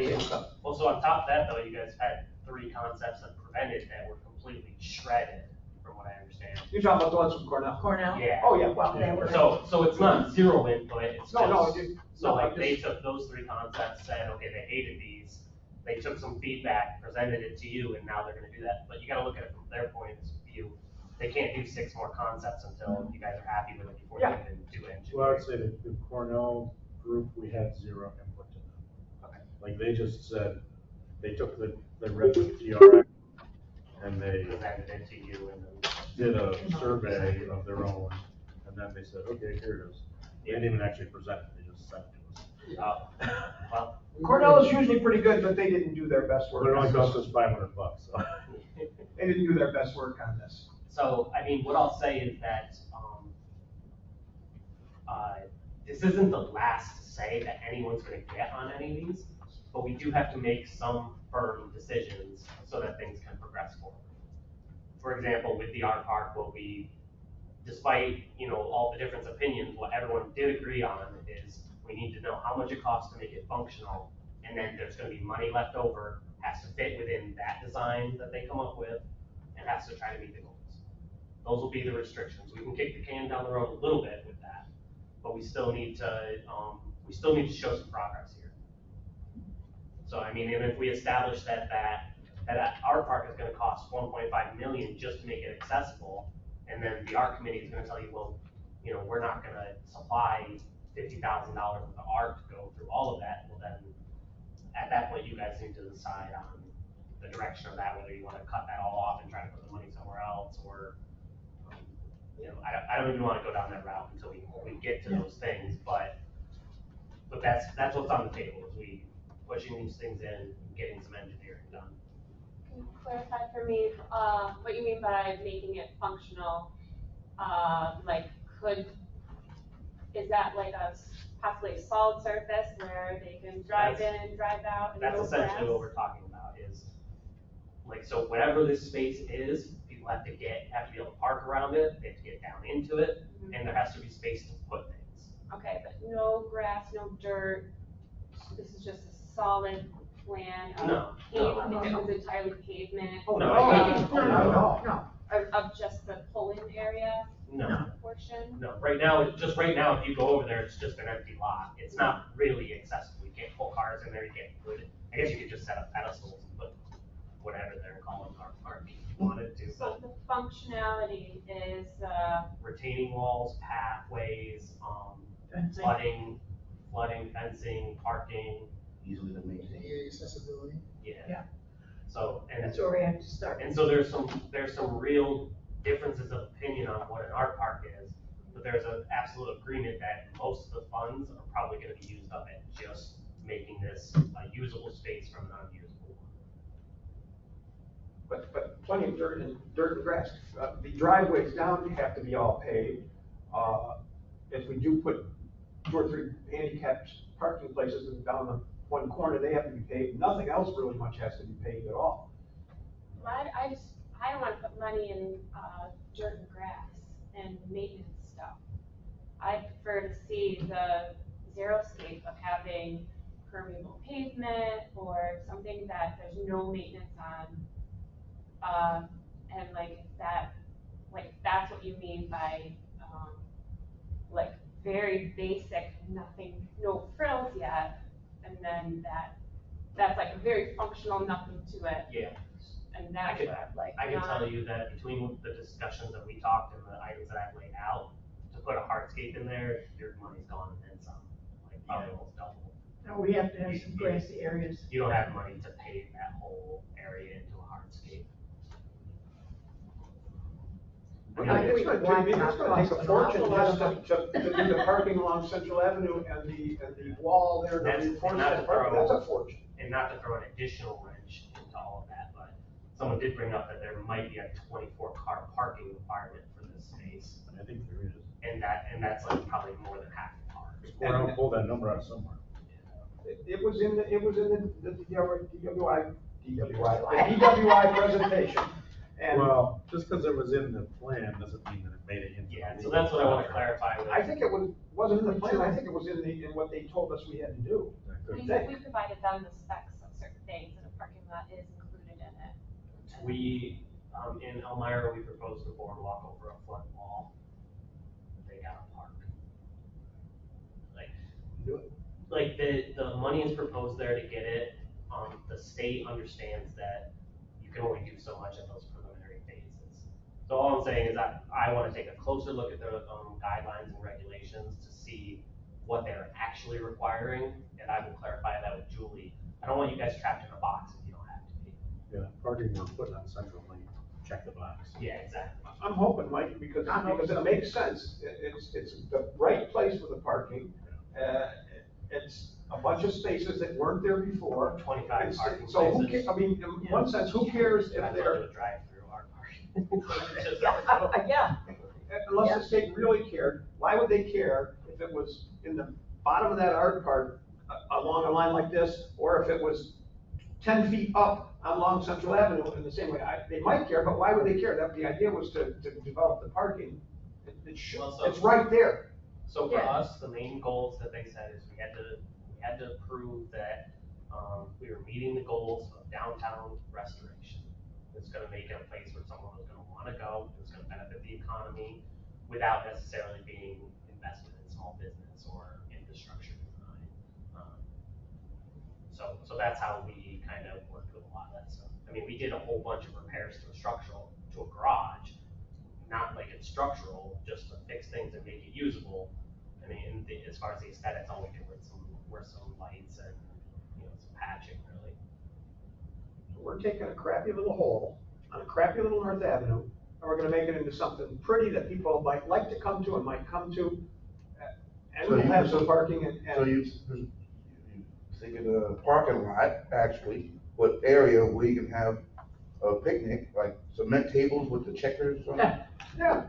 so on top of that though, you guys had 3 concepts that prevented that were completely shredded, from what I understand. You're talking about the ones from Cornell? Cornell? Yeah. Oh, yeah. Well, they were. So it's not zero input, it's just. No, So like they took those 3 concepts, said, okay, they hated these. They took some feedback, presented it to you, and now they're gonna do that. But you gotta look at it from their point of view. They can't do 6 more concepts until you guys are happy with it before they even do engineering. Well, I would say that the Cornell group, we had 0 input to them. Okay. Like, they just said, they took the read the TRX and they Presented it to you and then. did a survey of their own, and then they said, okay, here it is. They didn't even actually present it, they just sent it to us. Well. Cornell is usually pretty good, but they didn't do their best work. But it only cost us $500, so. They didn't do their best work on this. So, I mean, what I'll say is that, this isn't the last say that anyone's gonna get on any of these, but we do have to make some firm decisions so that things can progress forward. For example, with the art park, what we, despite, you know, all the different opinions, what everyone did agree on is we need to know how much it costs to make it functional, and then there's gonna be money left over, has to fit within that design that they come up with, and has to try to meet the goals. Those will be the restrictions. We can kick the can down the road a little bit with that, but we still need to show some progress here. So I mean, and if we establish that art park is gonna cost 1.5 million just to make it accessible, and then the art committee is gonna tell you, well, you know, we're not gonna supply $50,000 worth of art to go through all of that, well then, at that point, you guys need to decide on the direction of that, whether you wanna cut that all off and try to put the money somewhere else, or, you know, I don't even wanna go down that route until we get to those things, but that's what's on the table, is we pushing these things in, and getting some engineering done. Can you clarify for me, what you mean by making it functional? Like, is that like possibly a solid surface where they can drive in, drive out, and That's no essentially grass? what we're talking about, is, like, so whatever this space is, people have to be able to park around it, they have to get down into it, and there has to be space to put things. Okay, but no grass, no dirt, this is just a solid plan of No, pavement, if it was entirely pavement? Oh, No, no, Um, not at all. No, of just the pull-in area No, portion? no, right now, right now, if you go over there, it's just an empty lot. It's not really accessible. You can't pull cars in there, you can't put, I guess you could just set up pedestals and put whatever they're calling car parking if you wanted to, So but the functionality is, retaining walls, pathways, fencing. flooding, fencing, parking, Easily to maintain. ADA accessibility. yeah. Yeah. So, and That's where we have to start. And so there's some real differences of opinion on what an art park is, but there's an absolute agreement that most of the funds are probably gonna be used up at just making this a usable space from non-usable. But plenty of dirt and grass. The driveways down have to be all paved. If we do put 2 or 3 handicapped parking places down the one corner, they have to be paved. Nothing else really much has to be paved at all. I don't wanna put money in, dirt and grass and maintenance stuff. I prefer to see the xeriscape of having permeable pavement or something that there's no maintenance on. And like that's what you mean by, like very basic, nothing, no frills yet. And then that's like very functional, nothing to it. Yeah. And that's what I'd like. I can tell you that between the discussions that we talked and the items that I've laid out, to put a hardscape in there, your money's gone and then some, like probably almost double. Now, we have to have some grassy areas. You don't have money to pave that whole area into a hardscape. It's gonna take a fortune just to do the parking along Central Avenue and the wall there. That's That's a fortune. And not to throw an additional wrench into all of that, but someone did bring up that there might be a 24-car parking requirement for this space. I think there is. And that's like probably more than half the park. Or I'll pull that number out somewhere. It was in the DWI presentation. And Well, just because it was in the plan doesn't mean that it made it into. Yeah, so that's what I want to clarify with. I think it wasn't in the plan, I think it was in what they told us we had to do. We provided them the specs of certain things, and a parking lot is included in it. We, in Elmira, we proposed a boardwalk over a flood wall. They got a park. Like the money is proposed there to get it. The state understands that you can only do so much in those preliminary phases. So all I'm saying is that I want to take a closer look at the guidelines and regulations to see what they're actually requiring, and I will clarify that with Julie. I don't want you guys trapped in a box if you don't have to be. Yeah, parking we're putting on Central Lane, check the box. Yeah, exactly. I'm hoping, Mike, because it makes sense. It's the right place for the parking. It's a bunch of spaces that weren't there before. 25 parking So who spaces. I mean, in one sense, who cares if they're, drive-through our parking. Yeah. unless the state really cared, why would they care if it was in the bottom of that art park along a line like this, or if it was 10 feet up along Central Avenue in the same way? They might care, but why would they care? The idea was to develop the parking. It's right there. So for us, the main goals that they said is we had to prove that we were meeting the goals of downtown restoration. It's gonna make it a place where someone was gonna wanna go, it's gonna benefit the economy without necessarily being invested in small business or infrastructure design. So that's how we kind of worked with a lot of that stuff. I mean, we did a whole bunch of repairs to a garage, not like it's structural, just to fix things and make it usable. I mean, as far as the aesthetics, all we did were some lights and, some patching, really. We're taking a crappy little hole on a crappy little North Avenue, and we're gonna make it into something pretty that people might like to come to and might come to. And we'll have some parking and. So you thinking a parking lot, actually, what area where you can have a picnic, like cement tables with the checkers on it? Yeah.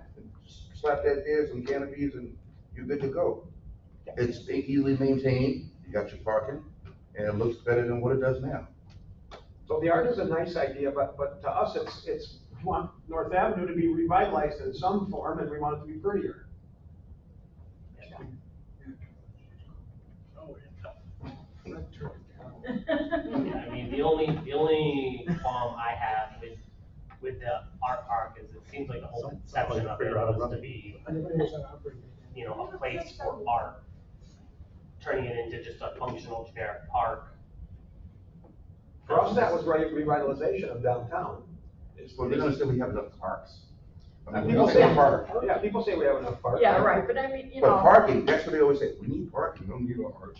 Slap that there, some canopies, and you're good to go. It's easily maintained, you got your parking, and it looks better than what it does now. So the art is a nice idea, but to us, it's, we want North Avenue to be revitalized in some form, and we want it to be prettier. I only qualm I have with the art park is it seems like the whole conception of it was to be, you know, a place for art, turning it into just a functional generic park. For us, that was revitalization of downtown. Well, they're gonna say we have enough parks. I mean, People we say, have park. yeah, people say we have enough parking. Yeah, right, but I mean, you But know. parking, that's what they always say, we need parking, we don't need a park.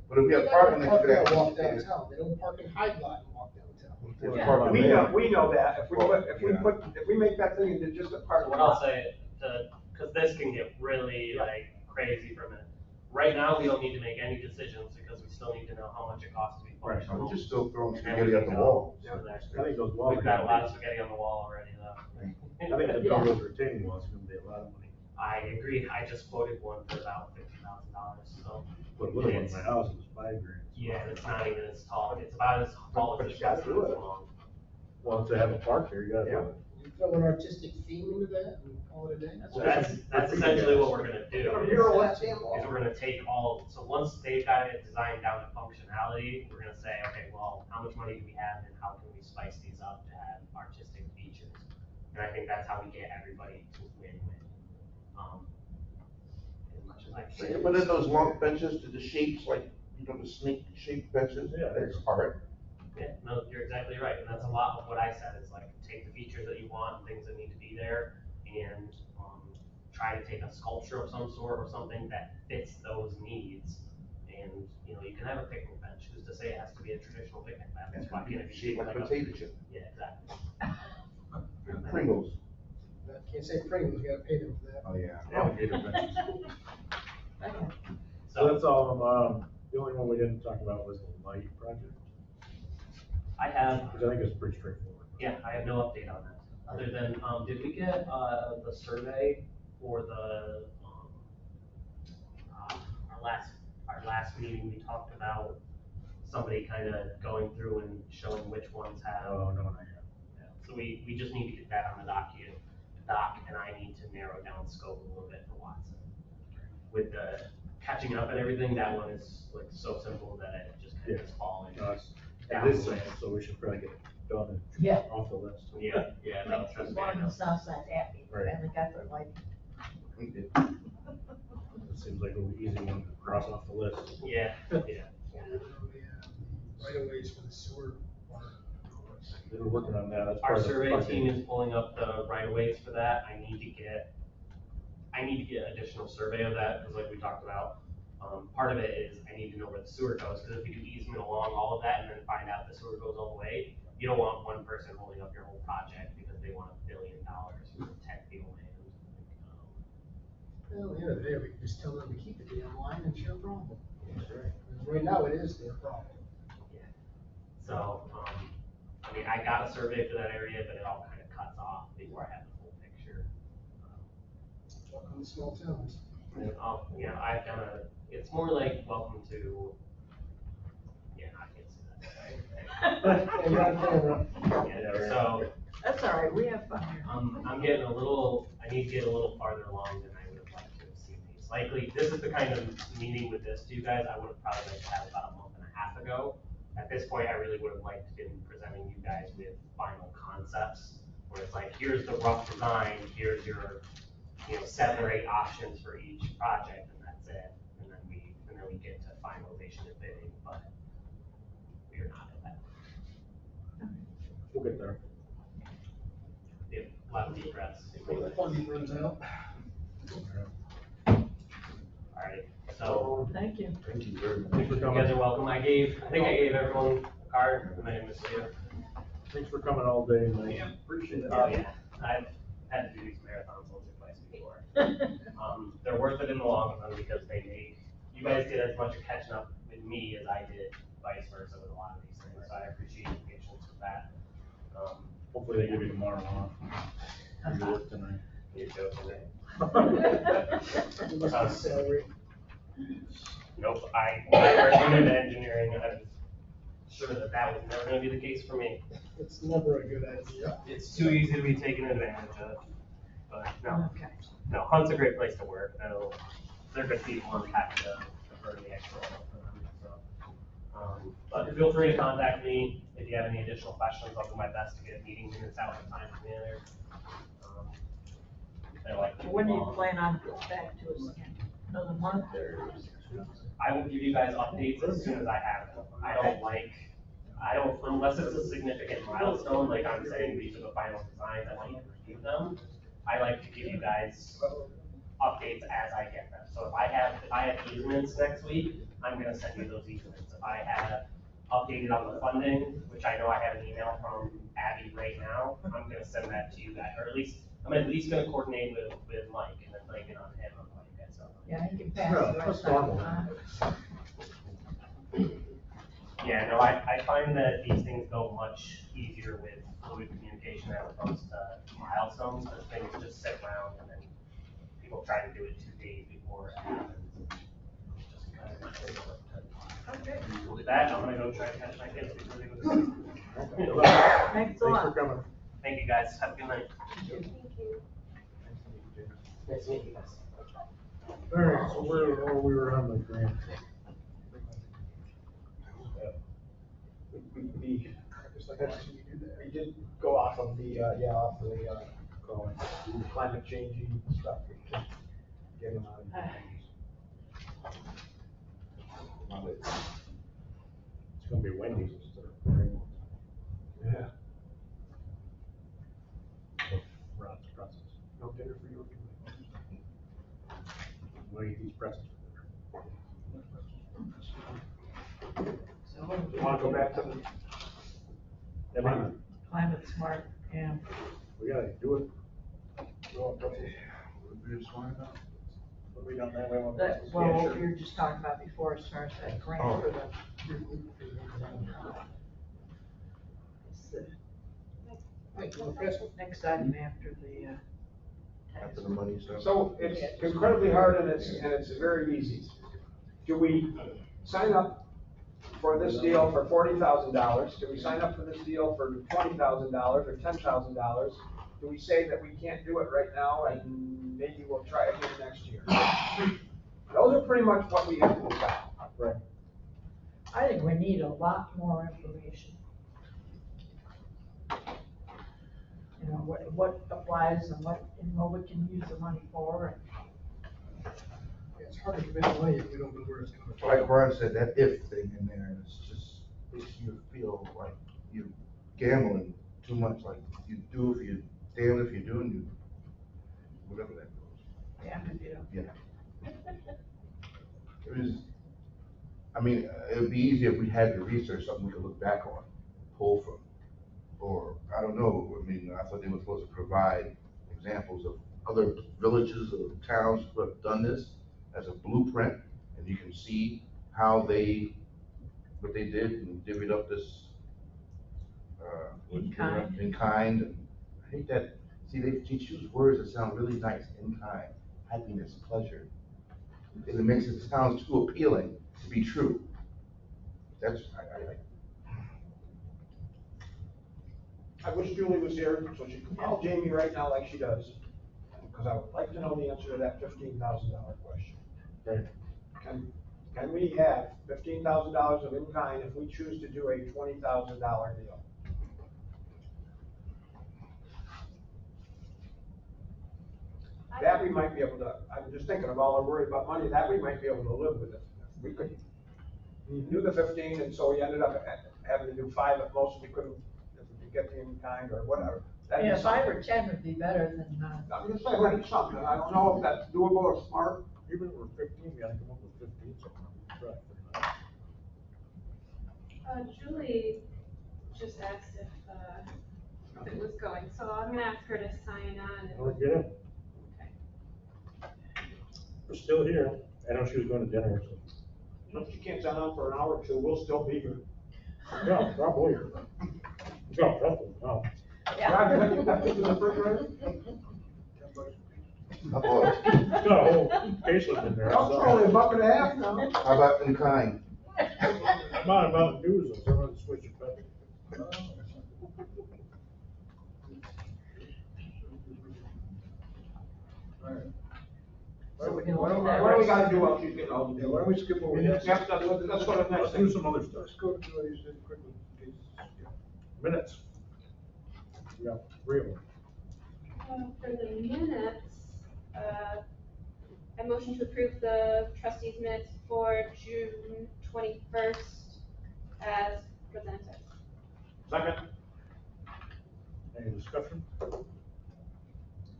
But if we have parking, then you could Walk have. downtown, they don't park in Hyde Lot and walk downtown. Yeah, we know that, if we make that thing into just a park. What I'll say, because this can get really like crazy for a minute. Right now, we don't need to make any decisions because we still need to know how much it costs to be Right, functional. I'm just still throwing And then spaghetti we at can the go wall. from there. I think those walls. We've got a lot of spaghetti on the wall already, though. I think the building retaining wall is gonna be a lot of money. I agree. I just quoted one for about $50,000. So. But little one in my house was $5 grand. Yeah, it's not even as tall. It's about as tall as But it you gotta is do it. long. Well, if they have a park there, you gotta do it. You throw an artistic theme into that and call it a day? So that's essentially what we're gonna do. Mural Is that damn wall. we're gonna take so once they've got it designed down to functionality, we're gonna say, okay, well, how much money do we have and how can we spice these up to have artistic features? And I think that's how we get everybody to win-win. As much as I can. But then those long benches to the shapes, like, you know, the snake shaped benches, Yeah. that's hard. Yeah, no, you're exactly right, and that's a lot of what I said, is like, take the features that you want, and things that need to be there, and, try to take a sculpture of some sort or something that fits those needs. And, you know, you can have a picnic bench, who's to say it has to be a traditional picnic bench, why can't it be Shaped like a potato chip. Yeah, exactly. Pringles. Can't say Pringles, you gotta pay them for that. Oh, yeah. Alligator benches. So So, that's all, the only one we didn't talk about was the light project, I have, which I think is pretty straightforward. yeah, I have no update on that, other than, did we get, the survey for the, our last meeting, we talked about somebody kind of going through and showing which ones have. Oh, no, not yet. Yeah, so we just need to get that on the doc, and I need to narrow down scope a little bit for Watson. With the catching up and everything, that one is like so simple that it just kind of is falling down. It is simple, so we should probably get it done and Yeah. off the list. Yeah, no, Makes trust me, one I of know. the south side happy, Right. and they got their light. It seems like an easy one to cross off the list. Yeah. Right of ways for the sewer. They were working on that. That's Our part of the survey funding. team is pulling up the right of ways for that. I need to get additional survey of that, because like we talked about, part of it is I need to know where the sewer goes, because if you do easement along all of that and then find out the sewer goes all the way, you don't want one person holding up your whole project because they want $1 billion for 10 feet of land. Well, yeah, there, we can just tell them to keep the damn line and share problem. That's right. Right now, it is their problem. So, I mean, I got a survey for that area, but it all kind of cuts off before I have the full picture. Welcome to small towns. And, you know, I've done it's more like welcome to, yeah, I can't say that. Yeah, you're on camera. Yeah, so, That's all right, we have fun here. I'm getting I need to get a little farther along than I would have liked to have seen these. Likely, this is the kind of meeting with this to you guys, I would have probably liked to have about a month and a half ago. At this point, I really would have liked to been presenting you guys with final concepts, where it's like, here's the rough design, here's your, 7 or 8 options for each project, and that's it. And then we get to finalization and bidding, but we are not at that. We'll get there. Yeah, a lot of deep breaths. Before the funding runs out. Alright, so. Thank you. Thank you very much. Thanks for coming. You guys are welcome. I think I gave everyone a card, and I missed you. Thanks for coming all day, Mike. Yeah, appreciate it. Oh, yeah, I've had to do these marathons once or twice before. They're worth it in the long run because you guys did as much catching up with me as I did vice versa with a lot of these things, so I appreciate your patience with that. Hopefully they give you tomorrow off. You work tonight. You're joking. Salary. Nope, I went into engineering, I was sure that was never gonna be the case for me. It's never a good idea. It's too easy to be taken advantage of, but no. Okay. No, Hunt's a great place to work, though, they're good people and have to defer the extra for them, so. But feel free to contact me if you have any additional questions. I'll do my best to get meeting minutes out in time for manner. I like to When do you long. plan on getting back to us again? Another month or 6 weeks? I will give you guys updates as soon as I have them. I don't, unless it's a significant milestone, like I'm saying, these are the final designs, I want you to review them. I like to give you guys updates as I get them. So if I have easements next week, I'm gonna send you those easements. If I have updated on the funding, which I know I have an email from Abby right now, I'm gonna send that to you guys, or I'm at least gonna coordinate with Mike and then bring it on him on Mike, so. Yeah, you can pass the rest of it on. Yeah, no, I find that these things go much easier with fluid communication as opposed to milestones, because things just sit around and then people try to do it 2 days before it happens. Okay. With that, I'm gonna go try to catch my kids before they go to sleep. Thanks a lot. for coming. Thank you, guys. Have a good night. Thank you. Nice to meet you guys. All right, so we were on the grant. We did go off of the, climate changing stuff. We can get him out of here. It's gonna be Wendy's instead of Raymond's. Yeah. Rod's pretzels. No dinner for you. We'll eat these pretzels for dinner. You wanna go back to the? Climate smart, yeah. We gotta do it. What we done that way? Well, what we were just talking about before, as far as that grant for the. It's the next item after the, After the money stuff. So it's incredibly hard and it's very easy. Do we sign up for this deal for $40,000? Do we sign up for this deal for $20,000 or $10,000? Do we say that we can't do it right now and maybe we'll try again next year? Those are pretty much what we have to decide. Right. I think we need a lot more information. You know, what applies and what we can use the money for. It's hard to spend money if we don't know where it's coming from. Like Brian said, that if thing in there, it's just, makes you feel like you're gambling too much, like you do if you, damn if you do and you, whatever that goes. Yeah, if you don't. Yeah. It was, I mean, it'd be easy if we had to research something we could look back on, pull from. Or, I don't know, I mean, I thought they were supposed to provide examples of other villages or towns who have done this as a blueprint, and you can see how what they did and divvied up this, In kind. In kind, and I hate that, see, they choose words that sound really nice, in kind, happiness, pleasure. And it makes it sound too appealing to be true. That's, I wish Julie was here so she could call Jamie right now like she does. Because I would like to know the answer to that $15,000 question. Okay. Can we have $15,000 of in kind if we choose to do a $20,000 deal? That we might be able to, I'm just thinking of all our worry about money, that we might be able to live with it. We could do the 15 and so we ended up having to do 5 at most if we couldn't, if we could get the in kind or whatever. Yeah, 5 or 10 would be better than, I'm just saying, it's something, I don't know if that's doable or smart. Even if we're 15, we gotta come up with 15 somewhere. Julie just asked if it was going, so I'm gonna ask her to sign on. We're good. Okay. We're still here. I know she was going to dinner, so. No, she can't sign on for an hour or two, we'll still be here. Yeah, probably. Yeah, probably, no. Yeah, you got this in the refrigerator? Got a whole caselet in there. That's only $1.50 now. how about in kind? Come on, Mountain Dews, so someone switch your pet. So we can What leave that. do we gotta do while she's getting all the? Yeah, why don't we skip over that? Yep, let's go to the next Let's thing. do some other stuff. Let's go to what you said quickly. Minutes. We got 3 of them. For the minutes, I motion to approve the trustees minutes for June 21st as presented. Second. Any discussion?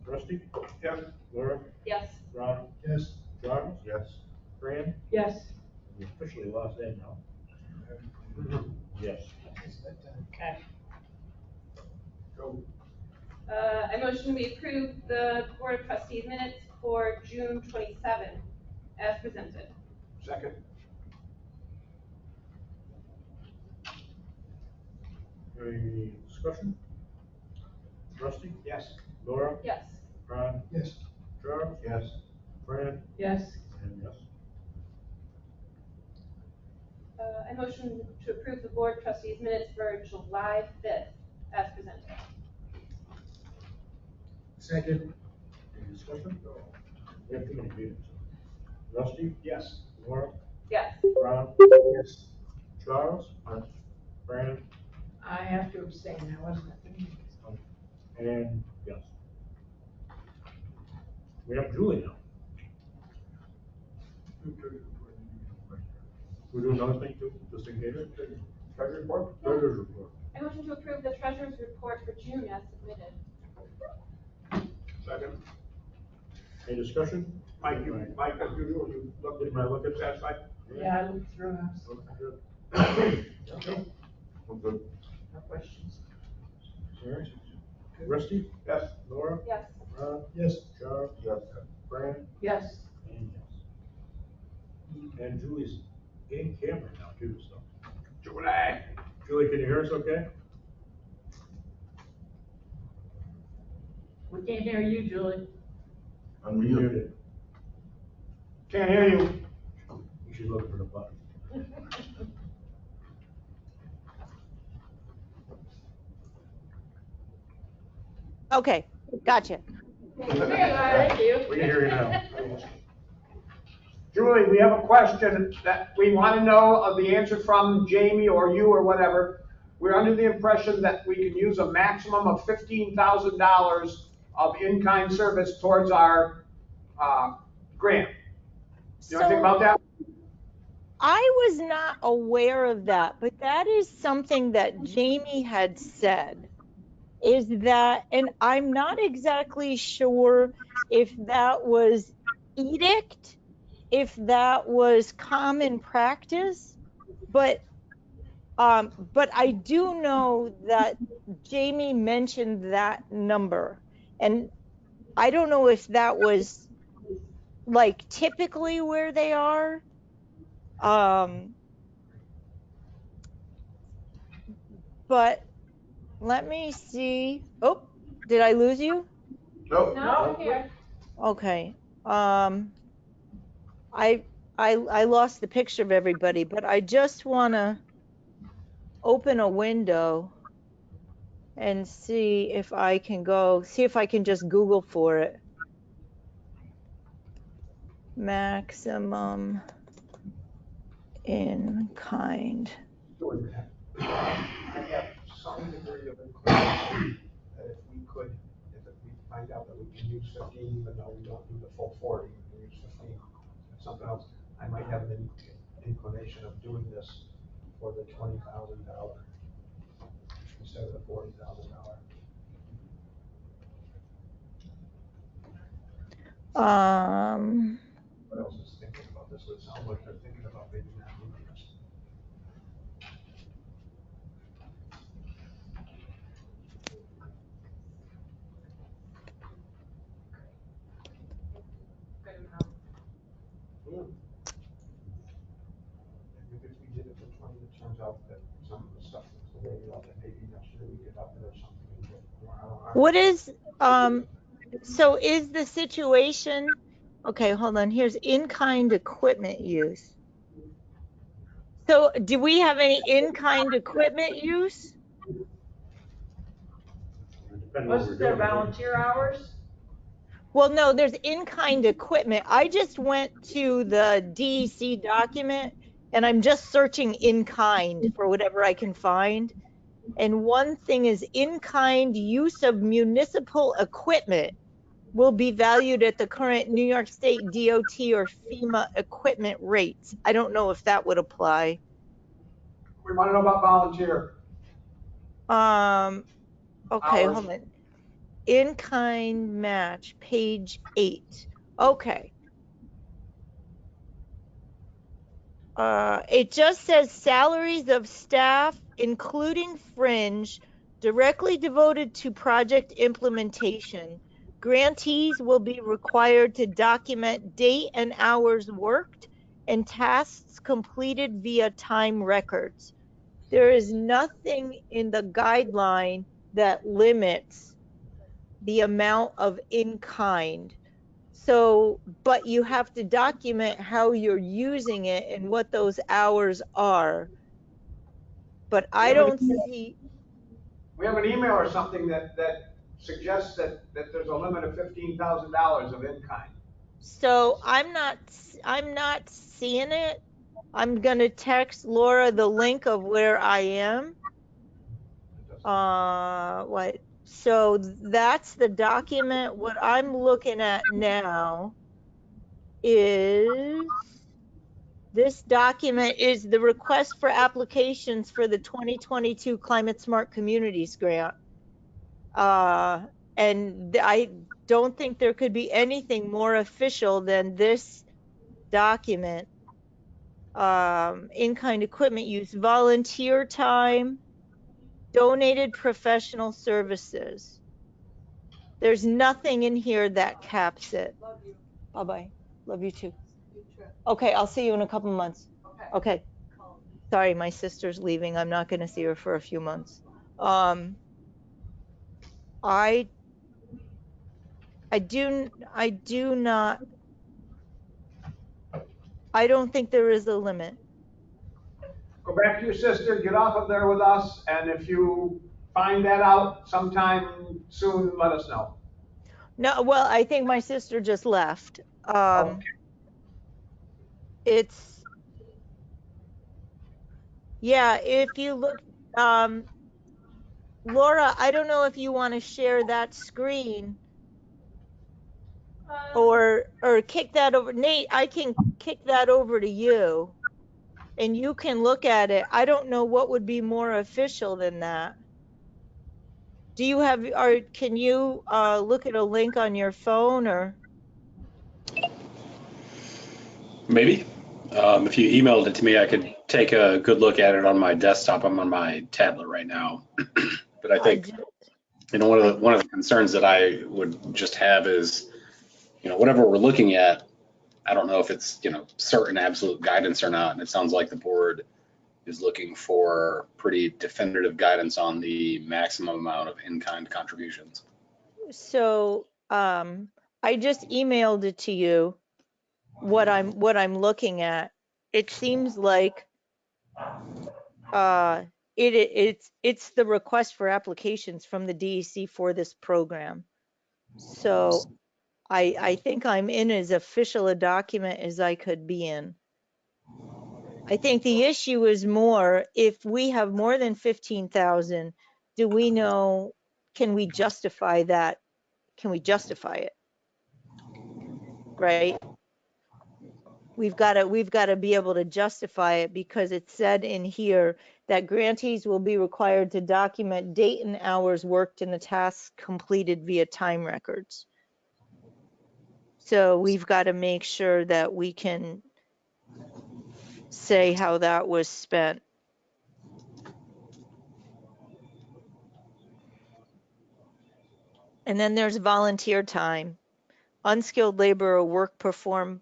Rusty? Yes. Laura? Yes. Ron? Yes. John? Yes. Fran? Yes. We officially lost Ed now. Yes. Okay. Go. I motion we approve the Board of Trustees minutes for June 27th as presented. Second. Any discussion? Rusty? Yes. Laura? Yes. Ron? Yes. Charles? Yes. Fran? Yes. And yes. I motion to approve the Board of Trustees minutes for July 5th as presented. Second. Any discussion? We have too many meetings. Rusty? Yes. Laura? Yes. Ron? Yes. Charles? Yes. Fran? I have to abstain, I wasn't at the meeting. And yes. We have Julie now. We do another thing too, just in case. Treasury report? Treasurer's report. I motion to approve the treasurer's report for June as submitted. Second. Any discussion? Mike, as usual, you looked at, Did I look at that? satisfied? Yeah, I looked through them, Okay, good. okay, I'm good. no questions. All right. Rusty? Yes. Laura? Yes. Ron? Yes. Charles? Yes. Fran? Yes. And yes. And Julie's in camera now too, so. Julie. Julie, can you hear us okay? We can't hear you, Julie. Unmuted. Can't hear you. She's looking for the button. Okay, gotcha. Thank you. We can hear you now. Julie, we have a question that we want to know of the answer from Jamie or you or whatever. We're under the impression that we can use a maximum of $15,000 of in-kind service towards our grant. You know anything about that? I was not aware of that, but that is something that Jamie had said. Is that, and I'm not exactly sure if that was edict, if that was common practice, but I do know that Jamie mentioned that number, and I don't know if that was like typically where they are. But let me see. Oh, did I lose you? No. No, I'm here. Okay. I lost the picture of everybody, but I just want to open a window and see if I can just Google for it. Maximum in kind. I have some degree of inclination that if we find out that we can use 15, even though we don't do the full 40, we can use 15, and something else, I might have an inclination of doing this for the $20,000 instead of the $40,000. What else is thinking about this? It sounds like they're thinking about maybe not doing this. Good amount. If we did it for 20, it turns out that some of the stuff that's the way up, and maybe next year we get up there or something. And get more. What is so is the situation, okay, hold on, here's in-kind equipment use. So do we have any in-kind equipment use? Wasn't there volunteer hours? Well, no, there's in-kind equipment. I just went to the DEC document and I'm just searching in-kind for whatever I can find. And one thing is in-kind use of municipal equipment will be valued at the current New York State DOT or FEMA equipment rates. I don't know if that would apply. We want to know about volunteer Okay, hours. hold on. In-kind match, page 8. Okay. It just says salaries of staff, including fringe, directly devoted to project implementation. Grantees will be required to document date and hours worked and tasks completed via time records. There is nothing in the guideline that limits the amount of in-kind. So, but you have to document how you're using it and what those hours are. But We I have an don't email, see, we have an email or something that suggests that there's a limit of $15,000 of in-kind. so I'm not seeing it. I'm gonna text Laura the link of where I am. What? So that's the document. What I'm looking at now is this document is the request for applications for the 2022 Climate Smart Communities Grant. And I don't think there could be anything more official than this document. In-kind equipment use, volunteer time, donated professional services. There's nothing in here that caps it. Love you. Bye-bye. Love you too. Okay, I'll see you in a couple months. Okay. Sorry, my sister's leaving. I'm not going to see her for a few months. I do not, I don't think there is a limit. Go back to your sister, get off of there with us, and if you find that out sometime soon, let us know. No, well, I think my sister just left. Okay. It's, yeah, if you look, Laura, I don't know if you want to share that screen or kick that over. Nate, I can kick that over to you and you can look at it. I don't know what would be more official than that. Do you have, or can you look at a link on your phone or? Maybe. If you emailed it to me, I could take a good look at it on my desktop. I'm on my tablet right now. But I think, one of the concerns that I would just have is, whatever we're looking at, I don't know if it's, certain absolute guidance or not. And it sounds like the board is looking for pretty definitive guidance on the maximum amount of in-kind contributions. So I just emailed it to you, what I'm looking at. It seems like it's the request for applications from the DEC for this program. So I think I'm in as official a document as I could be in. I think the issue is more, if we have more than 15,000, do we know, can we justify that? Can we justify it? Right? We've got to be able to justify it, because it said in here that grantees will be required to document date and hours worked in the tasks completed via time records. So we've got to make sure that we can say how that was spent. And then there's volunteer time, unskilled labor or work performed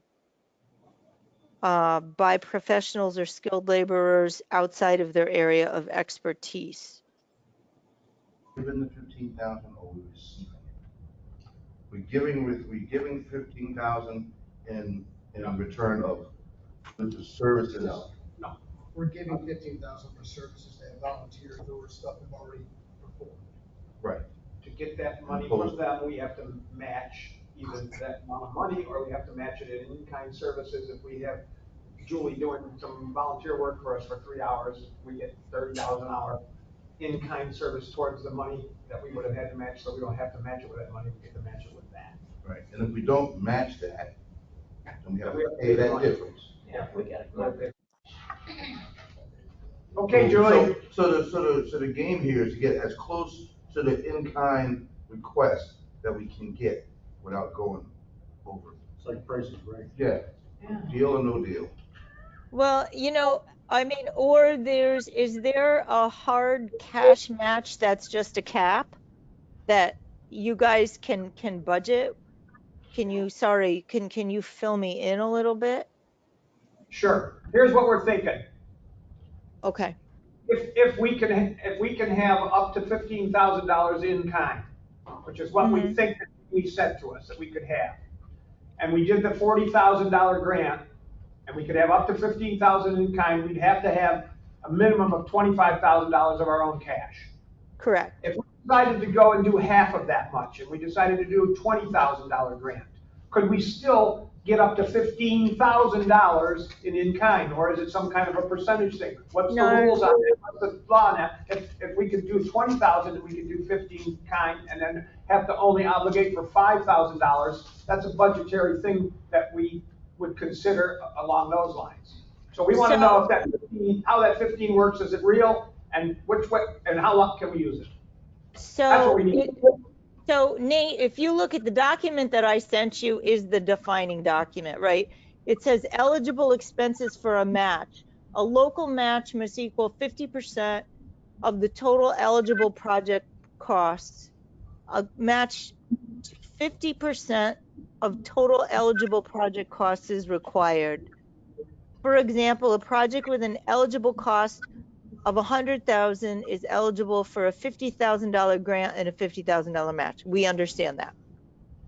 by professionals or skilled laborers outside of their area of expertise. Given the 15,000, or we receiving it? We're giving 15,000 in return of the services. No. We're giving 15,000 for services that volunteers or stuff have already performed. Right. To get that money from them, we have to match either that amount of money, or we have to match it in in-kind services. If we have Julie doing some volunteer work for us for 3 hours, we get $30 an hour in-kind service towards the money that we would have had to match, so we don't have to match it with that money, we get to match it with that. Right, and if we don't match that, then we have We to have to pay pay the that money. difference. Yeah, we got it. Okay, Julie. So the game here is to get as close to the in-kind request that we can get without going over. It's like Price is Right. Yeah, deal or no deal. Well, I mean, or is there a hard cash match that's just a cap that you guys can budget? Can you fill me in a little bit? Sure. Here's what we're thinking. Okay. If we can have up to $15,000 in kind, which is what we think that we said to us that we could have, and we did the $40,000 grant, and we could have up to $15,000 in kind, we'd have to have a minimum of $25,000 of our own cash. Correct. If we decided to go and do half of that much, and we decided to do a $20,000 grant, could we still get up to $15,000 in kind, or is it some kind of a percentage thing? What's the rules on that? What's the law on that? If we could do 20,000 and we could do 15 kind, and then have to only obligate for $5,000, that's a budgetary thing that we would consider along those lines. So we want to know if that 15, how that 15 works. Is it real? And which way, and how long can we use it? That's what we need. So Nate, if you look at the document that I sent you is the defining document, right? It says eligible expenses for a match. A local match must equal 50% of the total eligible project costs. A match 50% of total eligible project costs is required. For example, a project with an eligible cost of 100,000 is eligible for a $50,000 grant and a $50,000 match. We understand that.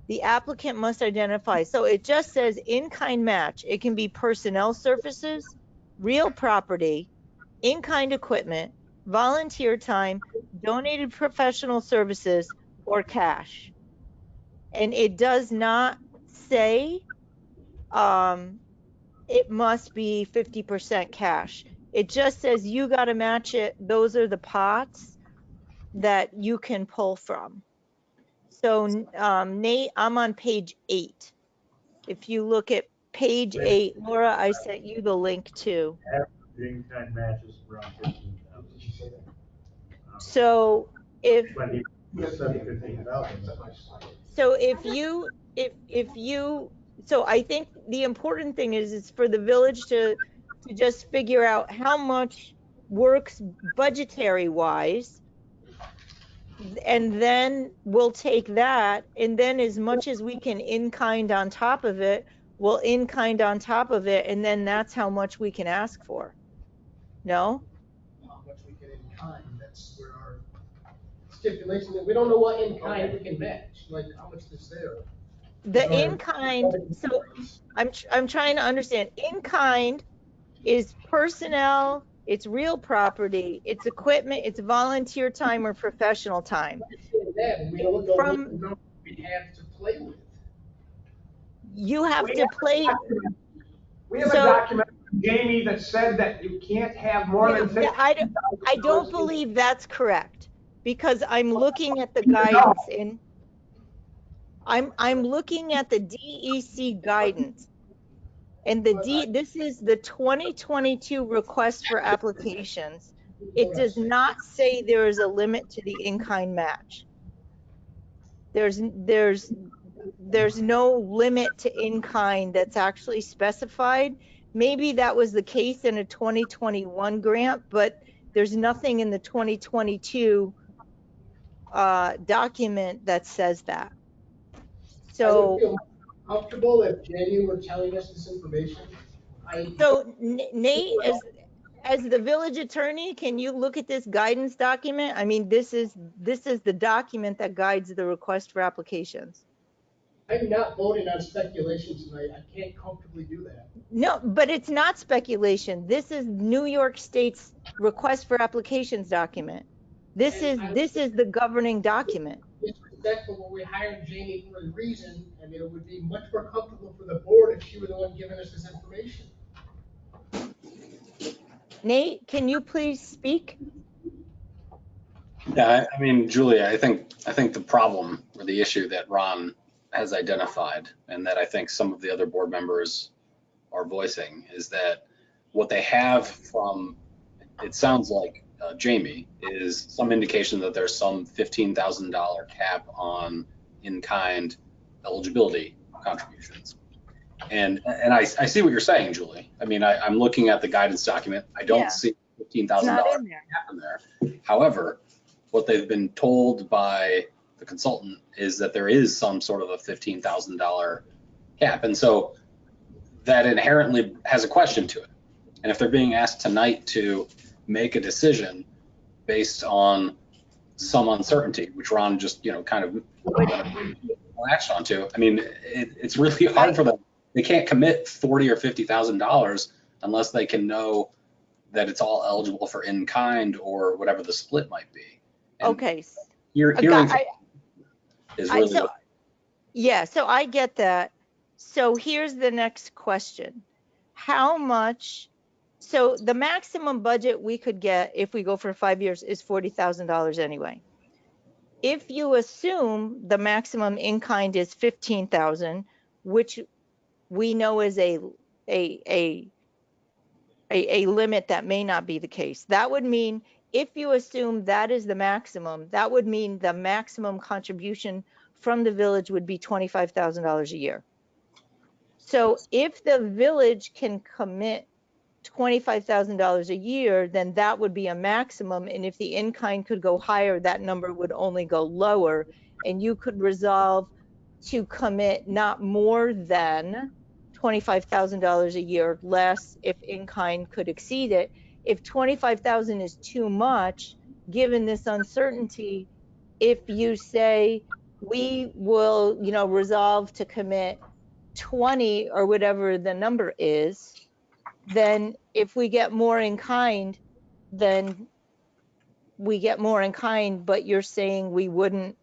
The applicant must identify. So it just says in-kind match. It can be personnel services, real property, in-kind equipment, volunteer time, donated professional services, or cash. And it does not say it must be 50% cash. It just says you got to match it. Those are the pots that you can pull from. So Nate, I'm on page 8. If you look at page 8, Laura, I sent you the link too. Average in-kind matches around 15,000. So if so I think the important thing is for the village to just figure out how much works budgetary wise, and then we'll take that, and then as much as we can in kind on top of it, we'll in kind on top of it, and then that's how much we can ask for. No? How much we can in kind, that's where our stipulation, that we don't know what in kind we can match, like how much is there. The in kind, so I'm trying to understand. In kind is personnel, it's real property, it's equipment, it's volunteer time or professional time. That, we don't know what we have to play with. You have to play. We have a document from Jamie that said that you can't have more than 50. I don't believe that's correct, because I'm looking at the guidance in. I'm looking at the DEC guidance, and this is the 2022 request for applications. It does not say there is a limit to the in-kind match. There's no limit to in-kind that's actually specified. Maybe that was the case in a 2021 grant, but there's nothing in the 2022 document that says that. So I would feel comfortable if Jamie were telling us this information. So Nate, as the village attorney, can you look at this guidance document? I mean, this is the document that guides the request for applications. I'm not voting on speculation tonight. I can't comfortably do that. No, but it's not speculation. This is New York State's request for applications document. This is the governing document. This That's what we hired Jamie for a reason, and it would be much more comfortable for the board if she were the one giving us this information. Nate, can you please speak? Yeah, I mean, Julia, I think the problem or the issue that Ron has identified and that I think some of the other board members are voicing is that what they have from, it sounds like Jamie, is some indication that there's some $15,000 cap on in-kind eligibility contributions. And I see what you're saying, Julie. I mean, I'm looking at the guidance document. I don't Yeah, see it's $15,000 not cap in there. in there. However, what they've been told by the consultant is that there is some sort of a $15,000 cap. And so that inherently has a question to it. And if they're being asked tonight to make a decision based on some uncertainty, which Ron just, kind of latched onto, I mean, it's really hard for them. They can't commit $40,000 or $50,000 unless they can know that it's all eligible for in-kind or whatever the split might be. And Okay. hearing is really so yeah, so I get that. So here's the next question. How much, so the maximum budget we could get if we go for 5 years is $40,000 anyway. If you assume the maximum in kind is 15,000, which we know is a limit that may not be the case. That would mean if you assume that is the maximum, that would mean the maximum contribution from the village would be $25,000 a year. So if the village can commit $25,000 a year, then that would be a maximum. And if the in-kind could go higher, that number would only go lower. And you could resolve to commit not more than $25,000 a year, less if in-kind could exceed it. If 25,000 is too much, given this uncertainty, if you say we will, resolve to commit 20 or whatever the number is, then if we get more in kind, then we get more in kind, but you're saying we wouldn't,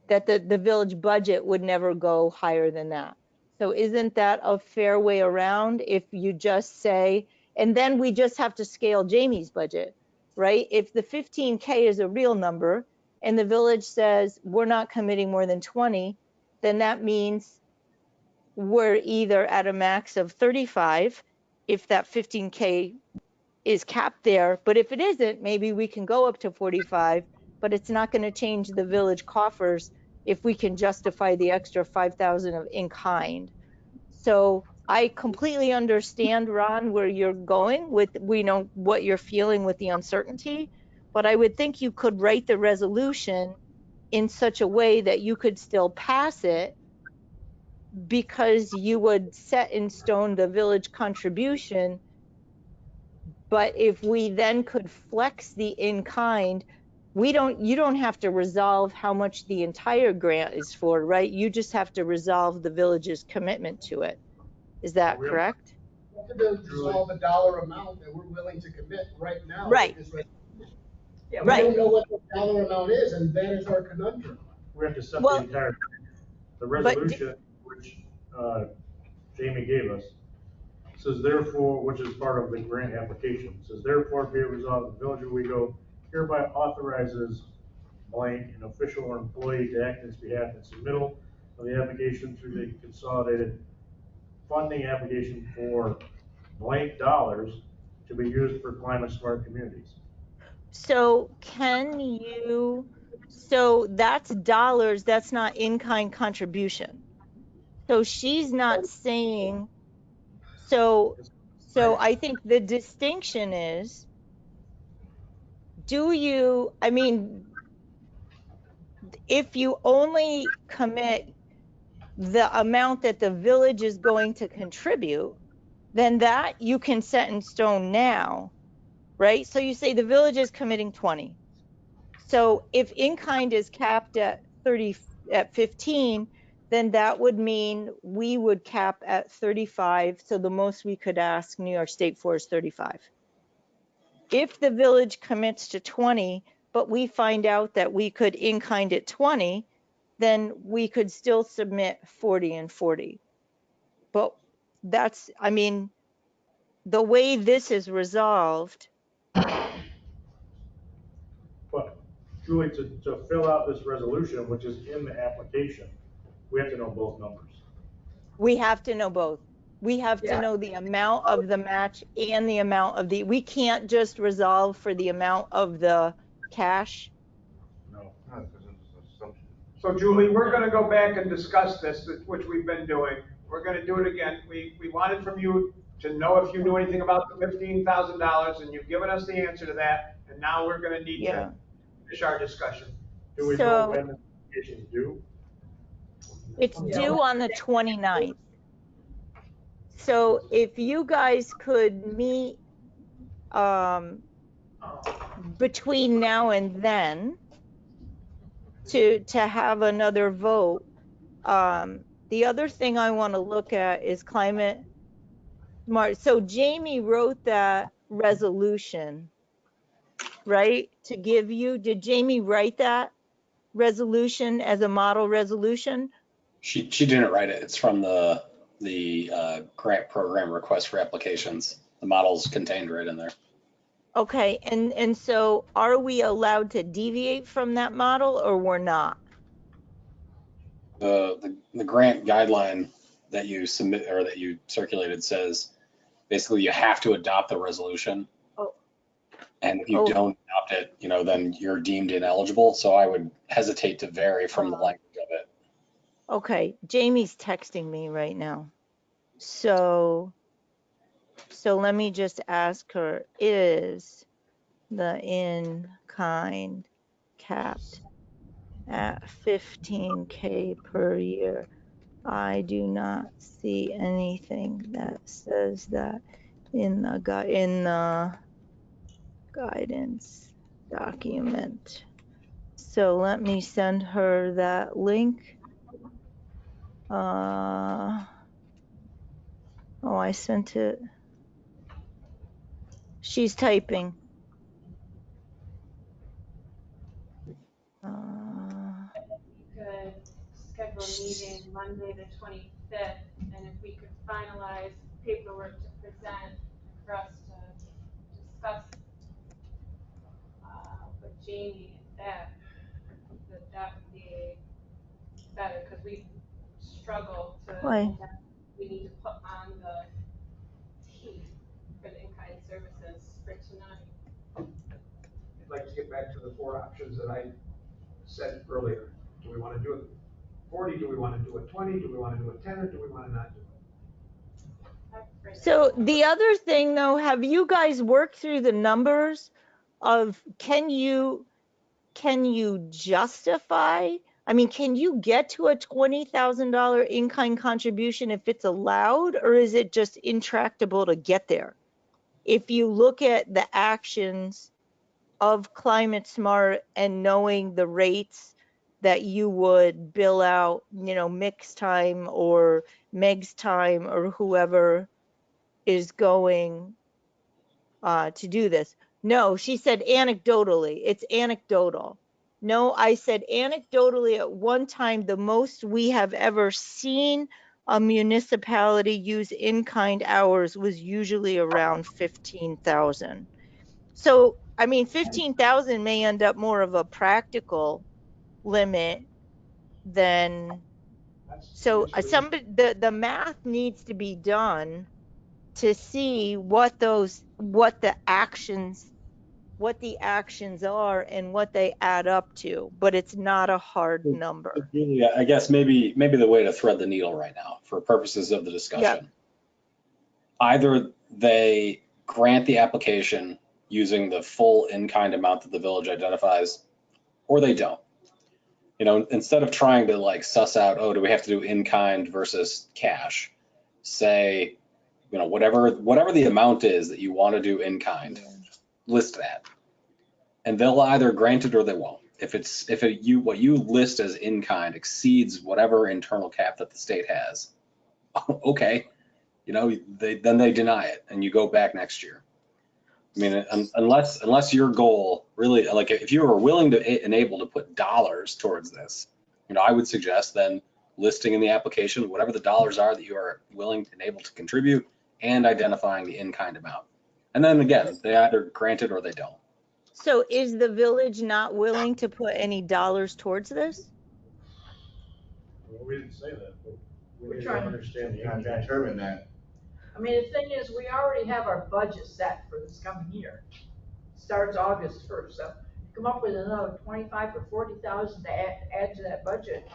that the village budget would never go higher than that. So isn't that a fair way around if you just say, and then we just have to scale Jamie's budget, right? If the 15K is a real number and the village says we're not committing more than 20, then that means we're either at a max of 35 if that 15K is capped there, but if it isn't, maybe we can go up to 45, but it's not going to change the village coffers if we can justify the extra 5,000 of in kind. So I completely understand, Ron, where you're going with, we know what you're feeling with the uncertainty, but I would think you could write the resolution in such a way that you could still pass it, because you would set in stone the village contribution. But if we then could flex the in kind, you don't have to resolve how much the entire grant is for, right? You just have to resolve the village's commitment to it. Is that correct? We have to resolve a dollar amount that we're willing to commit right now. Right. With this yeah, we Right. don't know what the dollar amount is, and that is our conundrum. We have to set the entire, the resolution, which Jamie gave us, says therefore, which is part of the grant application, says therefore be it resolved, the village of Owego hereby authorizes blank, an official or employee to act in its behalf in submittal of the application through the consolidated funding application for blank dollars to be used for climate smart communities. So so that's dollars, that's not in-kind contribution. So she's not saying, so I think the distinction is, I mean, if you only commit the amount that the village is going to contribute, then that you can set in stone now, right? So you say the village is committing 20. So if in-kind is capped at 15, then that would mean we would cap at 35. So the most we could ask New York State for is 35. If the village commits to 20, but we find out that we could in-kind at 20, then we could still submit 40 and 40. But that's, I mean, the way this is resolved, But Julie, to fill out this resolution, which is in the application, we have to know both numbers. we have to know both. We have to Yeah. know the amount of the match and the amount of we can't just resolve for the amount of the cash. No. So Julie, we're gonna go back and discuss this, which we've been doing. We're gonna do it again. We wanted from you to know if you knew anything about the $15,000, and you've given us the answer to that, and now we're gonna need Yeah. to finish our discussion. Do we know So when the application is due? it's due on the 29th. So if you guys could meet between now and then to have another vote. The other thing I want to look at is climate smart. So Jamie wrote that resolution, right? To give you, did Jamie write that resolution as a model resolution? She didn't write it. It's from the grant program request for applications. The model's contained right in there. Okay, and so are we allowed to deviate from that model or we're not? The grant guideline that you submit or that you circulated says basically you have to adopt the resolution. Oh. And if you don't adopt it, you know, then you're deemed ineligible. So I would hesitate to vary from the language of it. Okay, Jamie's texting me right now. So let me just ask her, is the in-kind capped at 15K per year? I do not see anything that says that in the guidance document. So let me send her that link. Oh, I sent it. She's typing. We could schedule a meeting Monday the 25th, and if we could finalize paperwork to present for us to discuss with Jamie, that would be better, because we struggle to, Why? we need to put on the heat for the in-kind services for tonight. I'd like to get back to the four options that I said earlier. Do we wanna do it 40, do we wanna do it 20, do we wanna do it 10, or do we wanna not do it? So the other thing though, have you guys worked through the numbers of can you justify? I mean, can you get to a $20,000 in-kind contribution if it's allowed, or is it just intractable to get there? If you look at the actions of Climate Smart and knowing the rates that you would bill out, you know, mixed time or Meg's time or whoever is going to do this. No, she said anecdotally. It's anecdotal. No, I said anecdotally at one time, the most we have ever seen a municipality use in-kind hours was usually around 15,000. So, I mean, 15,000 may end up more of a practical limit than, so the math needs to be done to see what the actions are and what they add up to, but it's not a hard number. Yeah, I guess maybe the way to thread the needle right now for purposes of the discussion. Either they grant the application using the full in-kind amount that the village identifies, or they don't. You know, instead of trying to like suss out, oh, do we have to do in-kind versus cash? Say, you know, whatever the amount is that you want to do in-kind, list that. And they'll either grant it or they won't. If what you list as in-kind exceeds whatever internal cap that the state has, okay, you know, then they deny it and you go back next year. I mean, unless your goal really, like if you were willing to and able to put dollars towards this, I would suggest then listing in the application whatever the dollars are that you are willing and able to contribute, and identifying the in-kind amount. And then again, they either grant it or they don't. So is the village not willing to put any dollars towards this? Well, we didn't say that, but we We're need to trying to- understand the Trying to impact. determine that. I mean, the thing is, we already have our budget set for this coming year. Starts August first, so come up with another 25 or 40,000 to add to that budget.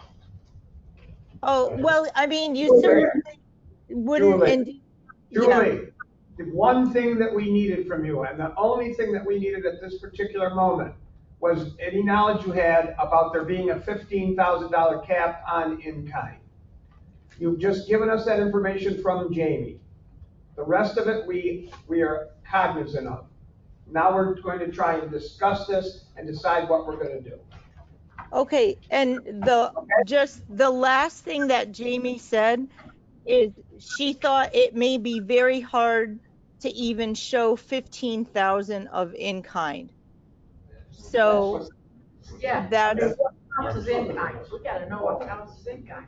Oh, well, I mean, you Julie, certainly wouldn't, Julie, and yeah. Julie, the one thing that we needed from you, and the only thing that we needed at this particular moment, was any knowledge you had about there being a $15,000 cap on in-kind. You've just given us that information from Jamie. The rest of it, we are cognizant of. Now we're going to try and discuss this and decide what we're gonna do. Okay, and just the last thing that Jamie said is she thought it may be very hard to even show 15,000 of in kind. So Yeah, I that's, mean, what counts as in kind? We gotta know what counts as in kind.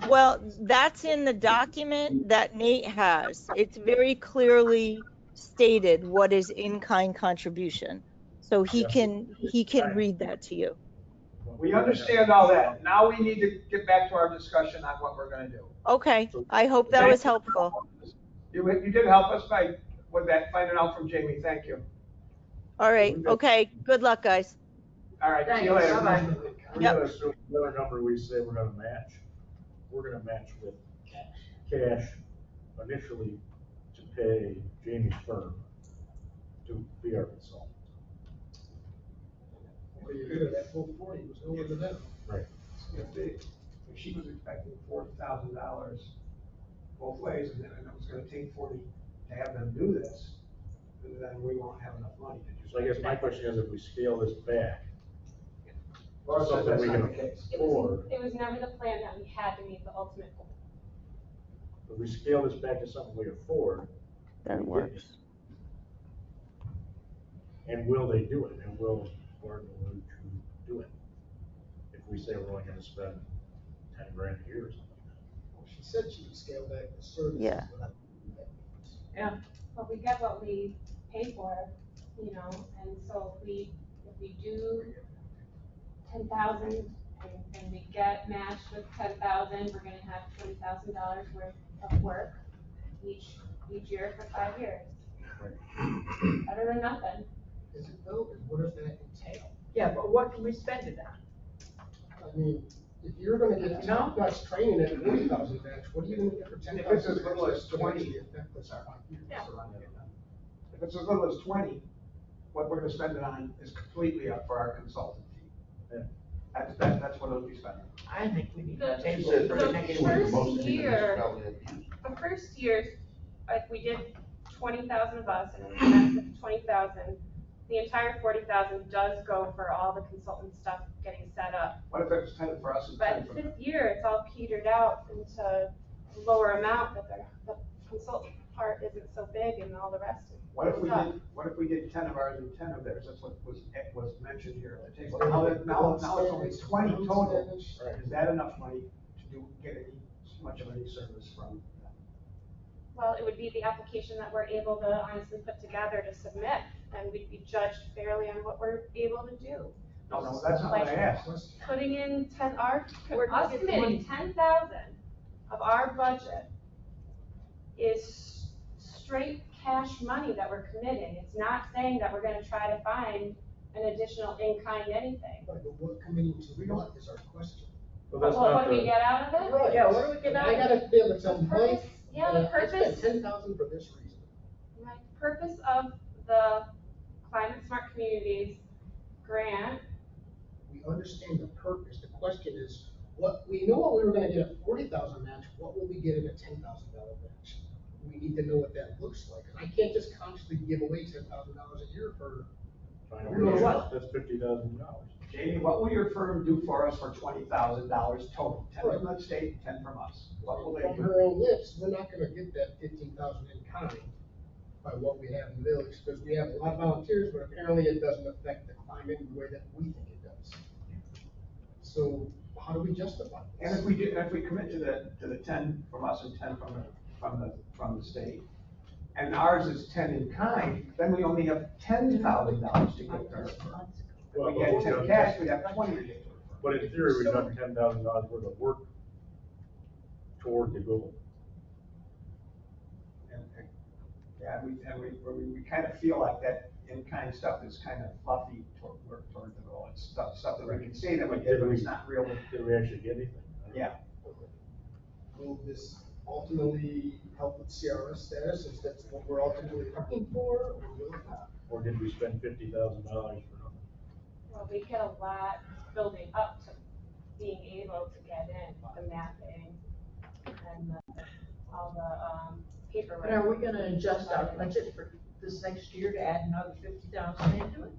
well, that's in the document that Nate has. It's very clearly stated what is in kind contribution. So he can read that to you. We understand all that. Now we need to get back to our discussion on what we're gonna do. Okay, I hope that was helpful. You did help us with that, finding out from Jamie. Thank you. All right, okay, good luck, guys. All right, see you later. Bye-bye. We gotta assume another number we say we're gonna match. We're gonna match with cash initially to pay Jamie's firm to be our consultant. Well, you figure that full 40 was nowhere to them. Right. If she was expecting $40,000 both ways, and then it was gonna take 40 to have them do this, then we won't have enough money to do. So I guess my question is, if we scale this back, Laura says something that's we not can the case. afford, It was never the plan that we had to meet the ultimate goal. if we scale this back to something we afford. That we get works. it. And will they do it? And will Gordon allude to do it? If we say we're only gonna spend 10 grand a year or something. Well, she said she would scale back the services. Yeah. Yeah. But we get what we pay for, and so if we do 10,000 and we get matched with 10,000, we're gonna have $20,000 worth of work each year for 5 years. Better than nothing. Is it though? Because what does that entail? Yeah, but what can we spend it on? I mean, if you're gonna get top-notch training at 40,000 match, what are you gonna get for 10,000? If it's as little as 20. Yeah. If it's as little as 20, what we're gonna spend it on is completely up for our consultant fee. Yeah. That's what it'll be spent on. I think we need The- to table said it for the the next first year. year- The first year, if we did 20,000 of us and we matched with 20,000, the entire 40,000 does go for all the consultant stuff getting set up. What if it's 10 for us and But 10 for them? fifth year, it's all petered out into a lower amount, that the consultant part isn't so big and all the rest is. What if we up. did 10 of ours and 10 of theirs? That's what was mentioned here at the table. Now it's only 20 total. Is that enough money to get much of any service from them? Well, it would be the application that we're able to honestly put together to submit, and we'd be judged fairly on what we're able to do. No, that's not what I asked. Putting in us get the committing money? 10,000 of our budget is straight cash money that we're committing. It's not saying that we're gonna try to find an additional in-kind anything. Right, but what committing to what is our question? Well, Well, that's what not do we the, get out of it? Right. Yeah, what do we get out I of it? gotta be able to tell The Mike, purpose- yeah, the I spent purpose- 10,000 for this reason. My purpose of the Climate Smart Communities grant, We understand the purpose. The question is, we know what we were gonna get at 40,000 match, what will we get at a $10,000 match? We need to know what that looks like, and I can't just constantly give away $10,000 a year for. that's $50,000. Jamie, what will your firm do for us for $20,000 total? 10 from the state, 10 from us. What will they From do? her own lips, we're not gonna get that 15,000 in kind by what we have in the village, because we have a lot of volunteers, but apparently it doesn't affect the climate in the way that we think it does. So how do we justify this? And if we commit to the 10 from us and 10 from the state, and ours is 10 in kind, then we only have $10,000 to give to her. If we get 10 cash, we have 20 to give to her. But in theory, we've done $10,000 worth of work toward the goal. Yeah, we kind of feel like that in-kind stuff is kind of fluffy toward the goal. It's stuff that we can say that we did, but it's not real. Did we actually get anything? Yeah. Will this ultimately help with CRS status, if that's what we're ultimately looking for, or will it not? Or did we spend $50,000 for nothing? Well, we get a lot building up to being able to get in the mapping and all the paperwork. But are we gonna adjust our budget for this next year to add another 50,000 into it?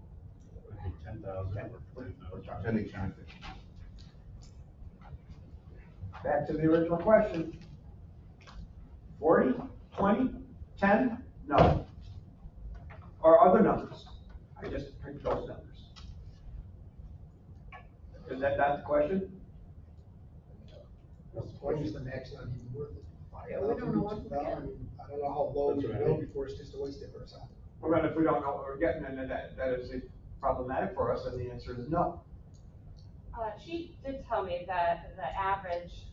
10,000 or 10,000. Back to the original question. 40, 20, 10? No. Or other numbers? I just picked those numbers. Is that not the question? What's the point, is the max not even worth it? Yeah, we don't know what we're getting. I mean, I don't know how low we That's go right. before it's just a waste of our time. Well, then if we don't know what we're getting, and that is problematic for us, then the answer is no. She did tell me that the average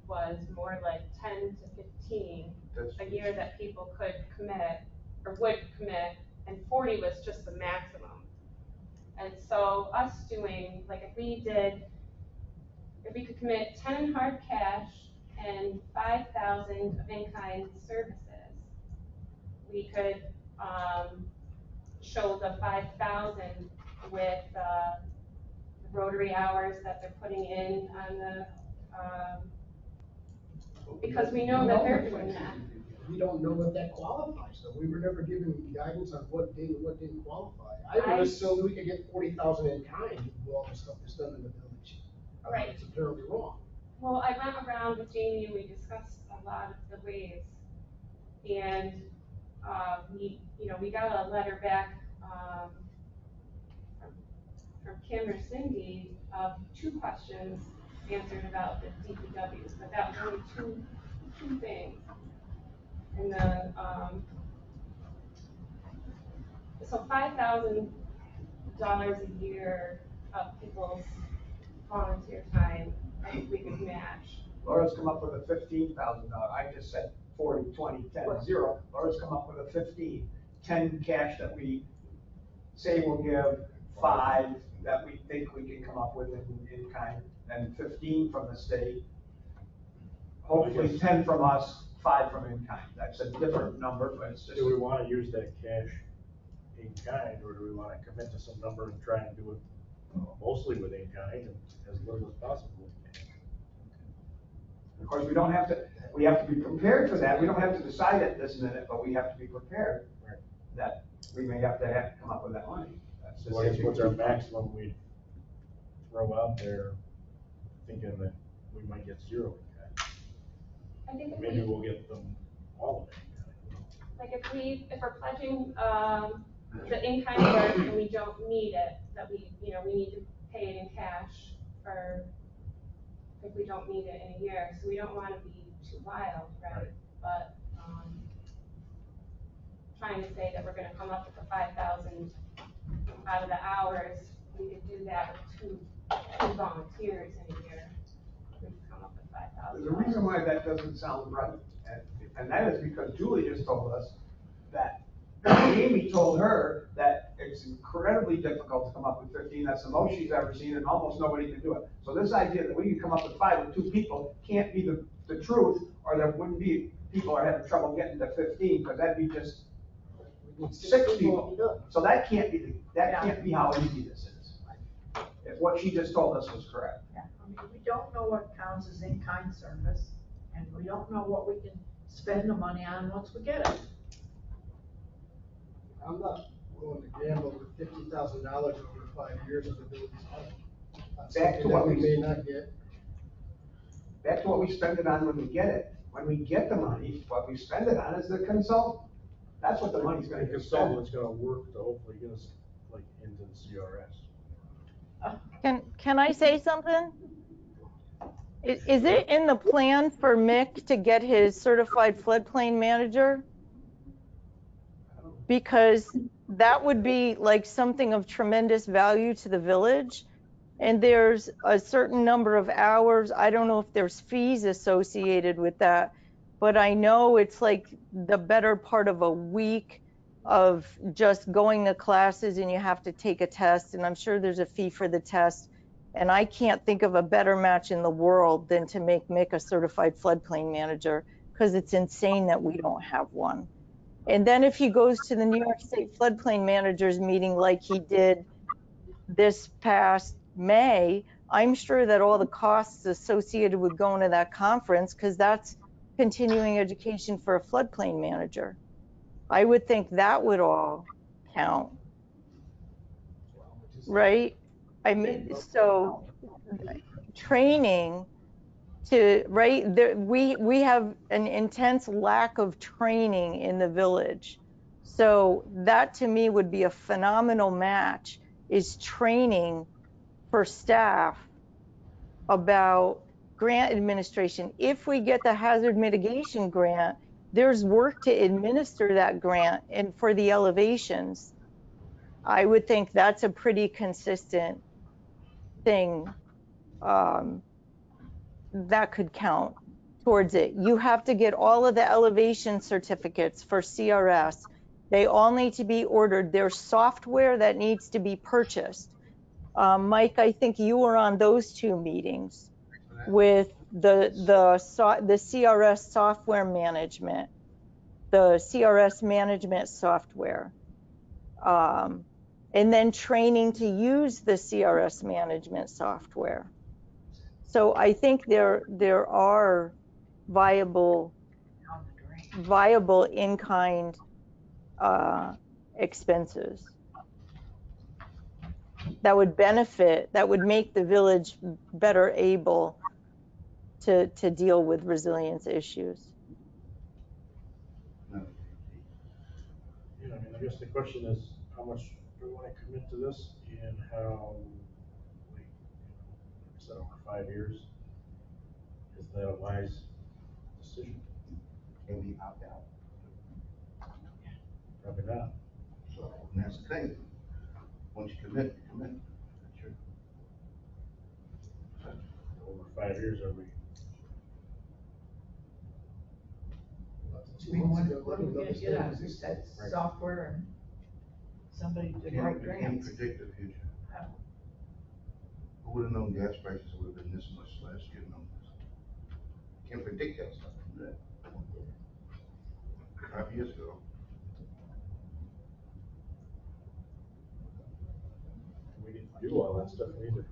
was more like 10 to 15 a year that people could commit or would commit, and 40 was just the maximum. And so us doing, like if we could commit 10 hard cash and 5,000 of in-kind services, we could show the 5,000 with the rotary hours that they're putting in on the, because we know that they're doing that. We don't know if that qualifies, so we were never given guidance on what did and what didn't qualify. I would assume we could get 40,000 in kind with all the stuff that's done in the village. Right. It's apparently wrong. Well, I went around with Jamie and we discussed a lot of the ways. And we got a letter back from Kim or Cindy of 2 questions answered about the DPWs, but that was only two things. And so $5,000 a year of people's volunteer time, I think we could match. Laura's come up with a $15,000. I just said 40, 20, 10, 0. Laura's come up with a 15, 10 cash that we say we'll give, 5 that we think we can come up with in kind, and 15 from the state. Hopefully 10 from us, 5 from in kind. That's a different number, but it's just. Do we want to use that cash in kind, or do we want to commit to some number and try and do it mostly with in kind and as little as possible? Of course, we have to be prepared for that. We don't have to decide it this minute, but we have to be prepared that we may have to come up with that money. That's just What's our maximum we'd throw out there, thinking that we might get 0 in kind? I think Maybe we'll get them all of it. Like if we're pledging the in-kind work and we don't need it, that we need to pay it in cash for if we don't need it in a year. So we don't want to be too wild, right? But trying to say that we're going to come up with the 5,000 out of the hours, we could do that with two volunteers in a year. We could come up with 5,000. There's a reason why that doesn't sound right, and that is because Julie just told us that Amy told her that it's incredibly difficult to come up with 15. That's the most she's ever seen, and almost nobody can do it. So this idea that we can come up with 5 with 2 people can't be the truth, or there wouldn't be people are having trouble getting to 15, because that'd be just 6 people. So that can't be how easy this is. If what she just told us was correct. Yeah, I mean, we don't know what counts as in-kind service, and we don't know what we can spend the money on once we get it. I'm not willing to gamble with $50,000 over 5 years of the village's money. Back to what we may not get. Back to what we spend it on when we get it. When we get the money, what we spend it on is the consultant. That's what the money's going to get spent. The consultant's going to work to hopefully get us into the CRS. Can I say something? Is it in the plan for Mick to get his certified floodplain manager? Because that would be like something of tremendous value to the village. And there's a certain number of hours. I don't know if there's fees associated with that, but I know it's like the better part of a week of just going to classes and you have to take a test. And I'm sure there's a fee for the test. And I can't think of a better match in the world than to make Mick a certified floodplain manager, because it's insane that we don't have one. And then if he goes to the New York State floodplain managers meeting like he did this past May, I'm sure that all the costs associated with going to that conference, because that's continuing education for a floodplain manager, I would think that would all count, right? I mean, so training to, right, there, we have an intense lack of training in the village. So that to me would be a phenomenal match, is training for staff about grant administration. If we get the hazard mitigation grant, there's work to administer that grant. And for the elevations, I would think that's a pretty consistent thing that could count towards it. You have to get all of the elevation certificates for CRS. They all need to be ordered. There's software that needs to be purchased. Mike, I think you were on those two meetings with the CRS software management, the CRS management software, and then training to use the CRS management software. So I think there are viable in-kind expenses that would benefit, that would make the village better able to deal with resilience issues. Yeah, I mean, I guess the question is, how much do we want to commit to this, and how, like I said, over 5 years, is that a wise decision? Can we opt out? Probably not. So, and that's the thing. Once you commit, you commit. Sure. Over 5 years, are we? We want to, what are we gonna get out of this, that software and somebody to write You can't grants? predict the future. Who would have known gas prices would have been this much last year? No. Can't predict that stuff. 5 years ago. We need to do all that stuff. We need to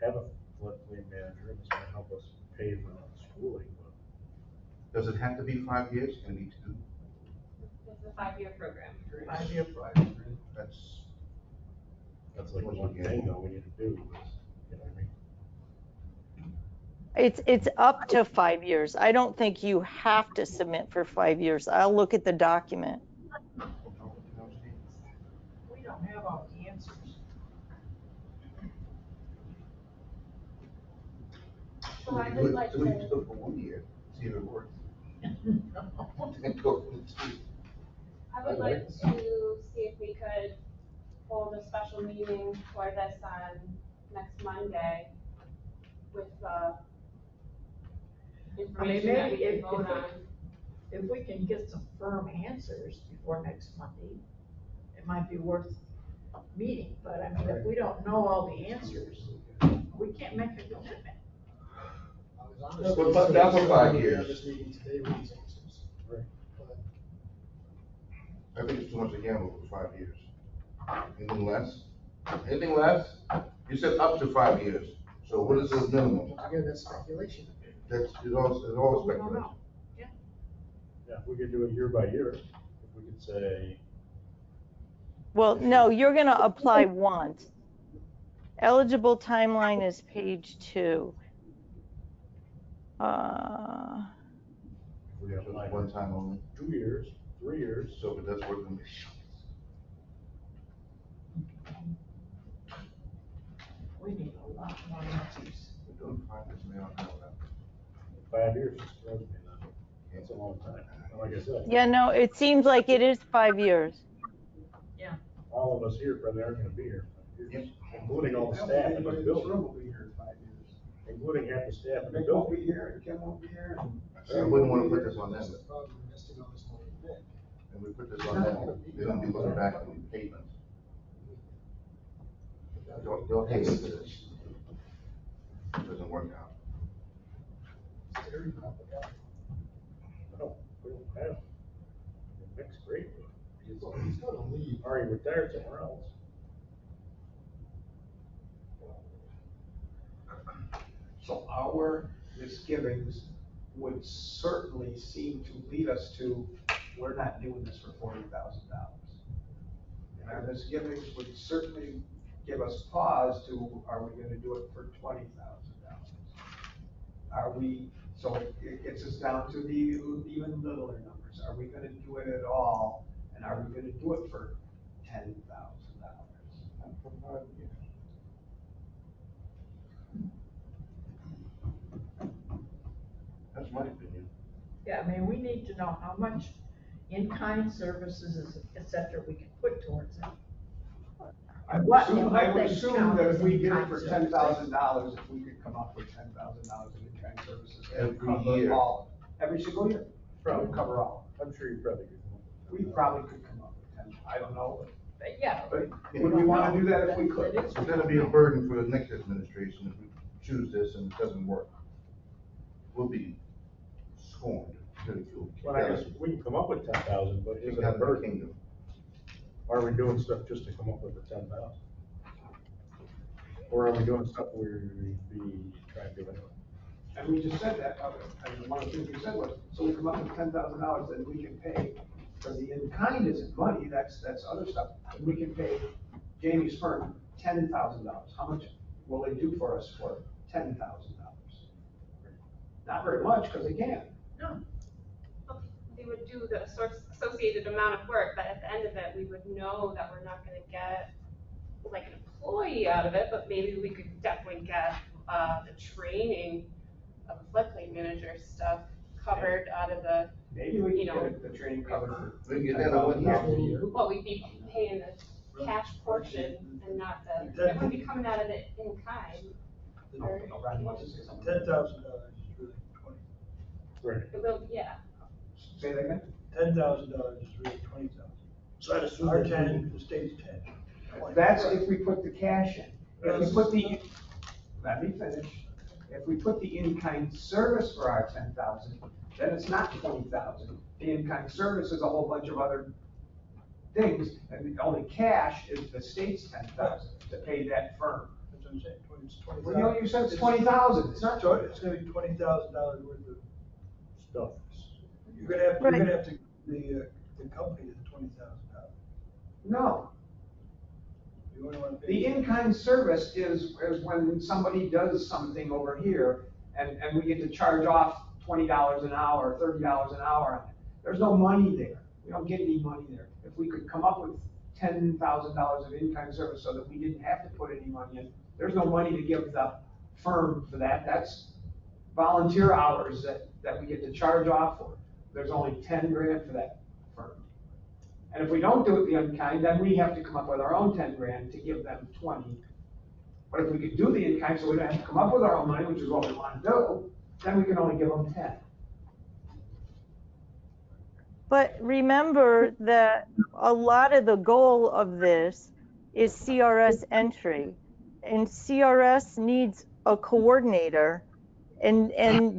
have a floodplain manager, and it's going to help us pay for the schooling. But does it have to be 5 years? Can it be 2? It's a 5-year program. 5-year program. That's like one thing though we need to do. Is, you know what I mean? It's up to 5 years. I don't think you have to submit for 5 years. I'll look at the document. We don't have all the answers. So I would like So we to. do it for 1 year, see if it works. I would like to see if we could hold a special meeting for this on next Monday with information that we can vote on. If we can get some firm answers before next Monday, it might be worth meeting, but I mean, if we don't know all the answers, we can't make a commitment. But that's for 5 years. This meeting today with these answers. Right. I think it's too much to gamble for 5 years. Anything less? Anything less? You said up to 5 years. So what is the minimum? Again, that's speculation. That's, it's all speculation. Yeah, if we could do it year by year, if we could say. Well, no, you're going to apply once. Eligible timeline is page 2. We got like one time only. 2 years, 3 years. So if it does work, then we need a lot more answers. notify us, they don't have that. 5 years just throws me now. That's a long time. And like I said, Yeah, no, it seems like it is 5 years. all of us here probably aren't gonna be here in 5 years, including all the staff in the Anybody in this building, room will be here in 5 years. including half the staff in the Nick won't building. be here, and Kim won't be here. I wouldn't wanna put this on them. That's the problem, investing all this money in Nick. And we put this on them, they're gonna be looking back on the pavement. They'll hate us for this. It doesn't work out. No, we don't have. It Nick's great. He's gonna leave. already retired somewhere else. So our misgivings would certainly seem to lead us to, we're not doing this for $40,000. And our misgivings would certainly give us pause to, are we gonna do it for $20,000? Are we, so it gets us down to the even littler numbers. Are we gonna do it at all? And are we gonna do it for $10,000? That's my opinion. Yeah, I mean, we need to know how much in-kind services, et cetera, we can put towards it. I What- would and assume, what I would things assume count that as if we did it in-kind for services. $10,000, if we could come up with $10,000 in in-kind services. that would Every cover year. all- Every single year, Probably. would cover all. I'm sure you probably could. We probably could come up with 10, I don't know, But yeah. but would we wanna do that if we could? That is- It's gonna be a burden for the next administration if we choose this and it doesn't work. We'll be scorned, ridiculed. Well, I guess we can come up with 10,000, but is Kicked it out a of the burden? kingdom. Are we doing stuff just to come up with the 10,000? Or are we doing stuff we'd be trying to do anyway? And we just said that, and one of the things we said was, so we come up with $10,000 that we can pay for the in-kind isn't money, that's other stuff. And we can pay Jamie's firm $10,000. How much will they do for us for $10,000? Not very much, because they can't. No. They would do the associated amount of work, but at the end of it, we would know that we're not gonna get like an employee out of it, but maybe we could definitely get, the training of the floodplain manager stuff covered out of the, Maybe we you can know. get the training covered for We can get that in 1 $10,000 a year. year. Well, we'd be paying the cash portion and not the, it would be coming out of the in-kind. Or, Rodney wants to say something. $10,000 is really 20. Right. it will, yeah. Say that again? $10,000 is really 20,000. So I'd assume our 10, the state's 10. That's if we put the cash in. If we put the, let me finish. If we put the in-kind service for our 10,000, then it's not 20,000. The in-kind service is a whole bunch of other things, and the only cash is the state's 10,000 to pay that firm. That's what I'm saying, it's 20,000. Well, you said it's 20,000, it's not. It's gonna be $20,000 worth of Stuff. You're gonna have to, the company is $20,000. No. You only wanna pay. The in-kind service is when somebody does something over here, and we get to charge off $20 an hour, $30 an hour on it. There's no money there. We don't get any money there. If we could come up with $10,000 of in-kind service so that we didn't have to put any money in, there's no money to give the firm for that. That's volunteer hours that we get to charge off for. There's only 10 grand for that firm. And if we don't do it the in-kind, then we have to come up with our own 10 grand to give them 20. But if we could do the in-kind, so we don't have to come up with our own money, which is what we want to do, then we can only give them 10. But remember that a lot of the goal of this is CRS entry, and CRS needs a coordinator, and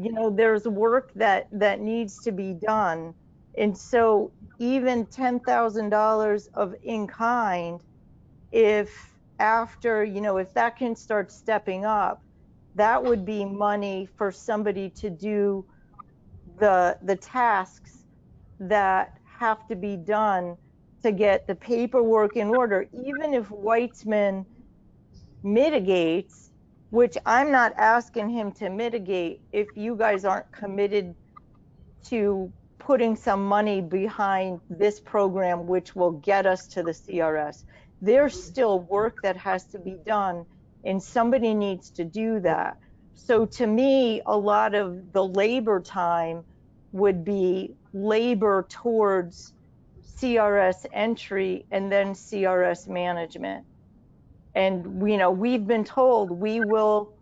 you know, there's work that needs to be done. And so even $10,000 of in-kind, if after, you know, if that can start stepping up, that would be money for somebody to do the tasks that have to be done to get the paperwork in order. Even if Weitzman mitigates, which I'm not asking him to mitigate if you guys aren't committed to putting some money behind this program, which will get us to the CRS. There's still work that has to be done, and somebody needs to do that. So to me, a lot of the labor time would be labor towards CRS entry and then CRS management. And, we've been told we will,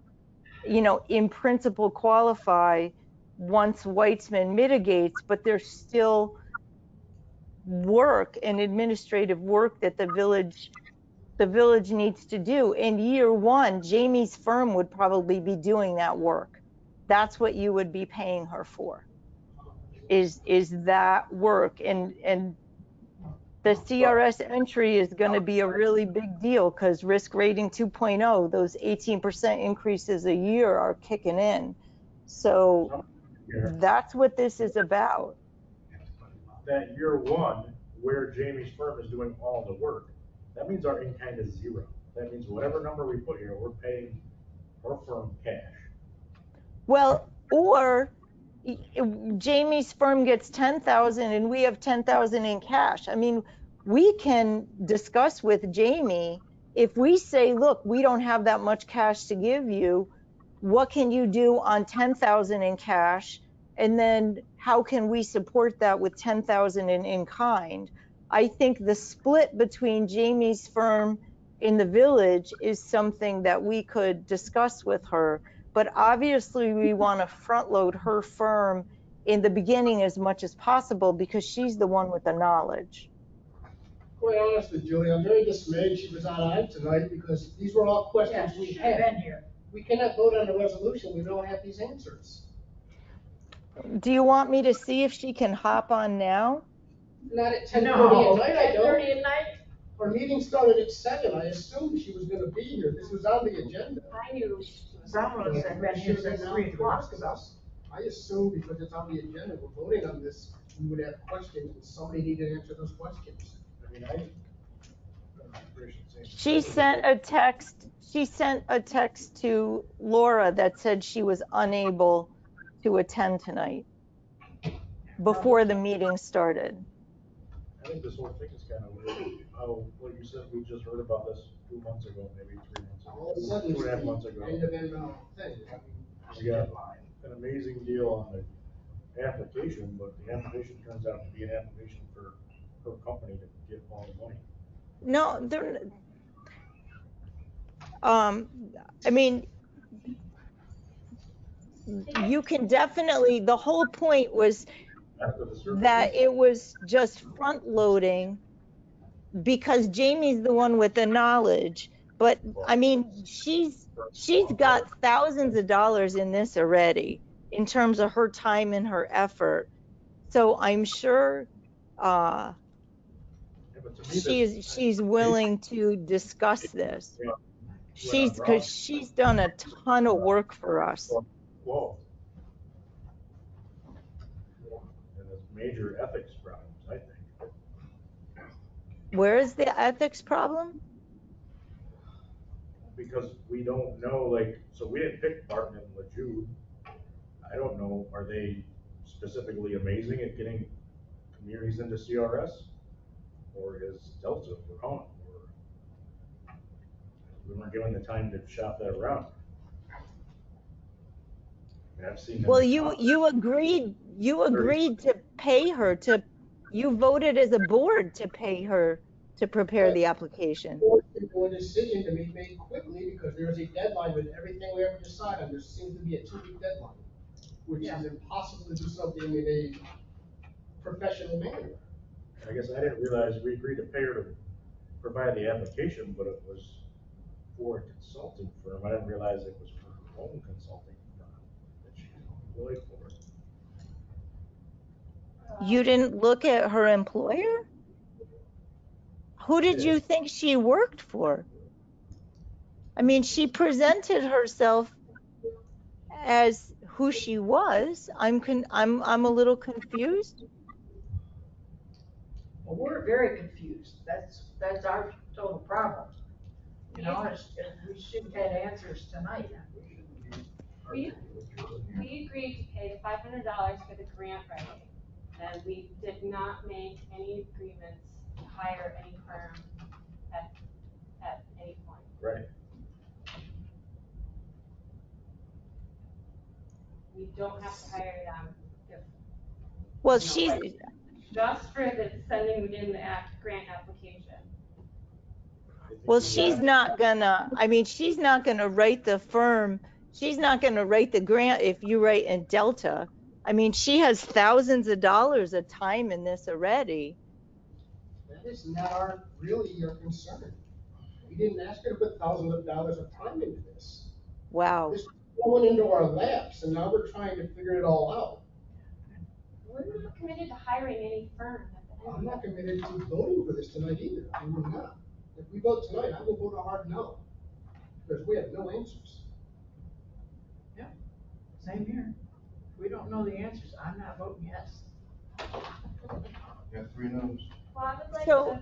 in principle qualify once Weitzman mitigates, but there's still work and administrative work that the village needs to do. In year one, Jamie's firm would probably be doing that work. That's what you would be paying her for, is that work. And the CRS entry is going to be a really big deal because risk rating 2.0, those 18% increases a year are kicking in. So that's what this is about. That year one, where Jamie's firm is doing all the work, that means our in-kind is zero. That means whatever number we put here, we're paying our firm cash. Well, or Jamie's firm gets 10,000 and we have 10,000 in cash. I mean, we can discuss with Jamie. If we say, look, we don't have that much cash to give you, what can you do on 10,000 in cash? And then how can we support that with 10,000 in kind? I think the split between Jamie's firm in the village is something that we could discuss with her. But obviously we want to front load her firm in the beginning as much as possible because she's the one with the knowledge. Quite honestly, Julie, I'm very dismayed she was on tonight because these were all questions Yeah, we she should had. have been here. We cannot vote on a resolution, we don't have these answers. Do you want me to see if she can hop on now? Not at 10:30 No, at night, I don't. 10:30 at night? Our meeting started at 7, I assumed she was gonna be here, this was on the agenda. I knew someone said been here since 3 o'clock, so. I assume because it's on the agenda, we're voting on this, we would have questions, and somebody needed to answer those questions. I mean, She sent a text to Laura that said she was unable to attend tonight before the meeting started. I think this whole thing is kind of weird. How, like you said, we just heard about this 2 months ago, maybe 3 months ago. All of a sudden, 2.5 months ago. End of end thing. We got an amazing deal on the application, but the application turns out to be an application for her company to get all the money. No, they're, I mean, you can definitely, the whole point was that it was just front loading because Jamie's the one with the knowledge. But I mean, she's got thousands of dollars in this already in terms of her time and her effort. So I'm sure she's willing to discuss this. Because she's done a ton of work for us. Whoa. And there's major ethics problems, I think. Where is the ethics problem? Because we don't know, like, so we didn't pick Barton and LeJude. I don't know, are they specifically amazing at getting communities into CRS? Or is Delta for home? Or we weren't given the time to shop that around. And I've seen them. Well, you agreed to pay her you voted as a board to pay her to prepare the application. A decision to be made quickly because there is a deadline with everything we ever decide on. There seems to be a 2-week deadline, which is impossible to do something in a professional manner. I guess I didn't realize we agreed to pay her to provide the application, but it was for a consulting firm. I didn't realize it was for her own consulting firm that she's employed for. You didn't look at her employer? Who did you think she worked for? I mean, she presented herself as who she was. I'm a little confused. Well, we're very confused. That's our total problem. You know, we should have had answers tonight. We agreed to pay the $500 for the grant writing, and we did not make any agreements to hire any firm at any point. Right. don't have to hire them if, Well, you know, like, just for the sending in the grant application. well, she's not gonna, I mean, she's not gonna write the firm, she's not gonna write the grant if you write in Delta. I mean, she has thousands of dollars of time in this already. That is not really your concern. We didn't ask her to put thousands of dollars of time into this. Wow. This is going into our laps, and now we're trying to figure it all out. We're not committed to hiring any firm at the end. I'm not committed to voting for this tonight either. I will not. If we vote tonight, I will vote a hard no, because we have no answers. Yeah, same here. We don't know the answers. I'm not voting yes. Got 3 no's. Well, I would like So- to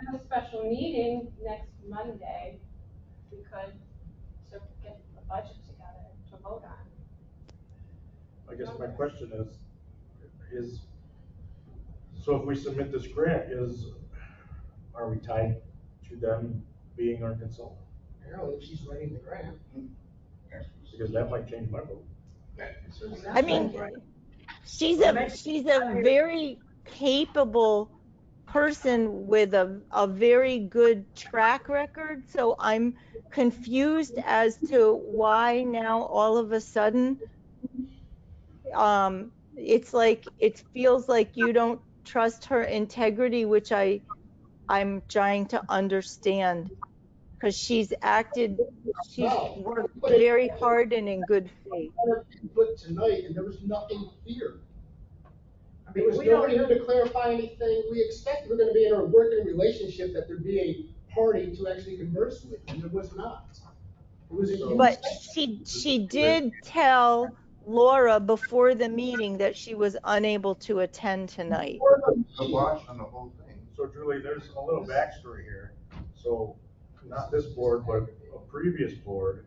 have a special meeting next Monday, if we could, to get the budget together to vote on. I guess my question is, so if we submit this grant, are we tied to them being our consultant? Apparently, if she's writing the grant. Because that might change my vote. I mean, she's a very capable person with a very good track record. So I'm confused as to why now all of a sudden, it's like, it feels like you don't trust her integrity, which I'm trying to understand, because she's worked very hard and in good faith. Put tonight, and there was nothing here. I There mean, was we don't. nobody here to clarify anything. We expected we're gonna be in a working relationship, that there'd be a party to actually converse with, and there was not. It was a huge But thing. she did tell Laura before the meeting that she was unable to attend tonight. The watch on the whole thing. So Julie, there's a little backstory here. So not this board, but a previous board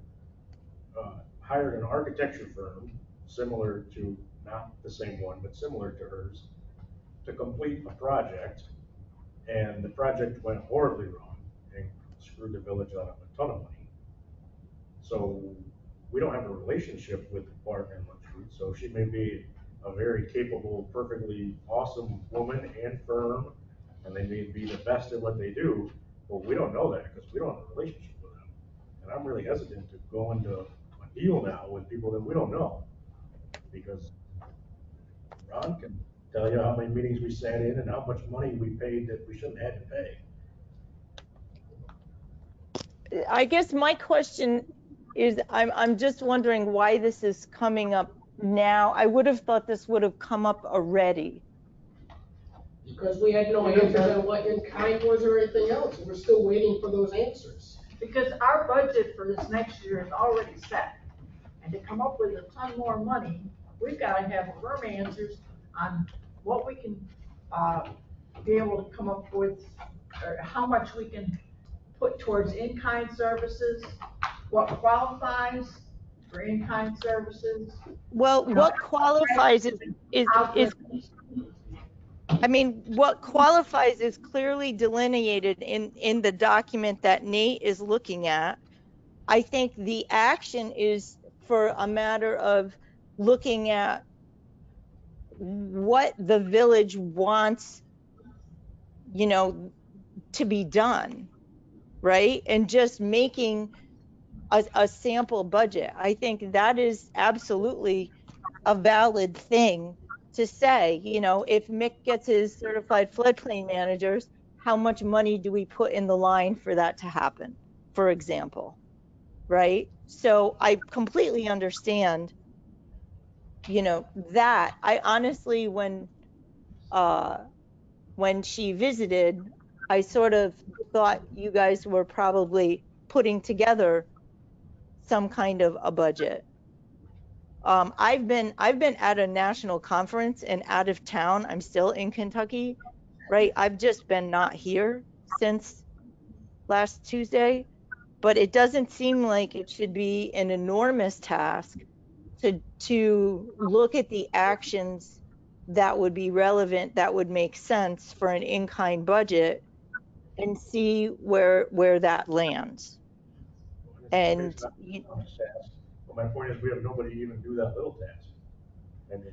hired an architecture firm similar to, not the same one, but similar to hers, to complete a project. And the project went horribly wrong and screwed the village out of a ton of money. So we don't have a relationship with Barton and Luxury. So she may be a very capable, perfectly awesome woman and firm, and they may be the best at what they do, but we don't know that because we don't have a relationship with them. And I'm really hesitant to go into a deal now with people that we don't know, because Ron can tell you how many meetings we sat in and how much money we paid that we shouldn't have had to pay. I guess my question is, I'm just wondering why this is coming up now. I would have thought this would have come up already. Because we had no answers on what in kind was or anything else, and we're still waiting for those answers. Because our budget for this next year is already set. And to come up with a ton more money, we've gotta have firm answers on what we can, be able to come up with, or how much we can put towards in-kind services, what qualifies for in-kind services. Well, what qualifies is I mean, what qualifies is clearly delineated in the document that Nate is looking at. I think the action is for a matter of looking at what the village wants, to be done, right? And just making a sample budget. I think that is absolutely a valid thing to say. If Mick gets his certified floodplain managers, how much money do we put in the line for that to happen, for example, right? So I completely understand, that. I honestly, when she visited, I sort of thought you guys were probably putting together some kind of a budget. I've been at a national conference and out of town. I'm still in Kentucky, right? I've just been not here since last Tuesday, but it doesn't seem like it should be an enormous task to look at the actions that would be relevant, that would make sense for an in-kind budget, and see where that lands. And But my point is, we have nobody to even do that little task. I mean,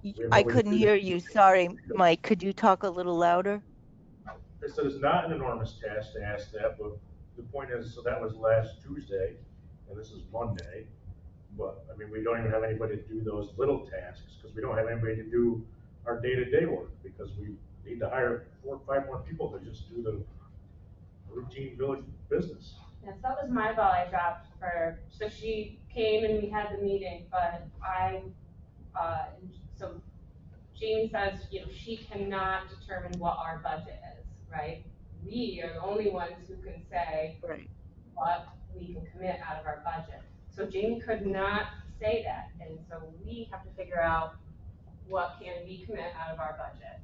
we have I no way to couldn't do hear that. you. Sorry, Mike. Could you talk a little louder? I said it's not an enormous task to ask that, but the point is, so that was last Tuesday, and this is Monday. But, I mean, we don't even have anybody to do those little tasks, because we don't have anybody to do our day-to-day work, because we need to hire 4 or 5 more people to just do the routine village business. Yes, that was my ball I dropped for her. So she came and we had the meeting, but so Jamie says, she cannot determine what our budget is, right? We are the only ones who can say Right. what we can commit out of our budget. So Jamie could not say that, and so we have to figure out what can we commit out of our budget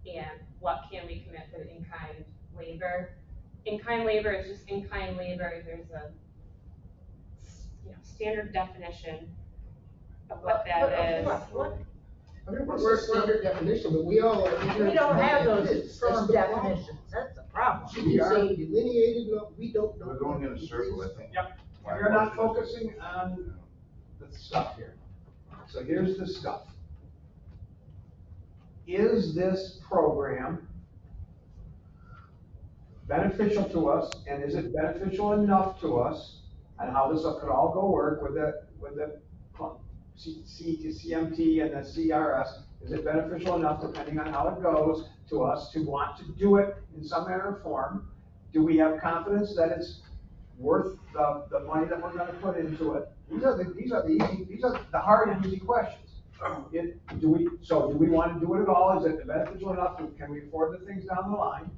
and what can we commit for the in-kind labor. In-kind labor is just in-kind labor. There's a standard definition of what that is. I mean, what's the standard definition, but we all are. We don't have those That's firm the problem. definitions, that's the problem. Should be saying delineated, no, we don't know. We're going in a circle, I think. Yep, we're not focusing on the stuff here. So here's the stuff. Is this program beneficial to us, and is it beneficial enough to us? And how this could all go work with the CMT and the CRS? Is it beneficial enough, depending on how it goes, to us to want to do it in some manner or form? Do we have confidence that it's worth the money that we're gonna put into it? These are the hard and easy questions. Do we want to do it at all? Is it beneficial enough? Can we afford the things down the line?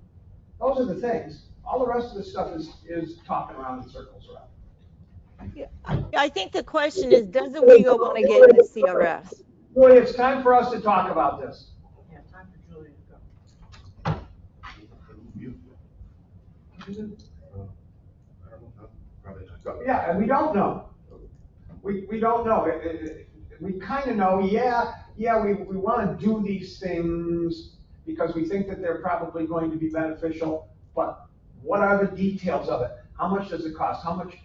Those are the things. All the rest of the stuff is talking around in circles around. Yeah, I think the question is, does Owego want to get in the CRS? Julie, it's time for us to talk about this. Yeah, time for Julie to go. Yeah, and we don't know. We don't know. We kind of know, we want to do these things because we think that they're probably going to be beneficial, but what are the details of it? How much does it cost? How much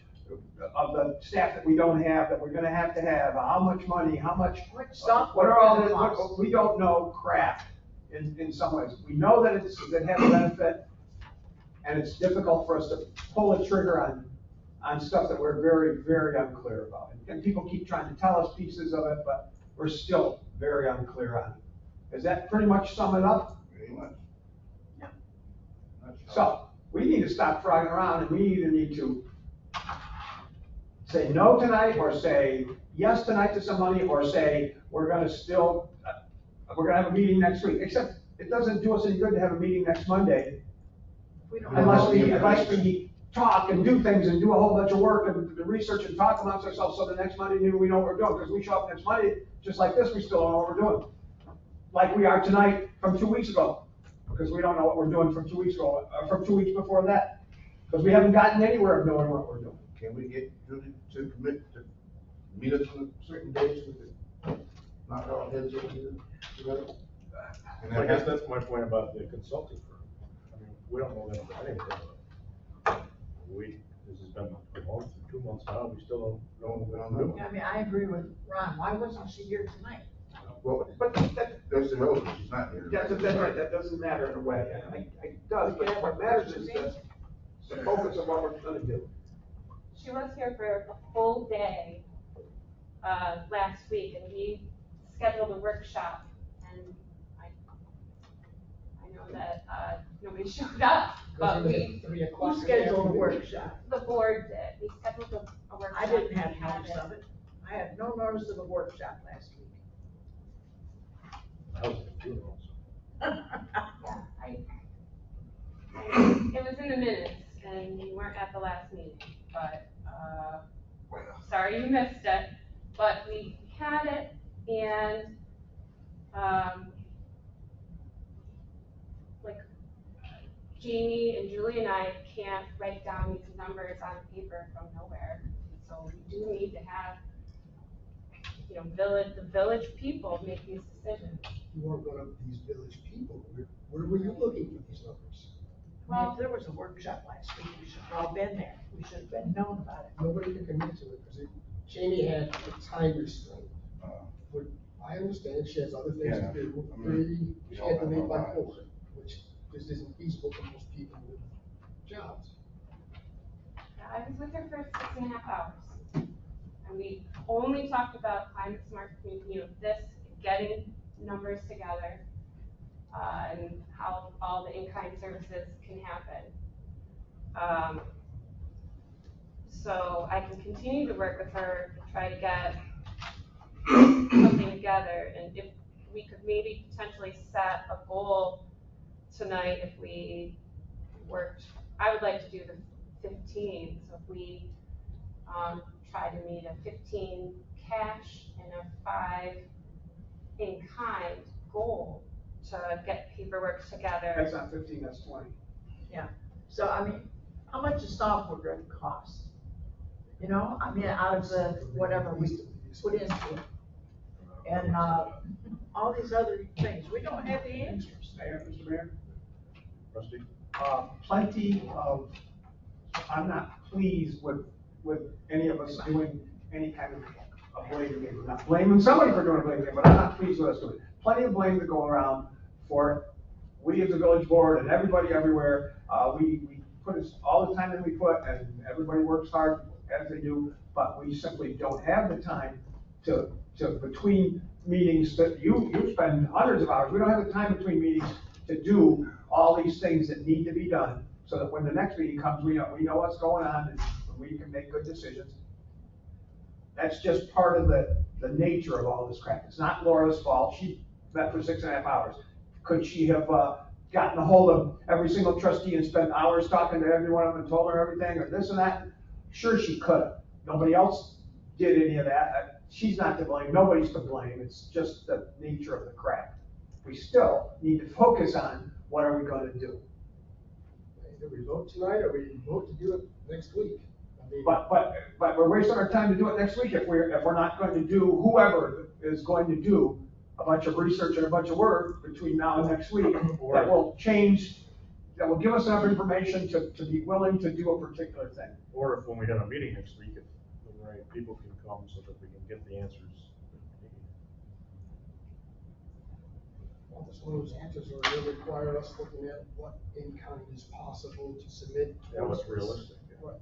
of the staff that we don't have, that we're gonna have to have? How much money? How much stuff? What are all the, we don't know crap in some ways. We know that it has a benefit, and it's difficult for us to pull a trigger on stuff that we're very, very unclear about. And people keep trying to tell us pieces of it, but we're still very unclear on it. Does that pretty much sum it up? Pretty much. Yeah. So, we need to stop frogging around, and we either need to say no tonight, or say yes tonight to some money, or say we're gonna have a meeting next week. Except, it doesn't do us any good to have a meeting next Monday unless we talk and do things and do a whole bunch of work and research and talk amongst ourselves, so the next Monday we know what we're doing. Because we show up next Monday, just like this, we still don't know what we're doing. Like we are tonight from 2 weeks ago, because we don't know what we're doing from 2 weeks ago, or from 2 weeks before that. Because we haven't gotten anywhere of knowing what we're doing. Can we get Julie to commit to meet us on certain days with the knock our heads over here together? I guess that's my point about the consulting firm. I mean, we don't know them for anything. This has been a month, 2 months now, we still don't know what we're doing. I mean, I agree with Ron, why wasn't she here tonight? Well, but that's irrelevant, she's not here. That's right, that doesn't matter in a way. It does, but what matters is the focus of what we're gonna do. She was here for a full day last week, and we scheduled a workshop, and I know that nobody showed up, but Who scheduled a workshop? The board did. We scheduled a workshop. I didn't have notice of it. I had no notice of a workshop last week. I was at the funeral, so. It was in the minutes, and you weren't at the last meeting, but, sorry you missed it, but we had it, and, like, Jamie and Julie and I can't write down these numbers on paper from nowhere, so we do need to have, the village people make these decisions. You weren't going to these village people, where were you looking for these numbers? Well, if there was a workshop last week, we should have all been there. We should have been known about it. Nobody could commit to it, because Jamie had a time restraint. what I understand, she has other things Yeah. to do. I mean, She we had all to have leave by our 4, lives. which just isn't feasible for most people with jobs. I was with her for 6.5 hours. And we only talked about climate smart community, this, getting numbers together, and how all the in-kind services can happen. So I can continue to work with her to try to get something together, and if we could maybe potentially set a goal tonight, if we worked, I would like to do the 15, so if we try to meet a 15 cash and a 5 in kind goal to get paperwork together. That's not 15, that's 20. Yeah, so I mean, how much is software going to cost? You know, I mean, out of the, whatever we put into it. And, all these other things, we don't have the answers. Mayor, Mr. Mayor? Rusty? Plenty of, I'm not pleased with any of us doing any kind of blame game. I'm not blaming somebody for doing a blame game, but I'm not pleased with us doing it. Plenty of blame to go around for we as a village board and everybody everywhere. We put all the time that we put, and everybody works hard as they do, but we simply don't have the time to between meetings that you spend hundreds of hours. We don't have the time between meetings to do all these things that need to be done, so that when the next meeting comes, we know what's going on and we can make good decisions. That's just part of the nature of all this crap. It's not Laura's fault. She met for 6.5 hours. Could she have gotten a hold of every single trustee and spent hours talking to every one of them and told her everything or this and that? Sure, she could have. Nobody else did any of that. She's not to blame. Nobody's to blame. It's just the nature of the crap. We still need to focus on what are we going to do. Either we vote tonight or we vote to do it next week. I mean, But we're wasting our time to do it next week if we're not going to do, whoever is going to do a bunch of research and a bunch of work between now and next week that will change, that will give us enough information to be willing to do a particular thing. Or if when we have a meeting next week, if the right people can come so that we can get the answers. well, some of those answers will require us looking at what in-kind is possible to submit. Yeah, what's realistic. Right.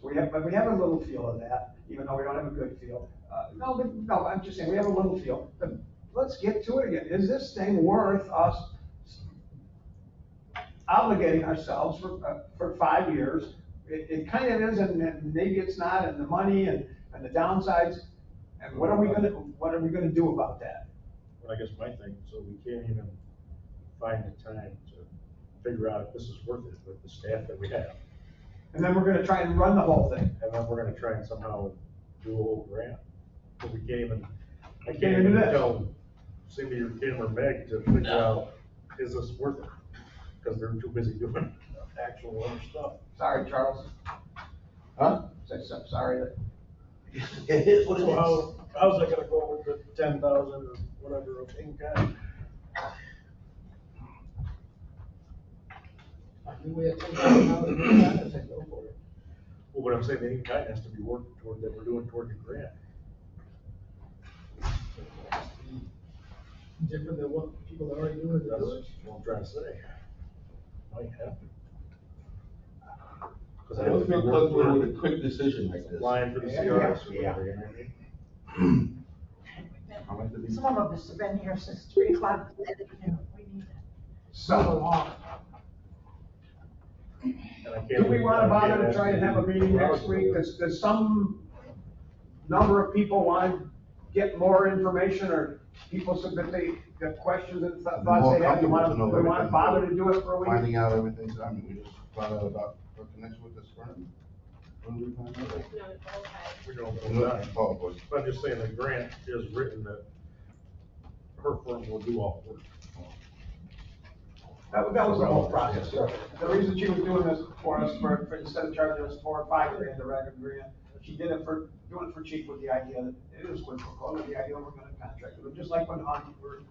So we have a little feel of that, even though we don't have a good feel. No, I'm just saying, we have a little feel. But let's get to it again. Is this thing worth us obligating ourselves for 5 years? It kind of is, and maybe it's not, and the money and the downsides. And what are we gonna do about that? Well, I guess my thing, so we can't even find the time to figure out if this is worth it with the staff that we have. And then we're gonna try and run the whole thing. And then we're gonna try and somehow do a whole grant. But we can't even, I Can't can't even do even that. tell Cindy or Kim or Meg to figure out, is this worth it? Because they're too busy doing actual other stuff. Sorry, Charles. Huh? Sorry that. It is what it So is. how's that gonna go with the 10,000 or whatever of in-kind? I think we have $10,000 to go for it. Well, what I'm saying, the in-kind has to be working toward, that we're doing toward the grant. Different than what people are already doing in the That's village. what I'm trying to say. Might have to. Because I don't feel comfortable with a quick decision like this. Applying for the CRS or whatever, you know what I mean? I like to be. Some of us have been here since 3 o'clock. We need to So, move along. And I can't do we even- wanna I bother can't to ask try and you have a meeting what I next was week? doing. Does some number of people want to get more information, or people submit the questions and thoughts More they have? We comfortable to know wanna everything. bother to do it for a week? Finding out everything, I mean, we just found out about what connection with this firm. When did we find out? No, the whole time. We don't We know looked that. at Paul, boy. But I'm just saying the grant is written that her firm will do all the work. That was the whole process. The reason she was doing this for us, for instead of charging us $4 or $5 grand a regular grant, she did it doing it for cheap with the idea that it is quid pro quo, with the idea we're gonna contract with them, just like when we're.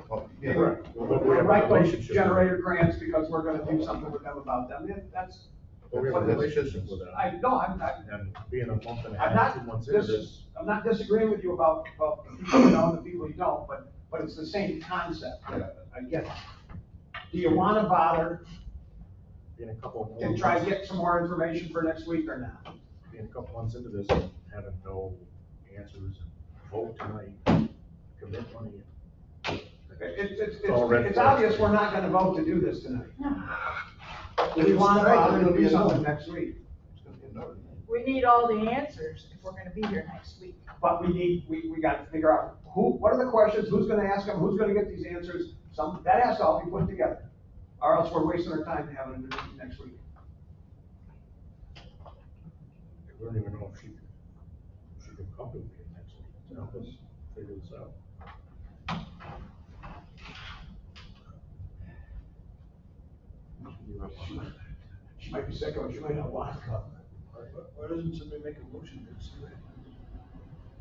Oh, yeah. Right. Well, but we We have a write those relationship. generator grants because we're gonna do something with them about them. Yeah, that's But we have a relationship with them. No, I'm, And being a month and a I'm half, not, 2 months into this, I'm not disagreeing with you about the people you know and the people you don't, but it's the same concept. I get it. Do you wanna bother being a couple more. and try to months- get some more information for next week or not? Being a couple months into this, and having no answers, vote tonight, commit money. It's obvious we're not gonna vote to do this tonight. Do we wanna bother to do something next week? We need all the answers if we're gonna be here next week. But we gotta figure out what are the questions, who's gonna ask them, who's gonna get these answers? That has to all be put together, or else we're wasting our time having a meeting next week. We don't even know if she could come to me next week to help us figure this out. She might be sick of it, she might not want to come. Why doesn't somebody make a motion to see that?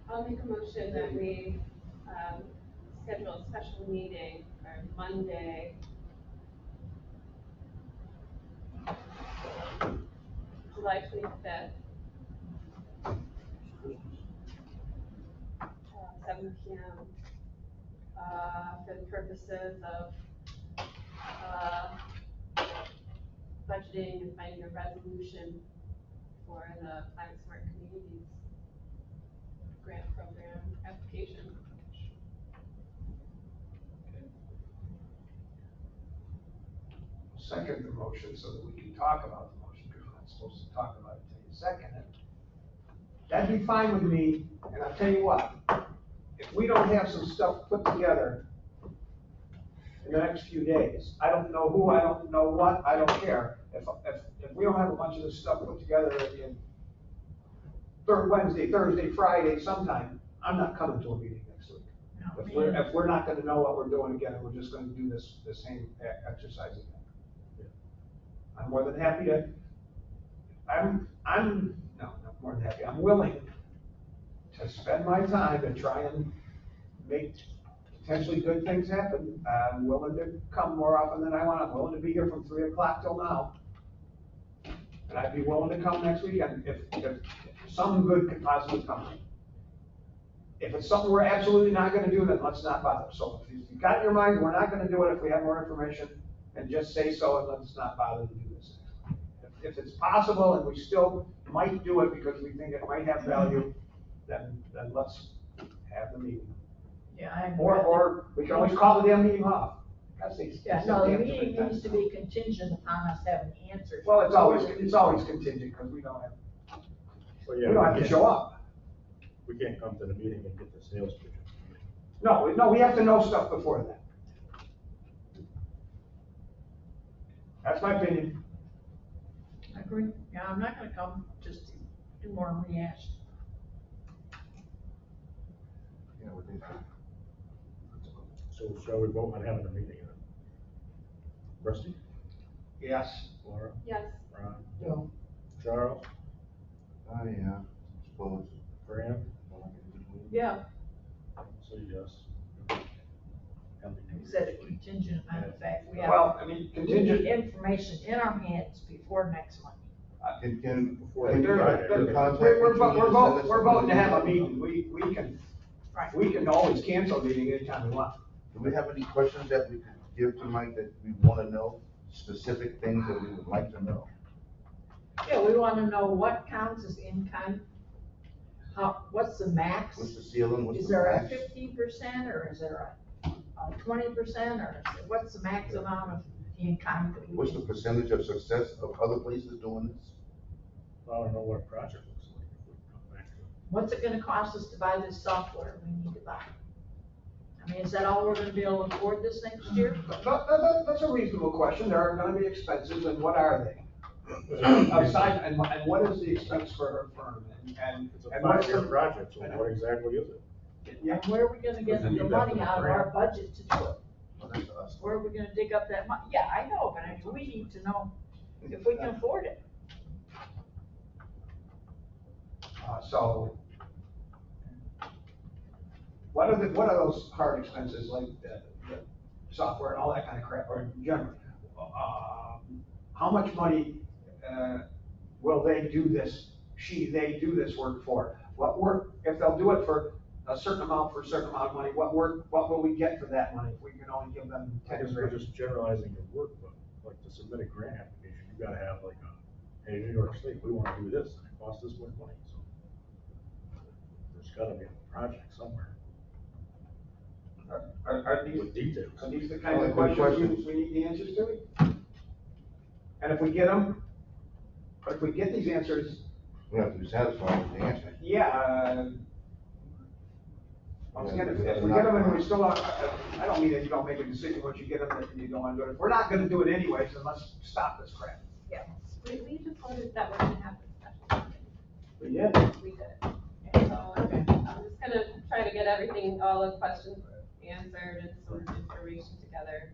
I'll make a motion that we, schedule a special meeting for Monday, July 25th, 7 PM, for the purposes of, budgeting and finding a resolution for the Climate Smart Communities grant program application. Second the motion so that we can talk about the motion, because we're not supposed to talk about it until you second it. That'd be fine with me, and I'll tell you what, if we don't have some stuff put together in the next few days, I don't know who, I don't know what, I don't care. If we don't have a bunch of this stuff put together in Wednesday, Thursday, Friday, sometime, I'm not coming to a meeting next week. If we're not gonna know what we're doing again, and we're just gonna do the same exercise again. I'm more than happy to, not more than happy, I'm willing to spend my time and try and make potentially good things happen. I'm willing to come more often than I want, I'm willing to be here from 3 o'clock till now. And I'd be willing to come next weekend if something good could possibly come. If it's something we're absolutely not gonna do, then let's not bother. So if you've got in your mind, we're not gonna do it if we have more information, and just say so and let's not bother to do this. If it's possible and we still might do it because we think it might have value, then let's have the meeting. Yeah, Or we can always call the damn meeting off. Yeah, no, the meeting needs to be contingent upon us having answers. Well, it's always contingent, because we don't have, we don't have to show up. We can't come to the meeting and get the sales pitch. No, we have to know stuff before that. That's my opinion. I agree. Yeah, I'm not gonna come just to do more rehash. Yeah, what they think. So shall we vote on having a meeting then? Rusty? Yes. Laura? Yes. Ron? No. Charles? Yeah, I suppose. Fran? Yeah, So yes. we said it contingent on the fact we have. Well, I mean, contingent. We need information in our hands before next month. Can Before you Friday. contact We're Julie to send us we're voting to an have a email? meeting, we can always cancel a meeting anytime we want. Do we have any questions that we could give to Mike that we want to know, specific things that we would like to know? Yeah, we wanna know what counts as in-kind. What's the max? What's the ceiling, what's Is the there a max? 15% or is there a 20% or what's the max amount of in-kind? that we What's the can- percentage of success of other places doing this? I don't know what a project looks like if we come back to it. What's it gonna cost us to buy this software we need to buy? I mean, is that all we're gonna be able to afford this next year? That's a reasonable question, there are gonna be expenses, and what are they? Aside, and what is the expense for her firm, and It's a what's 5-year the, project, so what exactly is it? And where are we gonna get the money out of our budget to do it? Well, that's us. Where are we gonna dig up that money? Yeah, I know, but I mean, we need to know if we can afford it. so. What are those hard expenses, like the software and all that kind of crap, or generally? How much money, will they do this, they do this work for? What work, if they'll do it for a certain amount for a certain amount of money, what will we get for that money if we can only give them I 10 guess we're grand? just generalizing your work, but like to submit a grant application, you gotta have like a, hey, New York State, we wanna do this, and it costs this much money, so. There's gotta be a project somewhere Are these, with details. are these the kinds Oh, of good questions questions. we need the answers to? And if we get them, but if we get these answers, We have to be satisfied with the answer. yeah, once again, if we get them and we still don't, I don't mean that you don't make a decision once you get them that you don't want to do it. If we're not gonna do it anyways, then let's stop this crap. Yeah, we just voted that we're gonna have this special meeting. But yeah, We did. So I'm just gonna try to get everything, all the questions answered and some information together.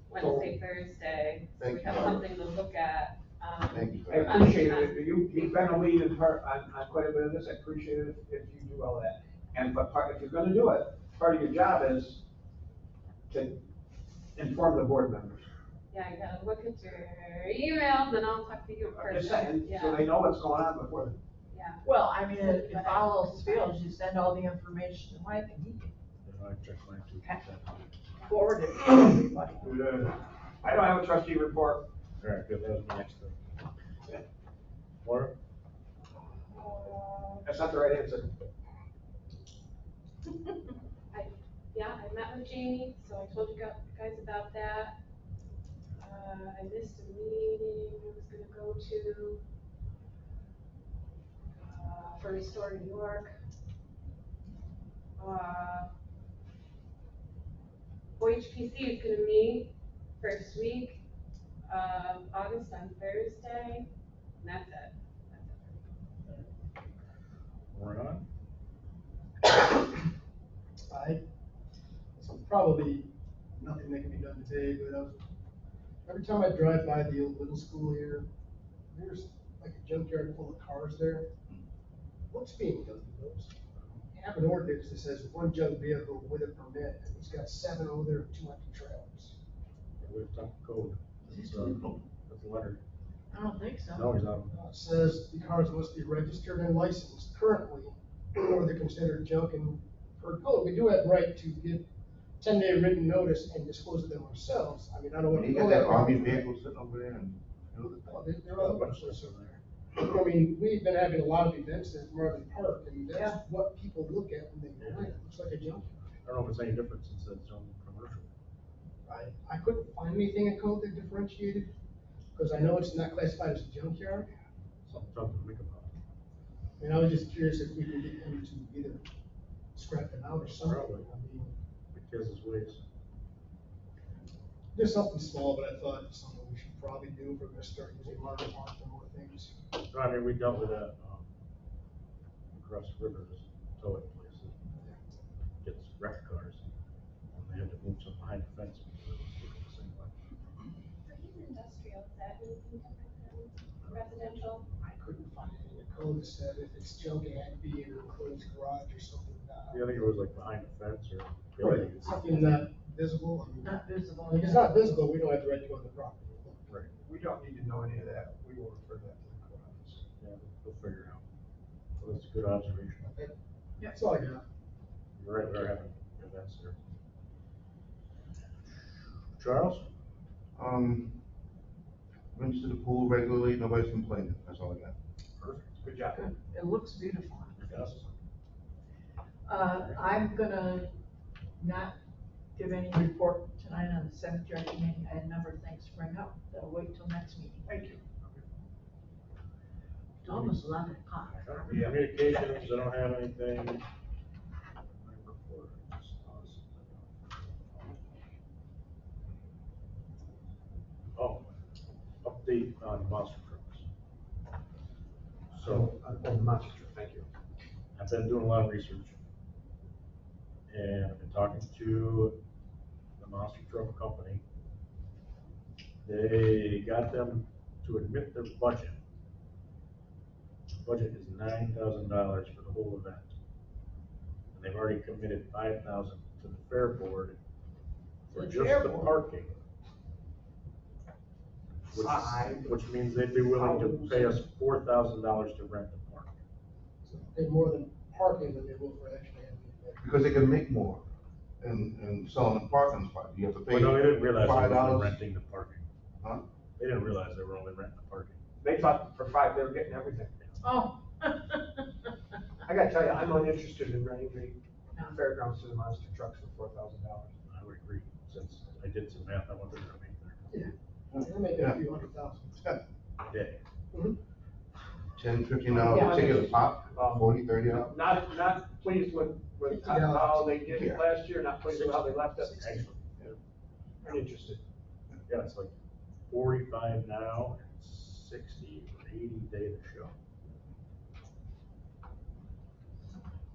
Wednesday, Thursday, so we Thank have you. something to look at. Thank you. I appreciate it. You've been a lead in part on quite a bit of this. I appreciate it if you do all that. And but if you're gonna do it, part of your job is to inform the board members. Yeah, I gotta look at your emails and I'll talk to you in I'm person. just saying, Yeah. so they know what's going on before. Yeah. Well, I mean, if all else fails, you send all the information to Mike and he can I check mine too. forward it to everybody. I don't have a trustee report. All right, good, that was my next thing. Laura? That's not the right answer. Yeah, I met with Jamie, so I told you guys about that. I missed a meeting I was gonna go to, for Restore New York. OHPC is gonna meet first week of August on Thursday, and that's it. We're on? It's probably nothing that can be done today, but every time I drive by the old middle school here, there's like a junkyard full of cars there. What's being done to those? You have an ordinance that says one junk vehicle with a permit, and he's got 7 over there, 2 empty trailers. We've talked code. That's Leonard. I don't think so. No, he's not. It says the cars must be registered and licensed currently, or they're considered junk, and per code, we do have the right to give 10-day written notice and dispose of them ourselves. I mean, I don't want to You go got that that route. army vehicle sitting over there and. Well, there are other ones over there. I mean, we've been having a lot of events at Marvin Park, and that's what people look at when they go in. It looks like a junkyard. I don't know if it's any different since it's on commercial. I couldn't find anything in code that differentiated, because I know it's not classified as a junkyard. Something to think about. And I was just curious if we could get him to either scrap them out or something. Probably. I mean, Because his ways. there's something small, but I thought it's something we should probably do if we're gonna start using Marvin Park for more things. No, I mean, we dealt with that, across the river, this towing place that gets wrecked cars. And they had to move some behind the fence because it was taking the same way. For his industrial, is that anything different than residential? I couldn't find anything in code that said if it's junk, it had to be in an enclosed garage or something. Yeah, I think it was like behind the fence or. Right, something not visible. I mean, Not visible. if it's not visible, we don't have the right to go on the property. Right. We don't need to know any of that. We will refer that to the code office. Yeah, we'll figure it out. Well, that's a good observation. That's all I got. You're right, we are having events there. Charles? Rinse to the pool regularly, nobody's complaining, that's all I got. Perfect. Good job. It looks beautiful. Yes. I'm gonna not give any report tonight on the cemetery committee. I had a number of things to bring up. That'll wait till next meeting. Thank you. It's almost 11 o'clock. Communications, I don't have anything. Oh, update on monster trucks. So, the monster truck, thank you. I've been doing a lot of research. And I've been talking to the monster truck company. They got them to admit their budget. The budget is $9,000 for the whole event. And they've already committed $5,000 to the fair board for just the parking. which means they'd be willing to pay us $4,000 to rent the park. So pay more than parking than they will for actually having it. Because they can make more and selling the parking spot. You have to pay Well, no, they didn't realize they were $5. only renting the parking. Huh? They didn't realize they were only renting the parking. They thought for $5 they were getting everything. Oh. I gotta tell you, I'm uninterested in renting the fairgrounds to the monster trucks for $4,000. I would agree, since I did some math, I wonder if they're making They're making a few $100,000. a day. $10, $15 ticket a pop, $40, $30. Not pleased with how they did it last year, not pleased with how they left us. Excellent. Uninterested. Yeah, it's like 45 now, and 60 or 80 day to show.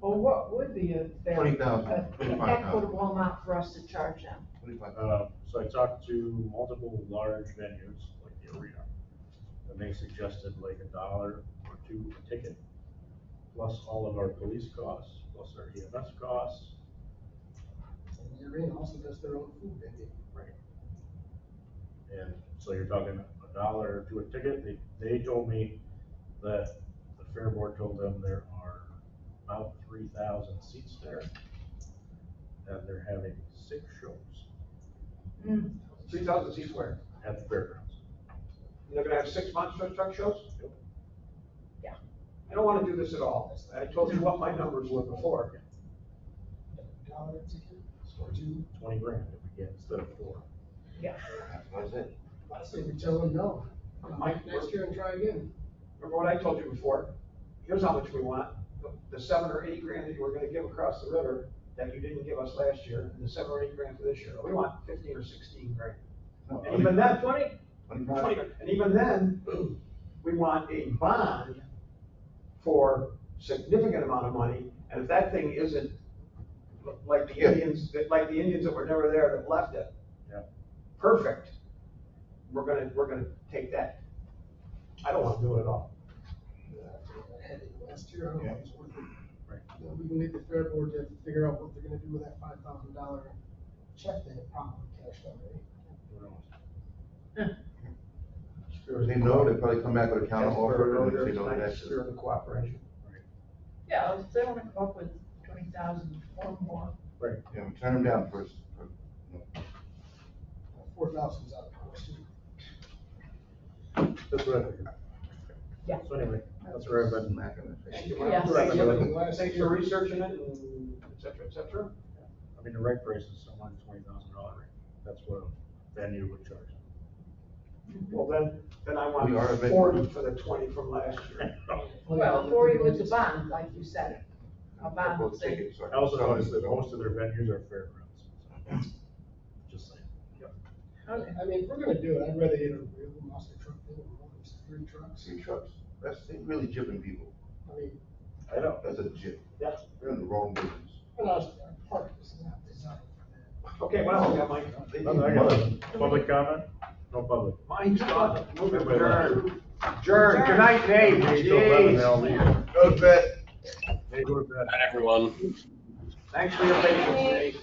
Well, what would be a fair, 20,000, an 25,000. equitable amount for us to charge them? So I talked to multiple large venues, like the arena, and they suggested like $1 or $2 a ticket, plus all of our police costs, plus our EMS costs. And the arena also does their own food vending. Right. And so you're talking $1 or $2 a ticket. They told me that the fair board told them there are about 3,000 seats there, and they're having 6 shows. 3,000 seats where? At the fairgrounds. They're gonna have 6 monster truck shows? Yep. Yeah. I don't wanna do this at all. I told you what my numbers were before. $1 a ticket, or two. 20 grand if we get instead of 4. Yeah. That's it. I say we tell them no. Mike, Next year and try again. Remember what I told you before? Here's how much we want. The 7 or 8 grand that you were gonna give across the river that you didn't give us last year, and the 7 or 8 grand for this year. We want 15 or 16 grand. And even then, 20, and even then, we want a bond for significant amount of money, and if that thing isn't like the Indians, that were never there that left it. Yeah. Perfect. We're gonna take that. I don't wanna do it at all. Last year, I don't know if it's worth it. Right. You know, we can leave the fair board to figure out what they're gonna do with that $5,000 check they probably cashed already. If they know, they probably come back with a counter offer and say, no, that's. Spirit of cooperation. Yeah, if they wanna come up with 20,000 or more. Right. Yeah, we turn them down first. 4,000 is out of the question. That's what I figured. Yeah. So anyway, that's where I've been. Thank you. Yes. Thanks for researching it, and et cetera, et cetera. I mean, the right price is somewhere in $20,000 range. That's what a venue would charge. Well, then I want We are a bit- 40 for the 20 from last year. Well, 40 with the bond, like you said. A bond would say. I also noticed that most of their venues are fairgrounds. So, just saying. Yep. Okay. I mean, if we're gonna do it, I'd rather get a real monster truck than one of those 3 trucks. 3 trucks. That's really jipping people. I mean, I know. That's a jip. Yeah. They're in the wrong business. and our park is not designed for Okay, what else we got, Mike? Nothing, I got public comment? No public. Mike's done. Move it, Everybody adjourn. Good night, Dave. 8 to 11, they'll Jeez. leave. Go to bed. They go to bed. Night, everyone. Thanks for your patience, Dave.